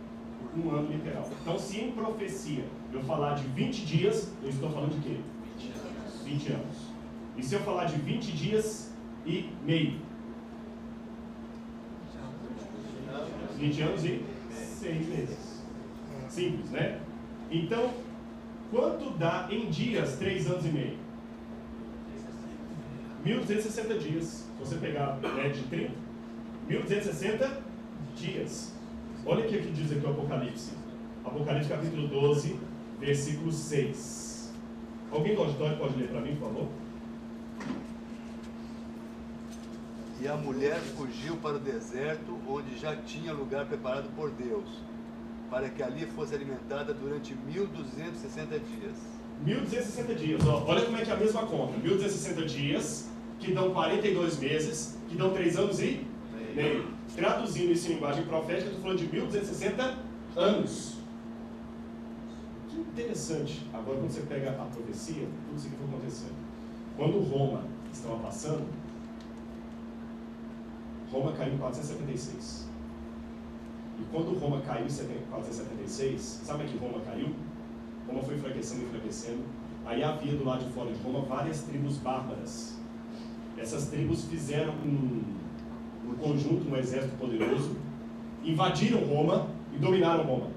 um ano literal. Então, se em profecia eu falar de 20 dias, eu estou falando de quê? 20 anos. E se eu falar de 20 dias e meio? 20 anos e 6 meses. Simples, né? Então, quanto dá em dias 3 anos e meio? 1.260 dias. Se você pegar de 30, 1.260 dias. Olha o que diz aqui o Apocalipse. Apocalipse capítulo 12, versículo 6. Alguém do auditório pode ler para mim, por favor? E a mulher fugiu para o deserto, onde já tinha lugar preparado por Deus, para que ali fosse alimentada durante 1.260 dias. 1.260 dias, ó. Olha como é que é a mesma conta. 1.260 dias, que dão 42 meses, que dão 3 anos e meio. Traduzindo isso em linguagem profética, eu estou falando de 1.260 anos. Que interessante. Agora, quando você pega a profecia, tudo isso que foi acontecendo. Quando Roma estava passando, Roma caiu em 476. E quando Roma caiu em 476, sabe que Roma caiu? Roma foi enfraquecendo. Aí havia do lado de fora de Roma várias tribos bárbaras. Essas tribos fizeram um conjunto, um exército poderoso, invadiram Roma e dominaram Roma.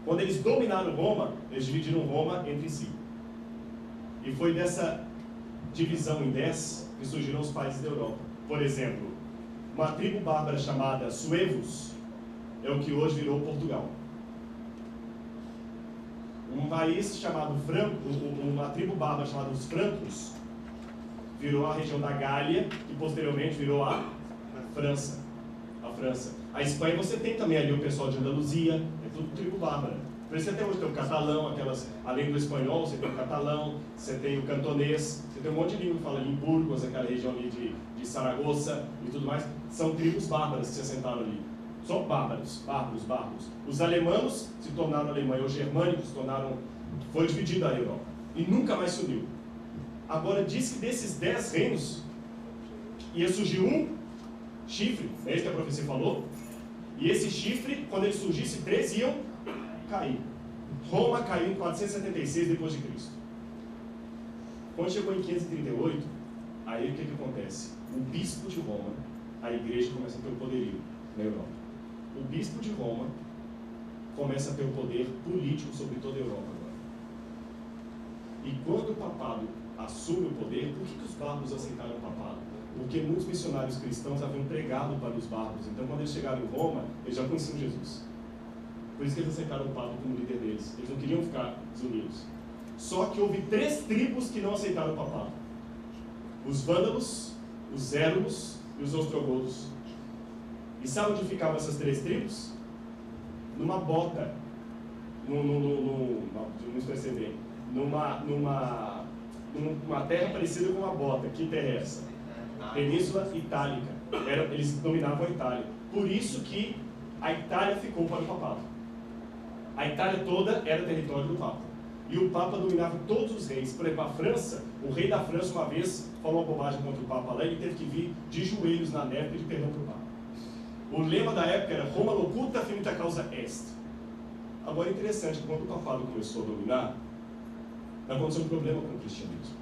Quando eles dominaram Roma, eles dividiram Roma entre si. E foi dessa divisão em 10 que surgiram os países da Europa. Por exemplo, uma tribo bárbara chamada Suevos é o que hoje virou Portugal. Um país chamado uma tribo bárbara chamada os Francos virou a região da Gália, que posteriormente virou a França. A Espanha você tem também ali o pessoal de Andaluzia, é tudo tribo bárbara. Por isso até hoje tem o catalão, além do espanhol, você tem o catalão, você tem o cantonês, você tem um monte de língua que fala em Burgos, aquela região ali de Saragoça e tudo mais. São tribos bárbaras que se assentaram ali. Só bárbaros. Os alemãos se tornaram Alemanha, os germânicos foi dividido a Europa e nunca mais se uniu. Agora diz que desses 10 reinos ia surgir um chifre, é isso que a profecia falou, e esse chifre, quando ele surgisse, 3 iam cair. Roma caiu em 476 depois de Cristo. Quando chegou em 538, aí o que acontece? O bispo de Roma, a igreja começa a ter o poderio na Europa. O bispo de Roma começa a ter o poder político sobre toda a Europa agora. E quando o papado assume o poder, por que os bárbaros aceitaram o papado? Porque muitos missionários cristãos haviam pregado para os bárbaros. Então, quando eles chegaram em Roma, eles já conheciam Jesus. Por isso que eles aceitaram o Papa como líder deles. Eles não queriam ficar desunidos. Só que houve 3 tribos que não aceitaram o papado: os vândalos, os érulos e os ostrogodos. E sabe onde ficavam essas 3 tribos? Numa bota, não expressei bem, numa terra parecida com uma bota. Que terra é essa? Península Itálica. Eles dominavam a Itália. Por isso que a Itália ficou para o papado. A Itália toda era território do Papa. E o Papa dominava todos os reis. Por exemplo, a França, o rei da França uma vez falou uma bobagem contra o Papa lá, ele teve que vir de joelhos na neve e pedir perdão para o Papa. O lema da época era Roma locuta finita causa est. Agora é interessante, quando o papado começou a dominar, aconteceu um problema com o cristianismo.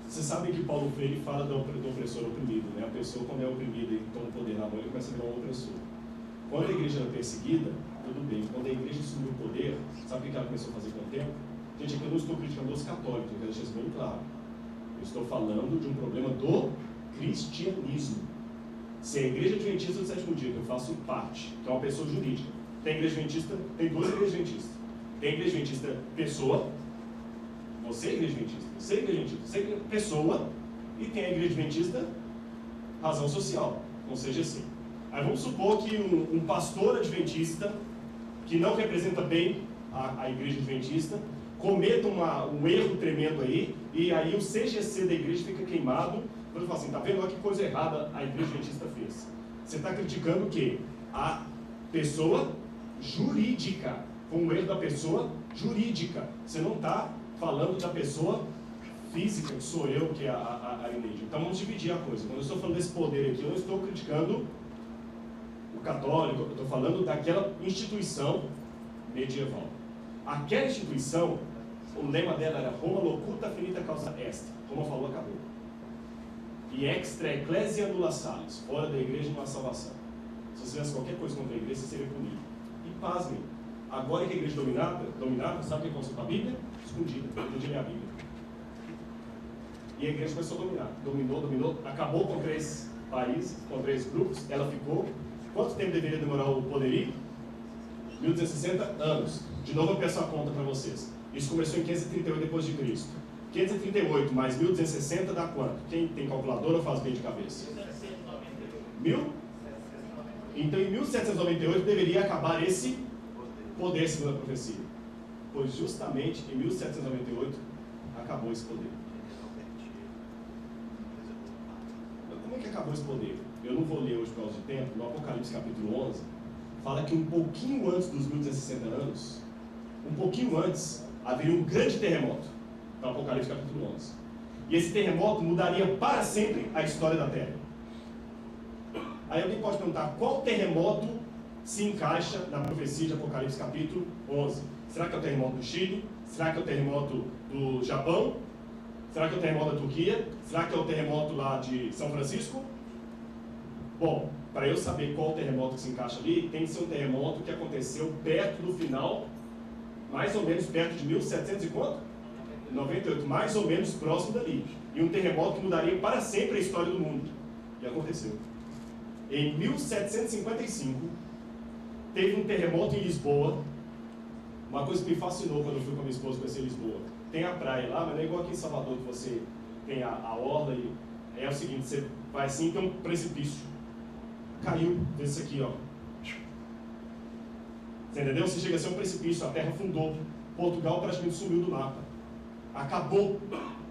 Vocês sabem que Paulo Freire fala do opressor oprimido, né? A pessoa, quando é oprimida e toma o poder na mão, ele começa a virar um opressor. Quando a igreja era perseguida, tudo bem. Quando a igreja assumiu o poder, sabe o que ela começou a fazer com o tempo? Gente, aqui eu não estou criticando os católicos, eu quero deixar isso bem claro. Eu estou falando de um problema do cristianismo. Se a igreja adventista do sétimo dia, que eu faço parte, que é uma pessoa jurídica, tem a igreja adventista, tem 2 igrejas adventistas. Tem a igreja adventista pessoa, você é igreja adventista, você é igreja adventista, você é igreja pessoa, e tem a igreja adventista razão social, ou seja, assim. Aí vamos supor que um pastor adventista, que não representa bem a igreja adventista, cometa um erro tremendo aí, e aí o CGC da igreja fica queimado. Quando eu falo assim, tá vendo? Olha que coisa errada a igreja adventista fez. Você está criticando o quê? A pessoa jurídica. Foi um erro da pessoa jurídica. Você não está falando da pessoa física, que sou eu, que é a igreja. Então vamos dividir a coisa. Quando eu estou falando desse poder aqui, eu não estou criticando o católico, eu estou falando daquela instituição medieval. Aquela instituição, o lema dela era Roma locuta finita causa est. Roma falou, acabou. E extra ecclesia nulla salus, fora da igreja não há salvação. Se você fizesse qualquer coisa contra a igreja, você seria punido. E pasmem, agora que a igreja dominava, sabe o que aconteceu com a Bíblia? Escondida, escondida a Bíblia. E a igreja começou a dominar. Dominou, acabou com 3 países, com 3 grupos, ela ficou. Quanto tempo deveria demorar o poderio? 1260 anos. De novo eu peço a conta para vocês. Isso começou em 538 depois de Cristo. 538 mais 1260 dá quanto? Quem tem calculadora faz bem de cabeça? 1798. Então em 1798 deveria acabar esse poder segundo a profecia. Pois justamente em 1798 acabou esse poder. Como é que acabou esse poder? Eu não vou ler hoje por causa de tempo. No Apocalipse capítulo 11 fala que um pouquinho antes dos 1260 anos, um pouquinho antes, haveria um grande terremoto. No Apocalipse capítulo 11. E esse terremoto mudaria para sempre a história da Terra. Aí alguém pode perguntar, qual terremoto se encaixa na profecia de Apocalipse capítulo 11? Será que é o terremoto do Chile? Será que é o terremoto do Japão? Será que é o terremoto da Turquia? Será que é o terremoto lá de São Francisco? Bom, para eu saber qual terremoto que se encaixa ali, tem que ser um terremoto que aconteceu perto do final, mais ou menos perto de 1700 e quanto? 98, mais ou menos próximo dali. E um terremoto que mudaria para sempre a história do mundo. E aconteceu. Em 1755, teve um terremoto em Lisboa. Uma coisa que me fascinou quando eu fui com a minha esposa conhecer Lisboa. Tem a praia lá, mas não é igual aqui em Salvador, que você tem a orla e é o seguinte, você vai assim, tem um precipício. Caiu desse aqui, ó. Você entendeu? Você chega a ser um precipício, a terra afundou. Portugal praticamente sumiu do mapa. Acabou.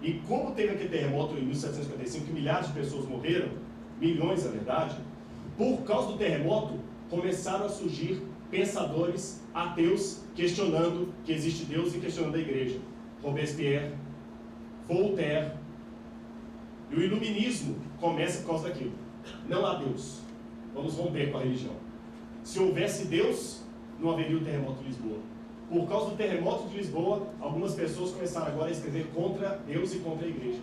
E como teve aquele terremoto em 1755, que milhares de pessoas morreram, milhões na verdade, por causa do terremoto, começaram a surgir pensadores ateus questionando que existe Deus e questionando a igreja. Robespierre, Voltaire. E o iluminismo começa por causa daquilo. Não há Deus. Vamos romper com a religião. Se houvesse Deus, não haveria o terremoto de Lisboa. Por causa do terremoto de Lisboa, algumas pessoas começaram agora a escrever contra Deus e contra a igreja.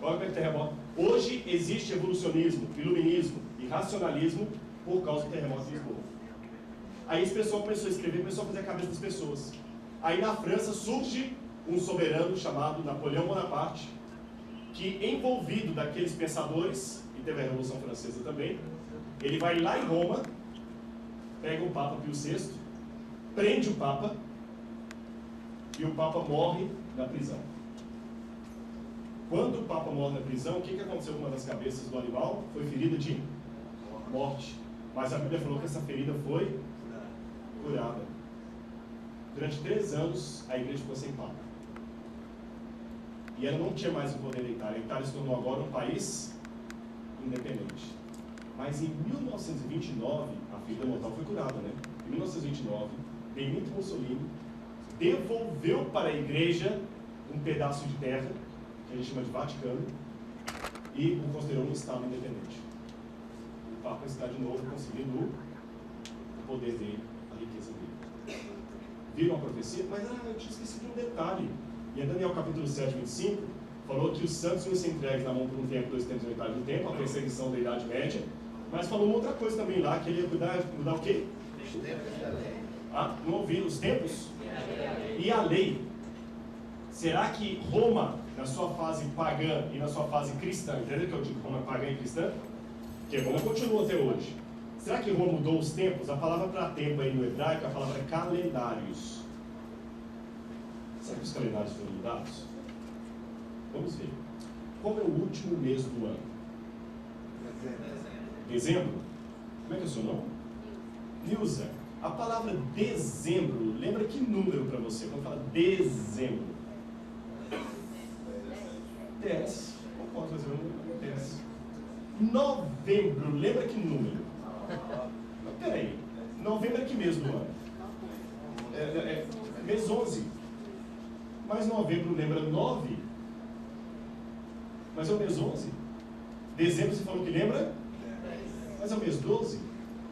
Olha como é que terremoto. Hoje existe evolucionismo, iluminismo e racionalismo por causa do terremoto de Lisboa. Aí esse pessoal começou a escrever, começou a fazer a cabeça das pessoas. Aí na França surge um soberano chamado Napoleão Bonaparte, que envolvido daqueles pensadores, e teve a Revolução Francesa também, ele vai lá em Roma, pega o Papa Pio VI, prende o Papa, e o Papa morre na prisão. Quando o Papa morre na prisão, o que aconteceu com uma das cabeças do animal? Foi ferida de morte. Mas a Bíblia falou que essa ferida foi curada. Durante 3 anos, a igreja ficou sem Papa. E ela não tinha mais o poder da Itália. A Itália se tornou agora um país independente. Mas em 1929, a ferida mortal foi curada, né? Em 1929, Benito Mussolini devolveu para a igreja um pedaço de terra, que a gente chama de Vaticano, e o considerou um Estado independente. O Papa está de novo conseguindo o poder dele, a riqueza dele. Viram a profecia? Mas eu tinha esquecido de um detalhe. E em Daniel capítulo 7, 25, falou que os santos iam ser entregues na mão por um tempo, 2 tempos e metade do tempo, a perseguição da Idade Média. Mas falou uma outra coisa também lá, que ele ia mudar o quê? Os tempos da lei. Ah, não ouvi, os tempos? E a lei. Será que Roma, na sua fase pagã e na sua fase cristã, entendeu que eu digo Roma pagã e cristã? Porque Roma continua até hoje. Será que Roma mudou os tempos? A palavra para tempo aí no hebraico, a palavra é calendários. Será que os calendários foram mudados? Vamos ver. Qual é o último mês do ano? Dezembro? Como é que é o seu nome? Nilza. A palavra dezembro, lembra que número para você? Quando fala dezembro? 10. Não posso fazer um número? 10. Novembro, lembra que número? Peraí. Novembro é que mês do ano? Mês 11. Mas novembro lembra 9? Mas é o mês 11? Dezembro você falou que lembra? Mas é o mês 12?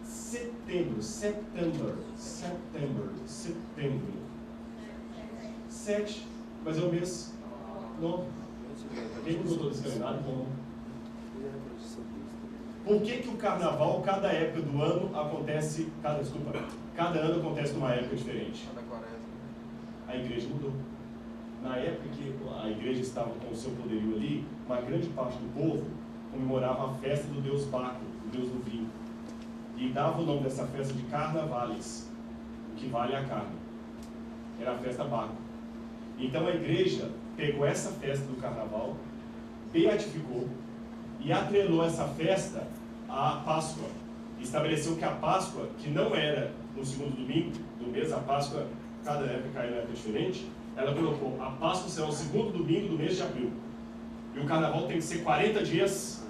Setembro. 7, mas é o mês 9. Quem mudou todo esse calendário? Como? Por que o carnaval, cada época do ano, acontece... Cada ano acontece numa época diferente? A igreja mudou. Na época que a igreja estava com o seu poderio ali, uma grande parte do povo comemorava a festa do deus Baco, o deus do vinho. E dava o nome dessa festa de Carnavales, o que vale a carne. Era a festa Baco. Então a igreja pegou essa festa do carnaval, beatificou e atrelou essa festa à Páscoa. Estabeleceu que a Páscoa, que não era no segundo domingo do mês, a Páscoa, cada época cai numa época diferente, ela colocou, a Páscoa será o segundo domingo do mês de abril. E o carnaval tem que ser 40 dias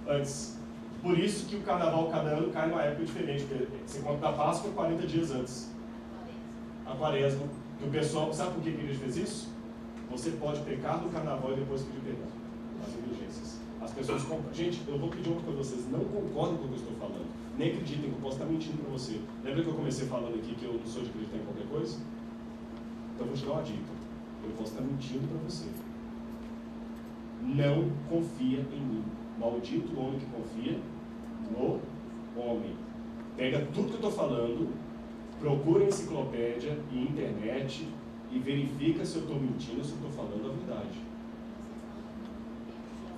antes. Por isso que o carnaval cada ano cai numa época diferente. Você conta da Páscoa 40 dias antes. A quaresma. Que o pessoal, sabe por que a igreja fez isso? Você pode pecar no carnaval e depois pedir perdão. As indulgências. As pessoas compram. Gente, eu vou pedir uma coisa para vocês. Não concordem com o que eu estou falando. Nem acreditem que eu posso estar mentindo para você. Lembra que eu comecei falando aqui que eu não sou de acreditar em qualquer coisa? Então eu vou te dar uma dica. Eu posso estar mentindo para você. Não confia em mim. Maldito o homem que confia no homem. Pega tudo que eu estou falando, procura enciclopédia e internet e verifica se eu estou mentindo ou se eu estou falando a verdade.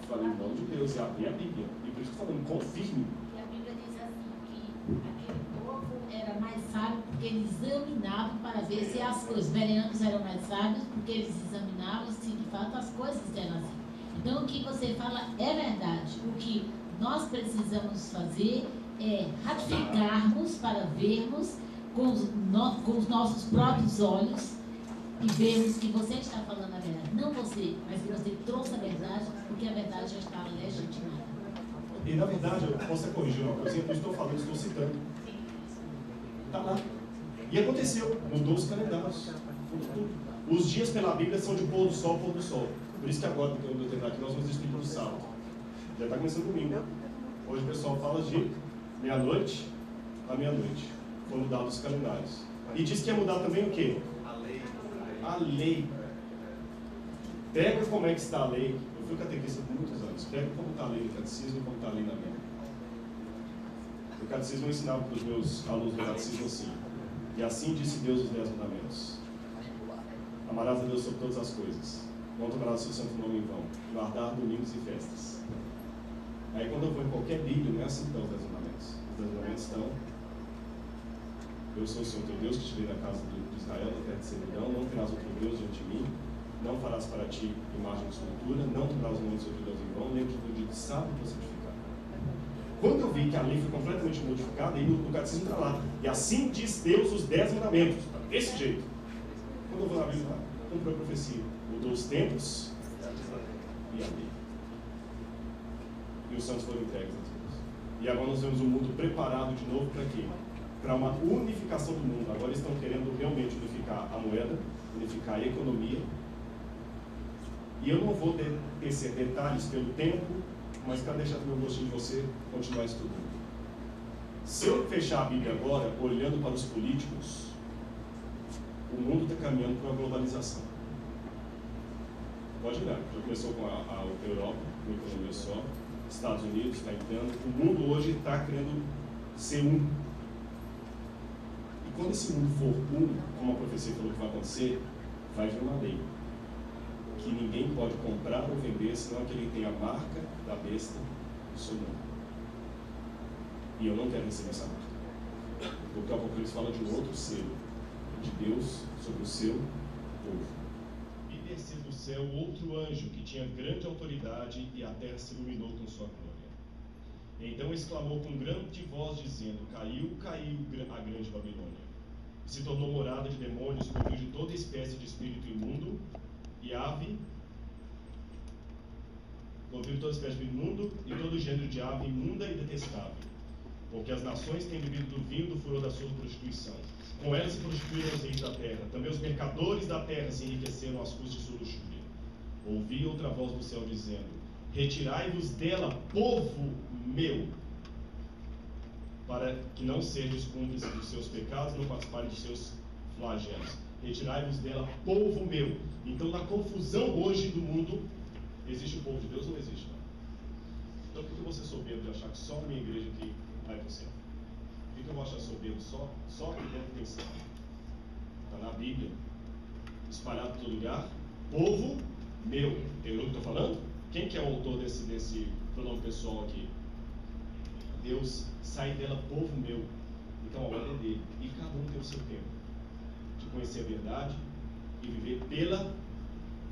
falei, em nome de Deus, e abri a Bíblia. E por isso que eu estou falando, confirme. E a Bíblia diz assim, que aquele povo era mais sábio porque eles examinavam para ver se as coisas. Os vereanos eram mais sábios porque eles examinavam se de fato as coisas eram assim. Então o que você fala é verdade. O que nós precisamos fazer é ratificarmos para vermos com os nossos próprios olhos e vermos que você está falando a verdade. Não você, mas que você trouxe a verdade, porque a verdade já está legitimada. E na verdade, eu posso corrigir uma coisa, eu não estou falando, estou citando. Está lá. E aconteceu, mudou os calendários. Os dias pela Bíblia são de pôr do sol, pôr do sol. Por isso que agora, quando eu terminar aqui, nós vamos explicar no sábado. Já está começando domingo. Hoje o pessoal fala de meia-noite a meia-noite. Foi mudado os calendários. E diz que ia mudar também o quê? A lei. Pega como é que está a lei. Eu fui catequista por muitos anos. Pega como está a lei no catecismo e como está a lei na Bíblia. O catecismo eu ensinava para os meus alunos do catecismo assim. E assim disse Deus os 10 mandamentos. Amarás a Deus sobre todas as coisas. Não tomarás o seu santo nome em vão. Guardar domingos e festas. Aí quando eu vou em qualquer Bíblia, não é assim que estão os 10 mandamentos. Os 10 mandamentos estão: eu sou o Senhor teu Deus, que te veio da casa de Israel, da terra de servidão. Não terás outro Deus diante de mim. Não farás para ti imagem de escultura. Não tomarás o nome do seu Deus em vão. Nem que o dia de sábado para santificar. Quando eu vi que a lei foi completamente modificada, aí no catecismo está lá. E assim diz Deus os 10 mandamentos. Desse jeito. Quando eu vou na Bíblia, cumpriu a profecia. Mudou os tempos e a lei. E os santos foram entregues a Deus. E agora nós vemos o mundo preparado de novo para quê? Para uma unificação do mundo. Agora estão querendo realmente unificar a moeda, unificar a economia. E eu não vou tecer detalhes pelo tempo, mas quero deixar também o gostinho de você continuar estudando. Se eu fechar a Bíblia agora, olhando para os políticos, o mundo está caminhando para uma globalização. Pode olhar, já começou com a Europa, uma economia só, Estados Unidos está entrando, o mundo hoje está querendo ser um. E quando esse mundo for um, como a profecia falou que vai acontecer, vai vir uma lei. Que ninguém pode comprar ou vender, senão aquele que tem a marca da besta do seu nome. E eu não quero receber essa marca. Porque o Apocalipse fala de um outro selo, de Deus sobre o seu povo. E desceu do céu outro anjo que tinha grande autoridade, e a terra se iluminou com sua glória. Então exclamou com grande voz, dizendo: caiu, caiu a grande Babilônia. E se tornou morada de demônios, por meio de toda espécie de espírito imundo e ave, ouviu toda espécie de imundo e todo gênero de ave imunda e detestável, porque as nações têm bebido do vinho do furor da sua prostituição. Com ela se prostituíram os reis da terra, também os mercadores da terra se enriqueceram às custas de sua luxúria. Ouvi outra voz do céu dizendo: retirai-vos dela, povo meu, para que não sejais cúmplices dos seus pecados, não participarem dos seus flagelos. Retirai-vos dela, povo meu. Então, na confusão hoje do mundo, existe o povo de Deus ou não existe? Não. Então, por que você é soberbo de achar que só na minha igreja aqui vai para o céu? Por que eu vou achar soberbo só aqui dentro tem céu? Está na Bíblia, espalhado por todo lugar. Povo meu. Entendeu o que eu estou falando? Quem que é o autor desse pronome pessoal aqui? Deus. Sai dela, povo meu. Então, a ordem é dele. E cada um tem o seu tempo de conhecer a verdade e viver pela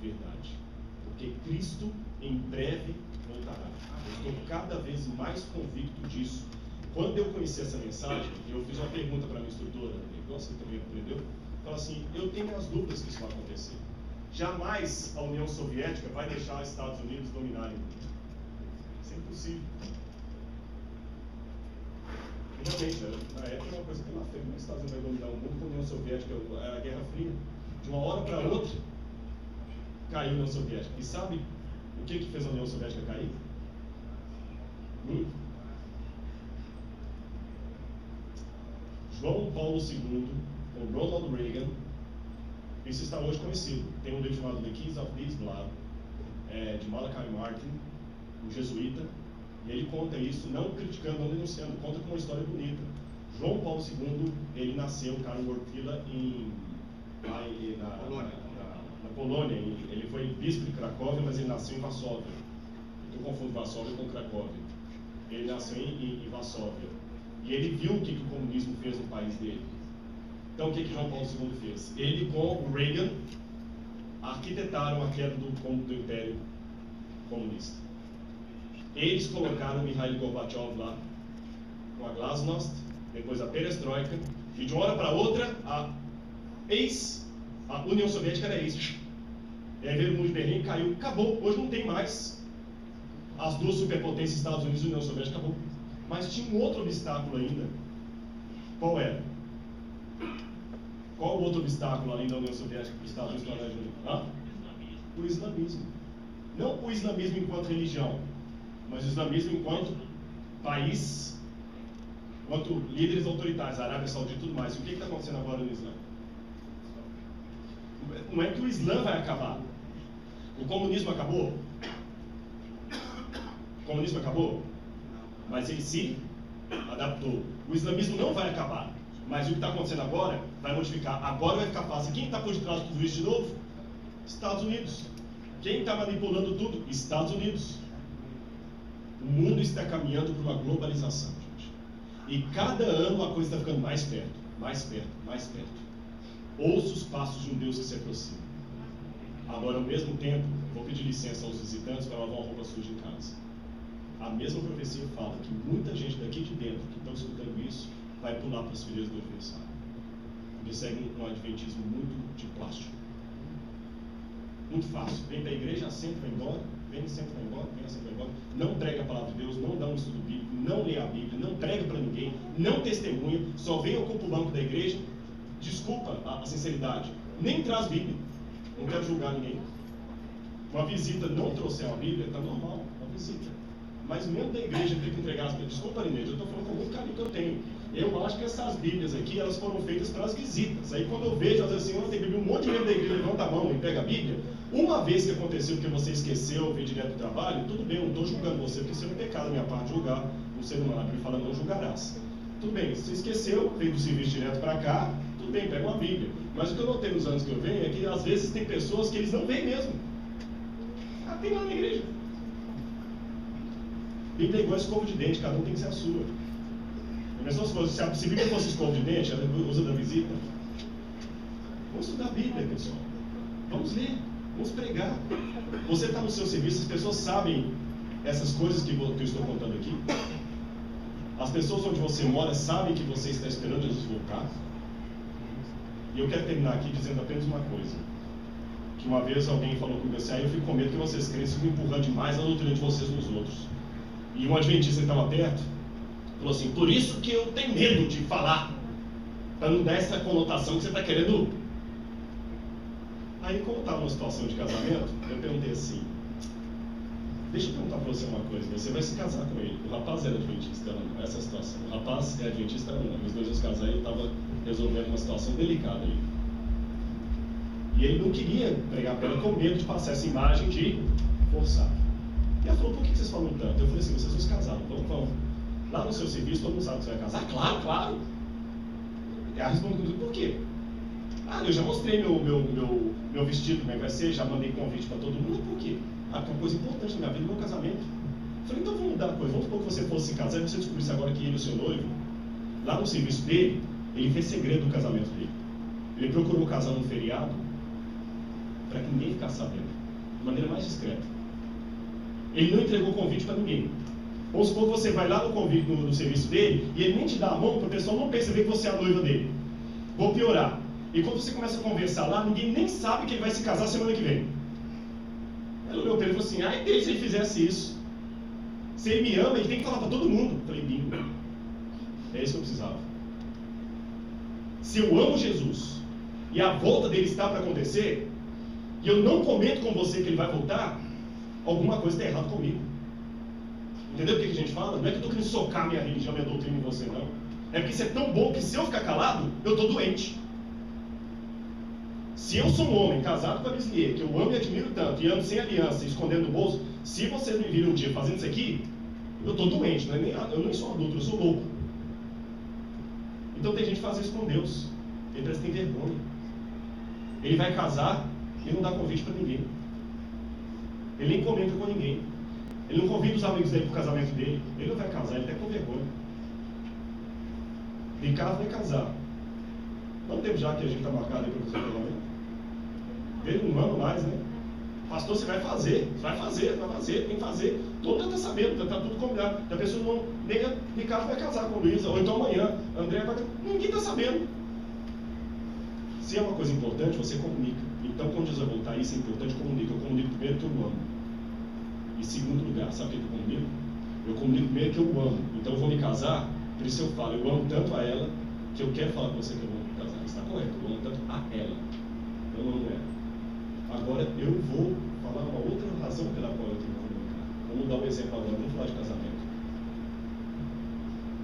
verdade, porque Cristo em breve voltará. Eu estou cada vez mais convicto disso. Quando eu conheci essa mensagem, eu fiz uma pergunta para a minha instrutora, você também aprendeu, falou assim: eu tenho as dúvidas que isso vai acontecer. Jamais a União Soviética vai deixar os Estados Unidos dominarem o mundo. Isso é impossível. Realmente, na época era uma coisa pela frente, os Estados Unidos vai dominar o mundo com a União Soviética, era a Guerra Fria. De uma hora para outra, caiu a União Soviética. E sabe o que fez a União Soviética cair? João Paulo II, com Ronald Reagan, isso está hoje conhecido. Tem um livro chamado The Keys of This Blood, de Malachi Martin, um jesuíta. E ele conta isso, não criticando, não denunciando, conta com uma história bonita. João Paulo II, ele nasceu, cara, em Ortila, na Polônia. Ele foi bispo de Cracóvia, mas ele nasceu em Varsóvia. eu confundo Varsóvia com Cracóvia. Ele nasceu em Varsóvia. E ele viu o que o comunismo fez no país dele. Então, o que João Paulo II fez? Ele, com o Reagan, arquitetaram a queda do Império Comunista. Eles colocaram Mikhail Gorbachev lá, com a Glasnost, depois a Perestroika, e de uma hora para outra, a União Soviética era ex. E aí veio o muro de Berlim, caiu, acabou. Hoje não tem mais as duas superpotências, Estados Unidos e União Soviética, acabou. Mas tinha um outro obstáculo ainda. Qual era? Qual o outro obstáculo além da União Soviética para os Estados Unidos tornarem juntos? O islamismo. Não o islamismo enquanto religião, mas o islamismo enquanto país, enquanto líderes autoritários, Arábia Saudita e tudo mais. E o que está acontecendo agora no Islã? Não é que o Islã vai acabar. O comunismo acabou? O comunismo acabou? Mas ele se adaptou. O islamismo não vai acabar. Mas o que está acontecendo agora vai modificar. Agora vai ficar fácil. Quem está por detrás de tudo isso de novo? Estados Unidos. Quem está manipulando tudo? Estados Unidos. O mundo está caminhando para uma globalização, gente. E cada ano a coisa está ficando mais perto, mais perto, mais perto. Ouça os passos de um Deus que se aproxima. Agora, ao mesmo tempo, vou pedir licença aos visitantes para lavar uma roupa suja em casa. A mesma profecia fala que muita gente daqui de dentro, que estão escutando isso, vai pular para as fileiras do adversário. Porque segue um adventismo muito de plástico. Muito fácil. Vem para a igreja, assenta, vai embora. Vem, senta, vai embora. Vem, assenta, vai embora. Não prega a palavra de Deus, não dá um estudo bíblico, não lê a Bíblia, não prega para ninguém, não testemunha, só vem e ocupa o banco da igreja. Desculpa a sinceridade. Nem traz Bíblia. Não quero julgar ninguém. Uma visita não trouxer a Bíblia, está normal. Uma visita. Mas mesmo da igreja tem que entregar as Bíblias. Desculpa, Inês, eu estou falando com muito carinho que eu tenho. Eu acho que essas Bíblias aqui, elas foram feitas para as visitas. Aí quando eu vejo, às vezes assim, tem Bíblia, um monte de gente da igreja levanta a mão e pega a Bíblia. Uma vez que aconteceu que você esqueceu, veio direto do trabalho, tudo bem, eu não estou julgando você, porque isso é um pecado da minha parte, julgar um ser humano. A Bíblia fala, não julgarás. Tudo bem, você esqueceu, veio do serviço direto para cá, tudo bem, pega uma Bíblia. Mas o que eu notei nos anos que eu venho é que às vezes tem pessoas que eles não veem mesmo. Ah, tem lá na igreja. Bíblia é igual escova de dente, cada um tem que ser a sua. Se a Bíblia fosse escova de dente, ela usa da visita. Vamos estudar a Bíblia, pessoal. Vamos ler, vamos pregar. Você está no seu serviço, as pessoas sabem essas coisas que eu estou contando aqui. As pessoas onde você mora sabem que você está esperando Jesus voltar. E eu quero terminar aqui dizendo apenas uma coisa. Que uma vez alguém falou comigo assim, eu fico com medo que vocês crentes ficam empurrando demais a doutrina de vocês nos outros. E um adventista que estava perto, falou assim, por isso que eu tenho medo de falar, para não dar essa conotação que você está querendo. Aí, como estava numa situação de casamento, eu perguntei assim, deixa eu perguntar para você uma coisa, você vai se casar com ele. O rapaz era adventista, ela não, essa situação. O rapaz é adventista, ela não. Os dois iam casar e ele estava resolvendo uma situação delicada ali. E ele não queria pregar para ela com medo de passar essa imagem de forçar. E ela falou, por que vocês falam tanto? Eu falei assim, vocês vão se casar, vamos. Lá no seu serviço, todo mundo sabe que você vai casar? Claro, claro. Ela respondeu, por quê? Eu já mostrei meu vestido, como é que vai ser, já mandei convite para todo mundo, por quê? Porque é uma coisa importante na minha vida, meu casamento. Eu falei, então vamos mudar a coisa, vamos supor que você fosse se casar e você descobrisse agora que ele é o seu noivo. Lá no serviço dele, ele fez segredo do casamento dele. Ele procurou casar num feriado, para que ninguém ficasse sabendo, de maneira mais discreta. Ele não entregou convite para ninguém. Vamos supor que você vai lá no convite no serviço dele e ele nem te dá a mão para o pessoal não perceber que você é a noiva dele. Vou piorar. E quando você começa a conversar lá, ninguém nem sabe que ele vai se casar semana que vem. Ela olhou para ele e falou assim, ai dele se ele fizesse isso. Se ele me ama, ele tem que falar para todo mundo. Eu falei, bingo. É isso que eu precisava. Se eu amo Jesus e a volta dele está para acontecer, e eu não comento com você que ele vai voltar, alguma coisa está errada comigo. Entendeu o que a gente fala? Não é que eu estou querendo socar minha religião, minha doutrina em você, não. É porque isso é tão bom que se eu ficar calado, eu estou doente. Se eu sou um homem casado com a Bislier, que eu amo e admiro tanto, e ando sem aliança, escondendo no bolso, se vocês me viram um dia fazendo isso aqui, eu estou doente, não é nem, eu nem sou adulto, eu sou louco. Então tem gente que faz isso com Deus. Ele parece que tem vergonha. Ele vai casar e não dá convite para ninguém. Ele nem comenta com ninguém. Ele não convida os amigos dele para o casamento dele. Ele não vai casar, ele está com vergonha. Tem casa, vai casar. Não teve já que a gente está marcado aí para fazer o casamento? Ele não ama mais, né? Pastor, você vai fazer, tem que fazer. Todo mundo está sabendo, está tudo combinado. A pessoa não, nem casa vai casar com Luísa, ou então amanhã, André vai. Ninguém está sabendo. Se é uma coisa importante, você comunica. Então, quando Jesus vai voltar, isso é importante, comunica. Eu comunico primeiro que eu amo. Em segundo lugar, sabe o que eu comunico? Eu comunico primeiro que eu amo. Então, eu vou me casar, por isso eu falo, eu amo tanto a ela, que eu quero falar com você que eu vou me casar. Está correto, eu amo tanto a ela. Eu não amo ela. Agora, eu vou falar uma outra razão pela qual eu tenho que comunicar. Vamos dar um exemplo agora, vamos falar de casamento.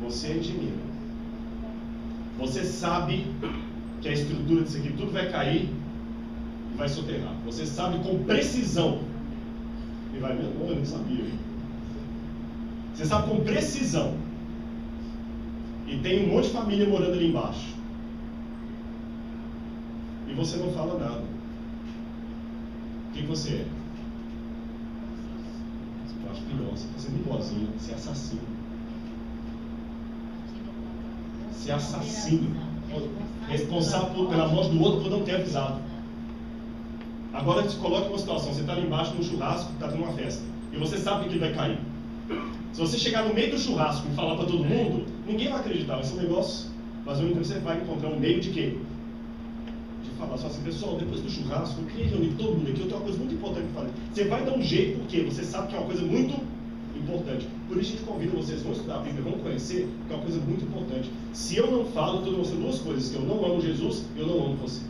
Você é engenheiro. Você sabe que a estrutura disso aqui tudo vai cair e vai soterrar. Você sabe com precisão. E vai mesmo? Eu não sabia. Você sabe com precisão. E tem um monte de família morando ali embaixo. E você não fala nada. O que você é? Eu acho pior, você está sendo igualzinho, você é assassino. Você é assassino. Responsável pela morte do outro por não ter avisado. Agora se coloque uma situação, você está ali embaixo no churrasco, está tendo uma festa. E você sabe que ele vai cair. Se você chegar no meio do churrasco e falar para todo mundo, ninguém vai acreditar. Vai ser um negócio, mas ao mesmo tempo você vai encontrar um meio de quê? Falar só assim, pessoal, depois do churrasco, eu queria reunir todo mundo aqui, eu tenho uma coisa muito importante para fazer. Você vai dar um jeito, porque você sabe que é uma coisa muito importante. Por isso a gente convida vocês, vão estudar a Bíblia, vão conhecer, que é uma coisa muito importante. Se eu não falo, eu estou demonstrando duas coisas, que eu não amo Jesus e eu não amo você.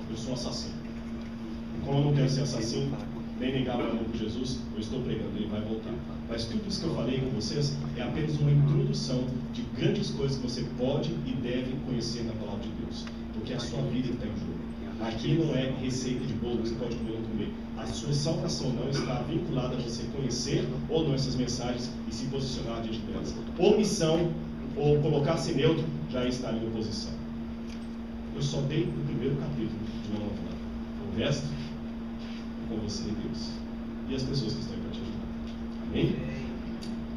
Eu sou um assassino. Como eu não quero ser assassino, nem negar meu amor por Jesus, eu estou pregando, ele vai voltar. Mas tudo isso que eu falei com vocês é apenas uma introdução de grandes coisas que você pode e deve conhecer na palavra de Deus. Porque é a sua vida que está em jogo. Aqui não é receita de bolo que você pode comer ou não comer. A sua salvação não está vinculada a você conhecer ou não essas mensagens e se posicionar diante delas. Omissão ou colocar-se neutro já está em oposição. Eu só dei o primeiro capítulo de uma novela. O resto é com você e Deus. E as pessoas que estão aí para te ajudar. Amém?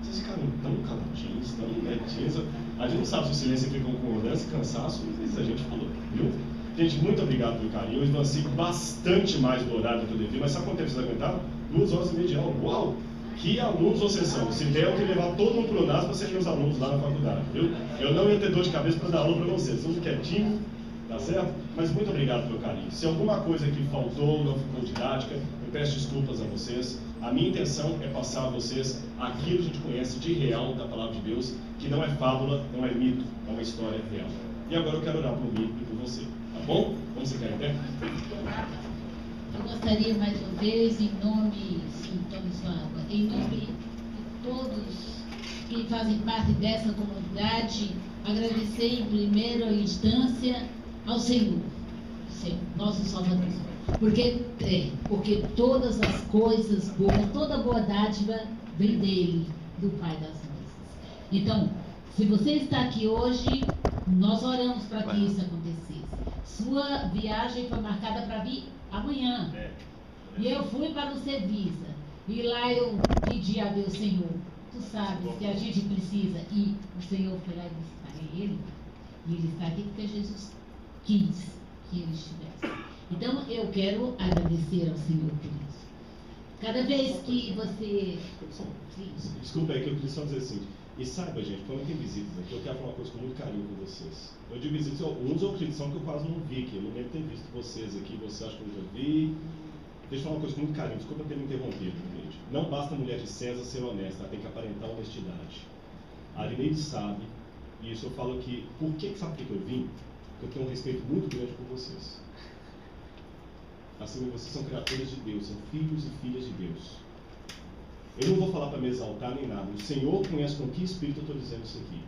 Vocês ficaram tão caladinhos, tão netinhos. A gente não sabe se o silêncio fica com concordância, cansaço, mas a gente falou, viu? Gente, muito obrigado pelo carinho. Eu avancei bastante mais do horário que eu devia, mas sabe quanto tempo vocês aguentaram? 2 horas e meia de aula. Uau! Que alunos vocês são? Se der, eu queria levar todo mundo para o NAS para serem meus alunos lá na faculdade, viu? Eu não ia ter dor de cabeça para dar aula para vocês. Tudo quietinho, tá certo? Mas muito obrigado pelo carinho. Se alguma coisa aqui faltou, não ficou didática, eu peço desculpas a vocês. A minha intenção é passar a vocês aquilo que a gente conhece de real da palavra de Deus, que não é fábula, não é mito, é uma história real. E agora eu quero orar por mim e por você. Tá bom? Vamos ficar em pé? Eu gostaria mais uma vez, em nome de todos que fazem parte dessa comunidade, agradecer em primeira instância ao Senhor, nosso Salvador. Porque todas as coisas boas, toda boa dádiva vem dele, do Pai das Luzes. Então, se você está aqui hoje, nós oramos para que isso acontecesse. Sua viagem foi marcada para vir amanhã. E eu fui para o Cevisa. E lá eu pedi a Deus, Senhor, tu sabes que a gente precisa. E o Senhor foi lá e disse, ele. E ele está aqui porque Jesus quis que ele estivesse. Então eu quero agradecer ao Senhor por isso. Cada vez que você... Desculpa aí que eu queria só dizer assim. E saiba, gente, quando tem visitas aqui, eu quero falar uma coisa com muito carinho com vocês. Eu digo visitas, uns ou são que eu quase não vi aqui. Eu não lembro de ter visto vocês aqui, você acha que eu já vi. Deixa eu falar uma coisa com muito carinho, desculpa ter me interrompido, gente. Não basta a mulher de César ser honesta, ela tem que aparentar honestidade. A Arineide sabe, e isso eu falo aqui, sabe por que eu vim? Porque eu tenho um respeito muito grande por vocês. Assim, vocês são criaturas de Deus, são filhos e filhas de Deus. Eu não vou falar para me exaltar nem nada. O Senhor conhece com que espírito eu estou dizendo isso aqui.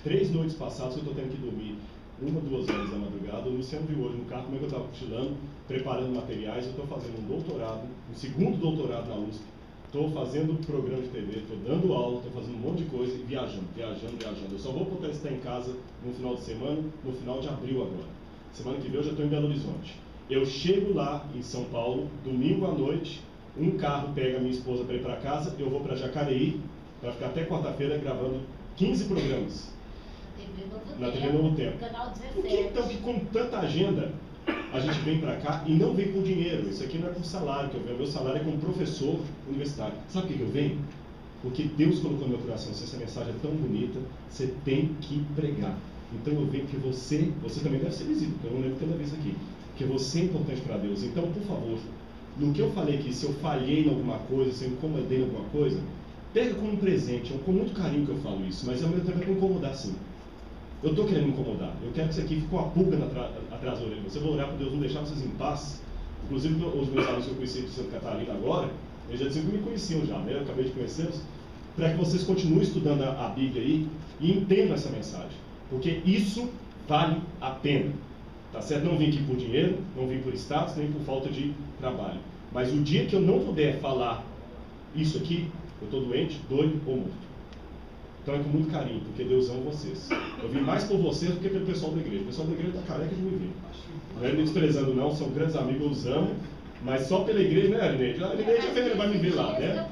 3 noites passadas eu estou tendo que dormir 1 ou 2 horas da madrugada. O Luciano viu hoje no carro como é que eu estava cochilando, preparando materiais. Eu estou fazendo um doutorado, um segundo doutorado na USP. Estou fazendo programa de TV, estou dando aula, estou fazendo um monte de coisa e viajando. Eu só vou poder estar em casa no final de semana, no final de abril agora. Semana que vem eu já estou em Belo Horizonte. Eu chego lá em São Paulo, domingo à noite, um carro pega a minha esposa para ir para casa, eu vou para Jacareí, para ficar até quarta-feira gravando 15 programas. Na TV Novo Tempo. Canal 17. Por que então que com tanta agenda a gente vem para cá e não vem com dinheiro? Isso aqui não é com salário que eu venho, meu salário é como professor universitário. Sabe por que eu venho? Porque Deus colocou no meu coração, se essa mensagem é tão bonita, você tem que pregar. Então eu venho porque você também deve ser visível, porque eu não lembro de ter visto aqui, porque você é importante para Deus. Então, por favor, no que eu falei aqui, se eu falhei em alguma coisa, se eu incomodei em alguma coisa, pega como um presente, é com muito carinho que eu falo isso, mas ao mesmo tempo é para incomodar sim. Eu estou querendo incomodar, eu quero que isso aqui fique com a pulga atrás da orelha. Você vai orar para Deus não deixar vocês em paz. Inclusive, os meus alunos que eu conheci de Santa Catarina agora, eles já diziam que me conheciam já, né? Eu acabei de conhecê-los, para que vocês continuem estudando a Bíblia aí e entendam essa mensagem, porque isso vale a pena, tá certo? Não vim aqui por dinheiro, não vim por status, nem por falta de trabalho, mas o dia que eu não puder falar isso aqui, eu estou doente, doido ou morto. Então é com muito carinho, porque Deus ama vocês. Eu vim mais por vocês do que pelo pessoal da igreja. O pessoal da igreja está careca de me ver. Não é me desprezando não, são grandes amigos, eu os amo, mas só pela igreja, né, Arineide? A Arineide vai me ver lá, né?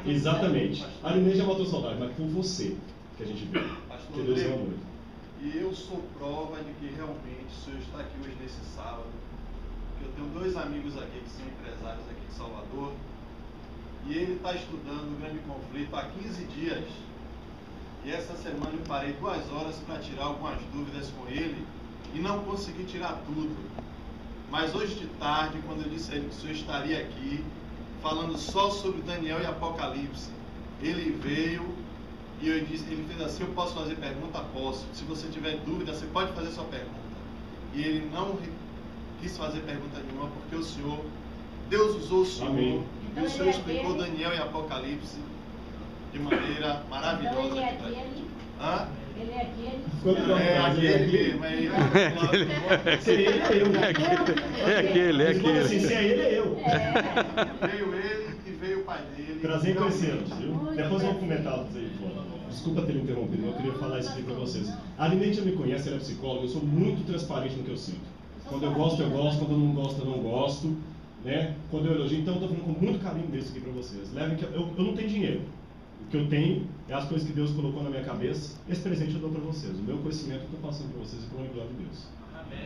Exatamente. A Arineide já matou saudade, mas por você que a gente vê. Porque Deus ama muito. E eu sou prova de que realmente o senhor está aqui hoje nesse sábado. Eu tenho 2 amigos aqui que são empresários aqui de Salvador. E ele está estudando o grande conflito há 15 dias. E essa semana eu parei 2 horas para tirar algumas dúvidas com ele e não consegui tirar tudo. Mas hoje de tarde, quando eu disse a ele que o senhor estaria aqui, falando só sobre Daniel e Apocalipse, ele veio e eu disse, ele fez assim: eu posso fazer pergunta? Posso. Se você tiver dúvida, você pode fazer sua pergunta. E ele não quis fazer pergunta nenhuma, porque o senhor, Deus usou o senhor. Amém. E o senhor explicou Daniel e Apocalipse de maneira maravilhosa. Então ele é aquele. Hã? Ele é aquele. É aquele mesmo, é ele. Se ele é eu, né? É aquele, é aquele. Assim, se é ele, é eu. Veio ele e veio o pai dele. Prazer em conhecê-los, viu? Depois eu vou comentá-los aí fora. Desculpa ter interrompido, mas eu queria falar isso aqui para vocês. A Arineide já me conhece, ela é psicóloga, eu sou muito transparente no que eu sinto. Quando eu gosto, eu gosto, quando eu não gosto, eu não gosto. Né? Quando eu elogio, então eu estou falando com muito carinho disso aqui para vocês. Levem que eu não tenho dinheiro. O que eu tenho é as coisas que Deus colocou na minha cabeça. Esse presente eu dou para vocês. O meu conhecimento eu estou passando para vocês e com a glória de Deus.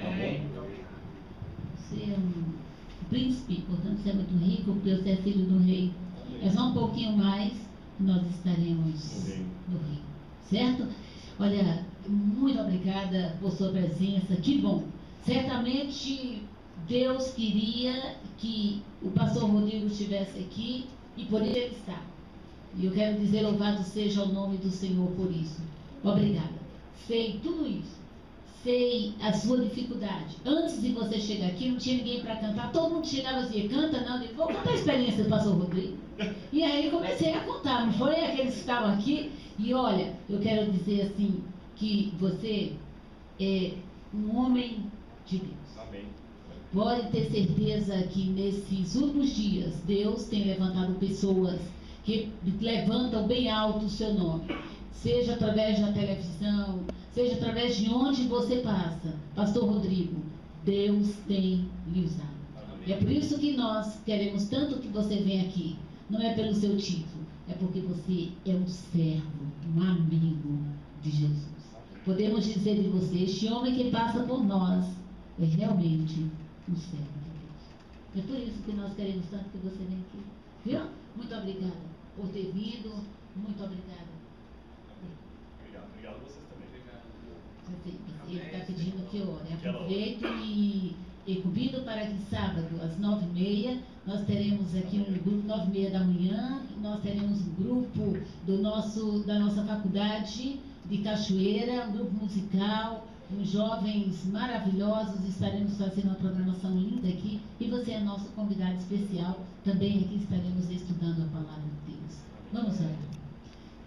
Amém. Tá bom? Você é um príncipe, portanto você é muito rico, porque você é filho do rei. É só um pouquinho mais que nós estaremos no rei. Certo? Olha, muito obrigada por sua presença. Que bom. Certamente Deus queria que o pastor Rodrigo estivesse aqui e por ele está. E eu quero dizer, louvado seja o nome do Senhor por isso. Obrigada. Sei tudo isso. Sei a sua dificuldade. Antes de você chegar aqui, não tinha ninguém para cantar. Todo mundo chegava assim, canta não. Eu digo, vou contar a experiência do pastor Rodrigo. E aí comecei a contar. Não foi aqueles que estavam aqui. E olha, eu quero dizer assim, que você é um homem de Deus. Amém. Pode ter certeza que nesses últimos dias, Deus tem levantado pessoas que levantam bem alto o seu nome, seja através da televisão, seja através de onde você passa. Pastor Rodrigo, Deus tem lhe usado. E é por isso que nós queremos tanto que você venha aqui. Não é pelo seu título, é porque você é um servo, um amigo de Jesus. Podemos dizer de você, este homem que passa por nós é realmente um servo de Deus. É por isso que nós queremos tanto que você venha aqui. Viu? Muito obrigada por ter vindo. Muito obrigada. Obrigado a vocês também. Ele está pedindo que ore. Aproveito e convido para que sábado, às 9h30, nós teremos aqui um grupo, 9h30 da manhã, nós teremos um grupo da nossa faculdade de Cachoeira, um grupo musical, uns jovens maravilhosos, estaremos fazendo uma programação linda aqui, e você é nosso convidado especial, também aqui estaremos estudando a palavra de Deus. Vamos orar.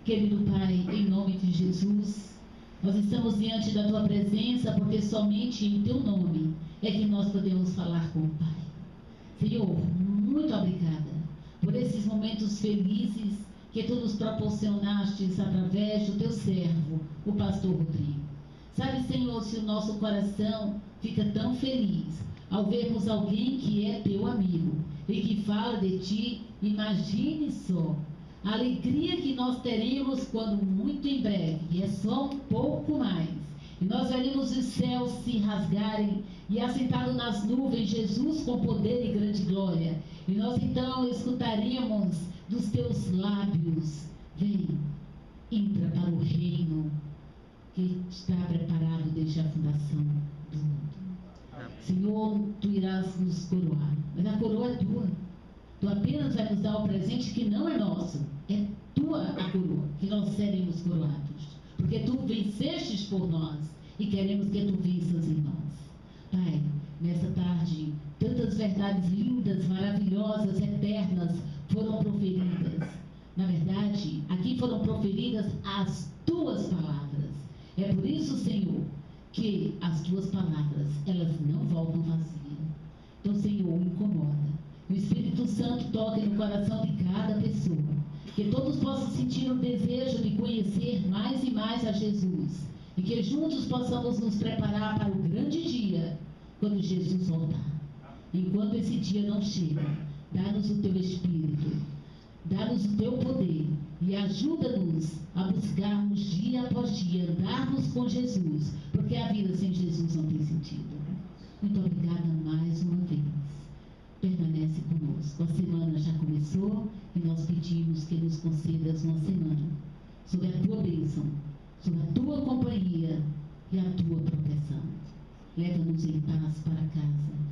Querido Pai, em nome de Jesus, nós estamos diante da Tua presença, porque somente em Teu nome é que nós podemos falar com o Pai. Senhor, muito obrigada por esses momentos felizes que Tu nos proporcionaste através do Teu servo, o pastor Rodrigo. Sabe, Senhor, se o nosso coração fica tão feliz ao vermos alguém que é teu amigo e que fala de ti. Imagine só a alegria que nós teremos quando muito em breve, e é só um pouco mais, e nós veremos os céus se rasgarem e assentado nas nuvens Jesus com poder e grande glória, e nós então escutaremos dos teus lábios: vem, entra para o reino que está preparado desde a fundação do mundo. Senhor, tu irás nos coroar, mas a coroa é tua. Tu apenas vai nos dar o presente que não é nosso. É tua a coroa, que nós seremos coroados. Porque tu vencestes por nós e queremos que tu venças em nós. Pai, nessa tarde, tantas verdades lindas, maravilhosas, eternas foram proferidas. Na verdade, aqui foram proferidas as tuas palavras. É por isso, Senhor, que as tuas palavras, elas não voltam vazias. Então, Senhor, incomoda. O Espírito Santo toque no coração de cada pessoa. Que todos possam sentir o desejo de conhecer mais e mais a Jesus. E que juntos possamos nos preparar para o grande dia, quando Jesus voltar. Enquanto esse dia não chega, dá-nos o teu Espírito, dá-nos o teu poder e ajuda-nos a buscarmos dia após dia, andarmos com Jesus, porque a vida sem Jesus não tem sentido. Muito obrigada mais uma vez. Permanece conosco. A semana já começou e nós pedimos que nos concedas uma semana sob a tua bênção, sob a tua companhia e a tua proteção. Leva-nos em paz para casa.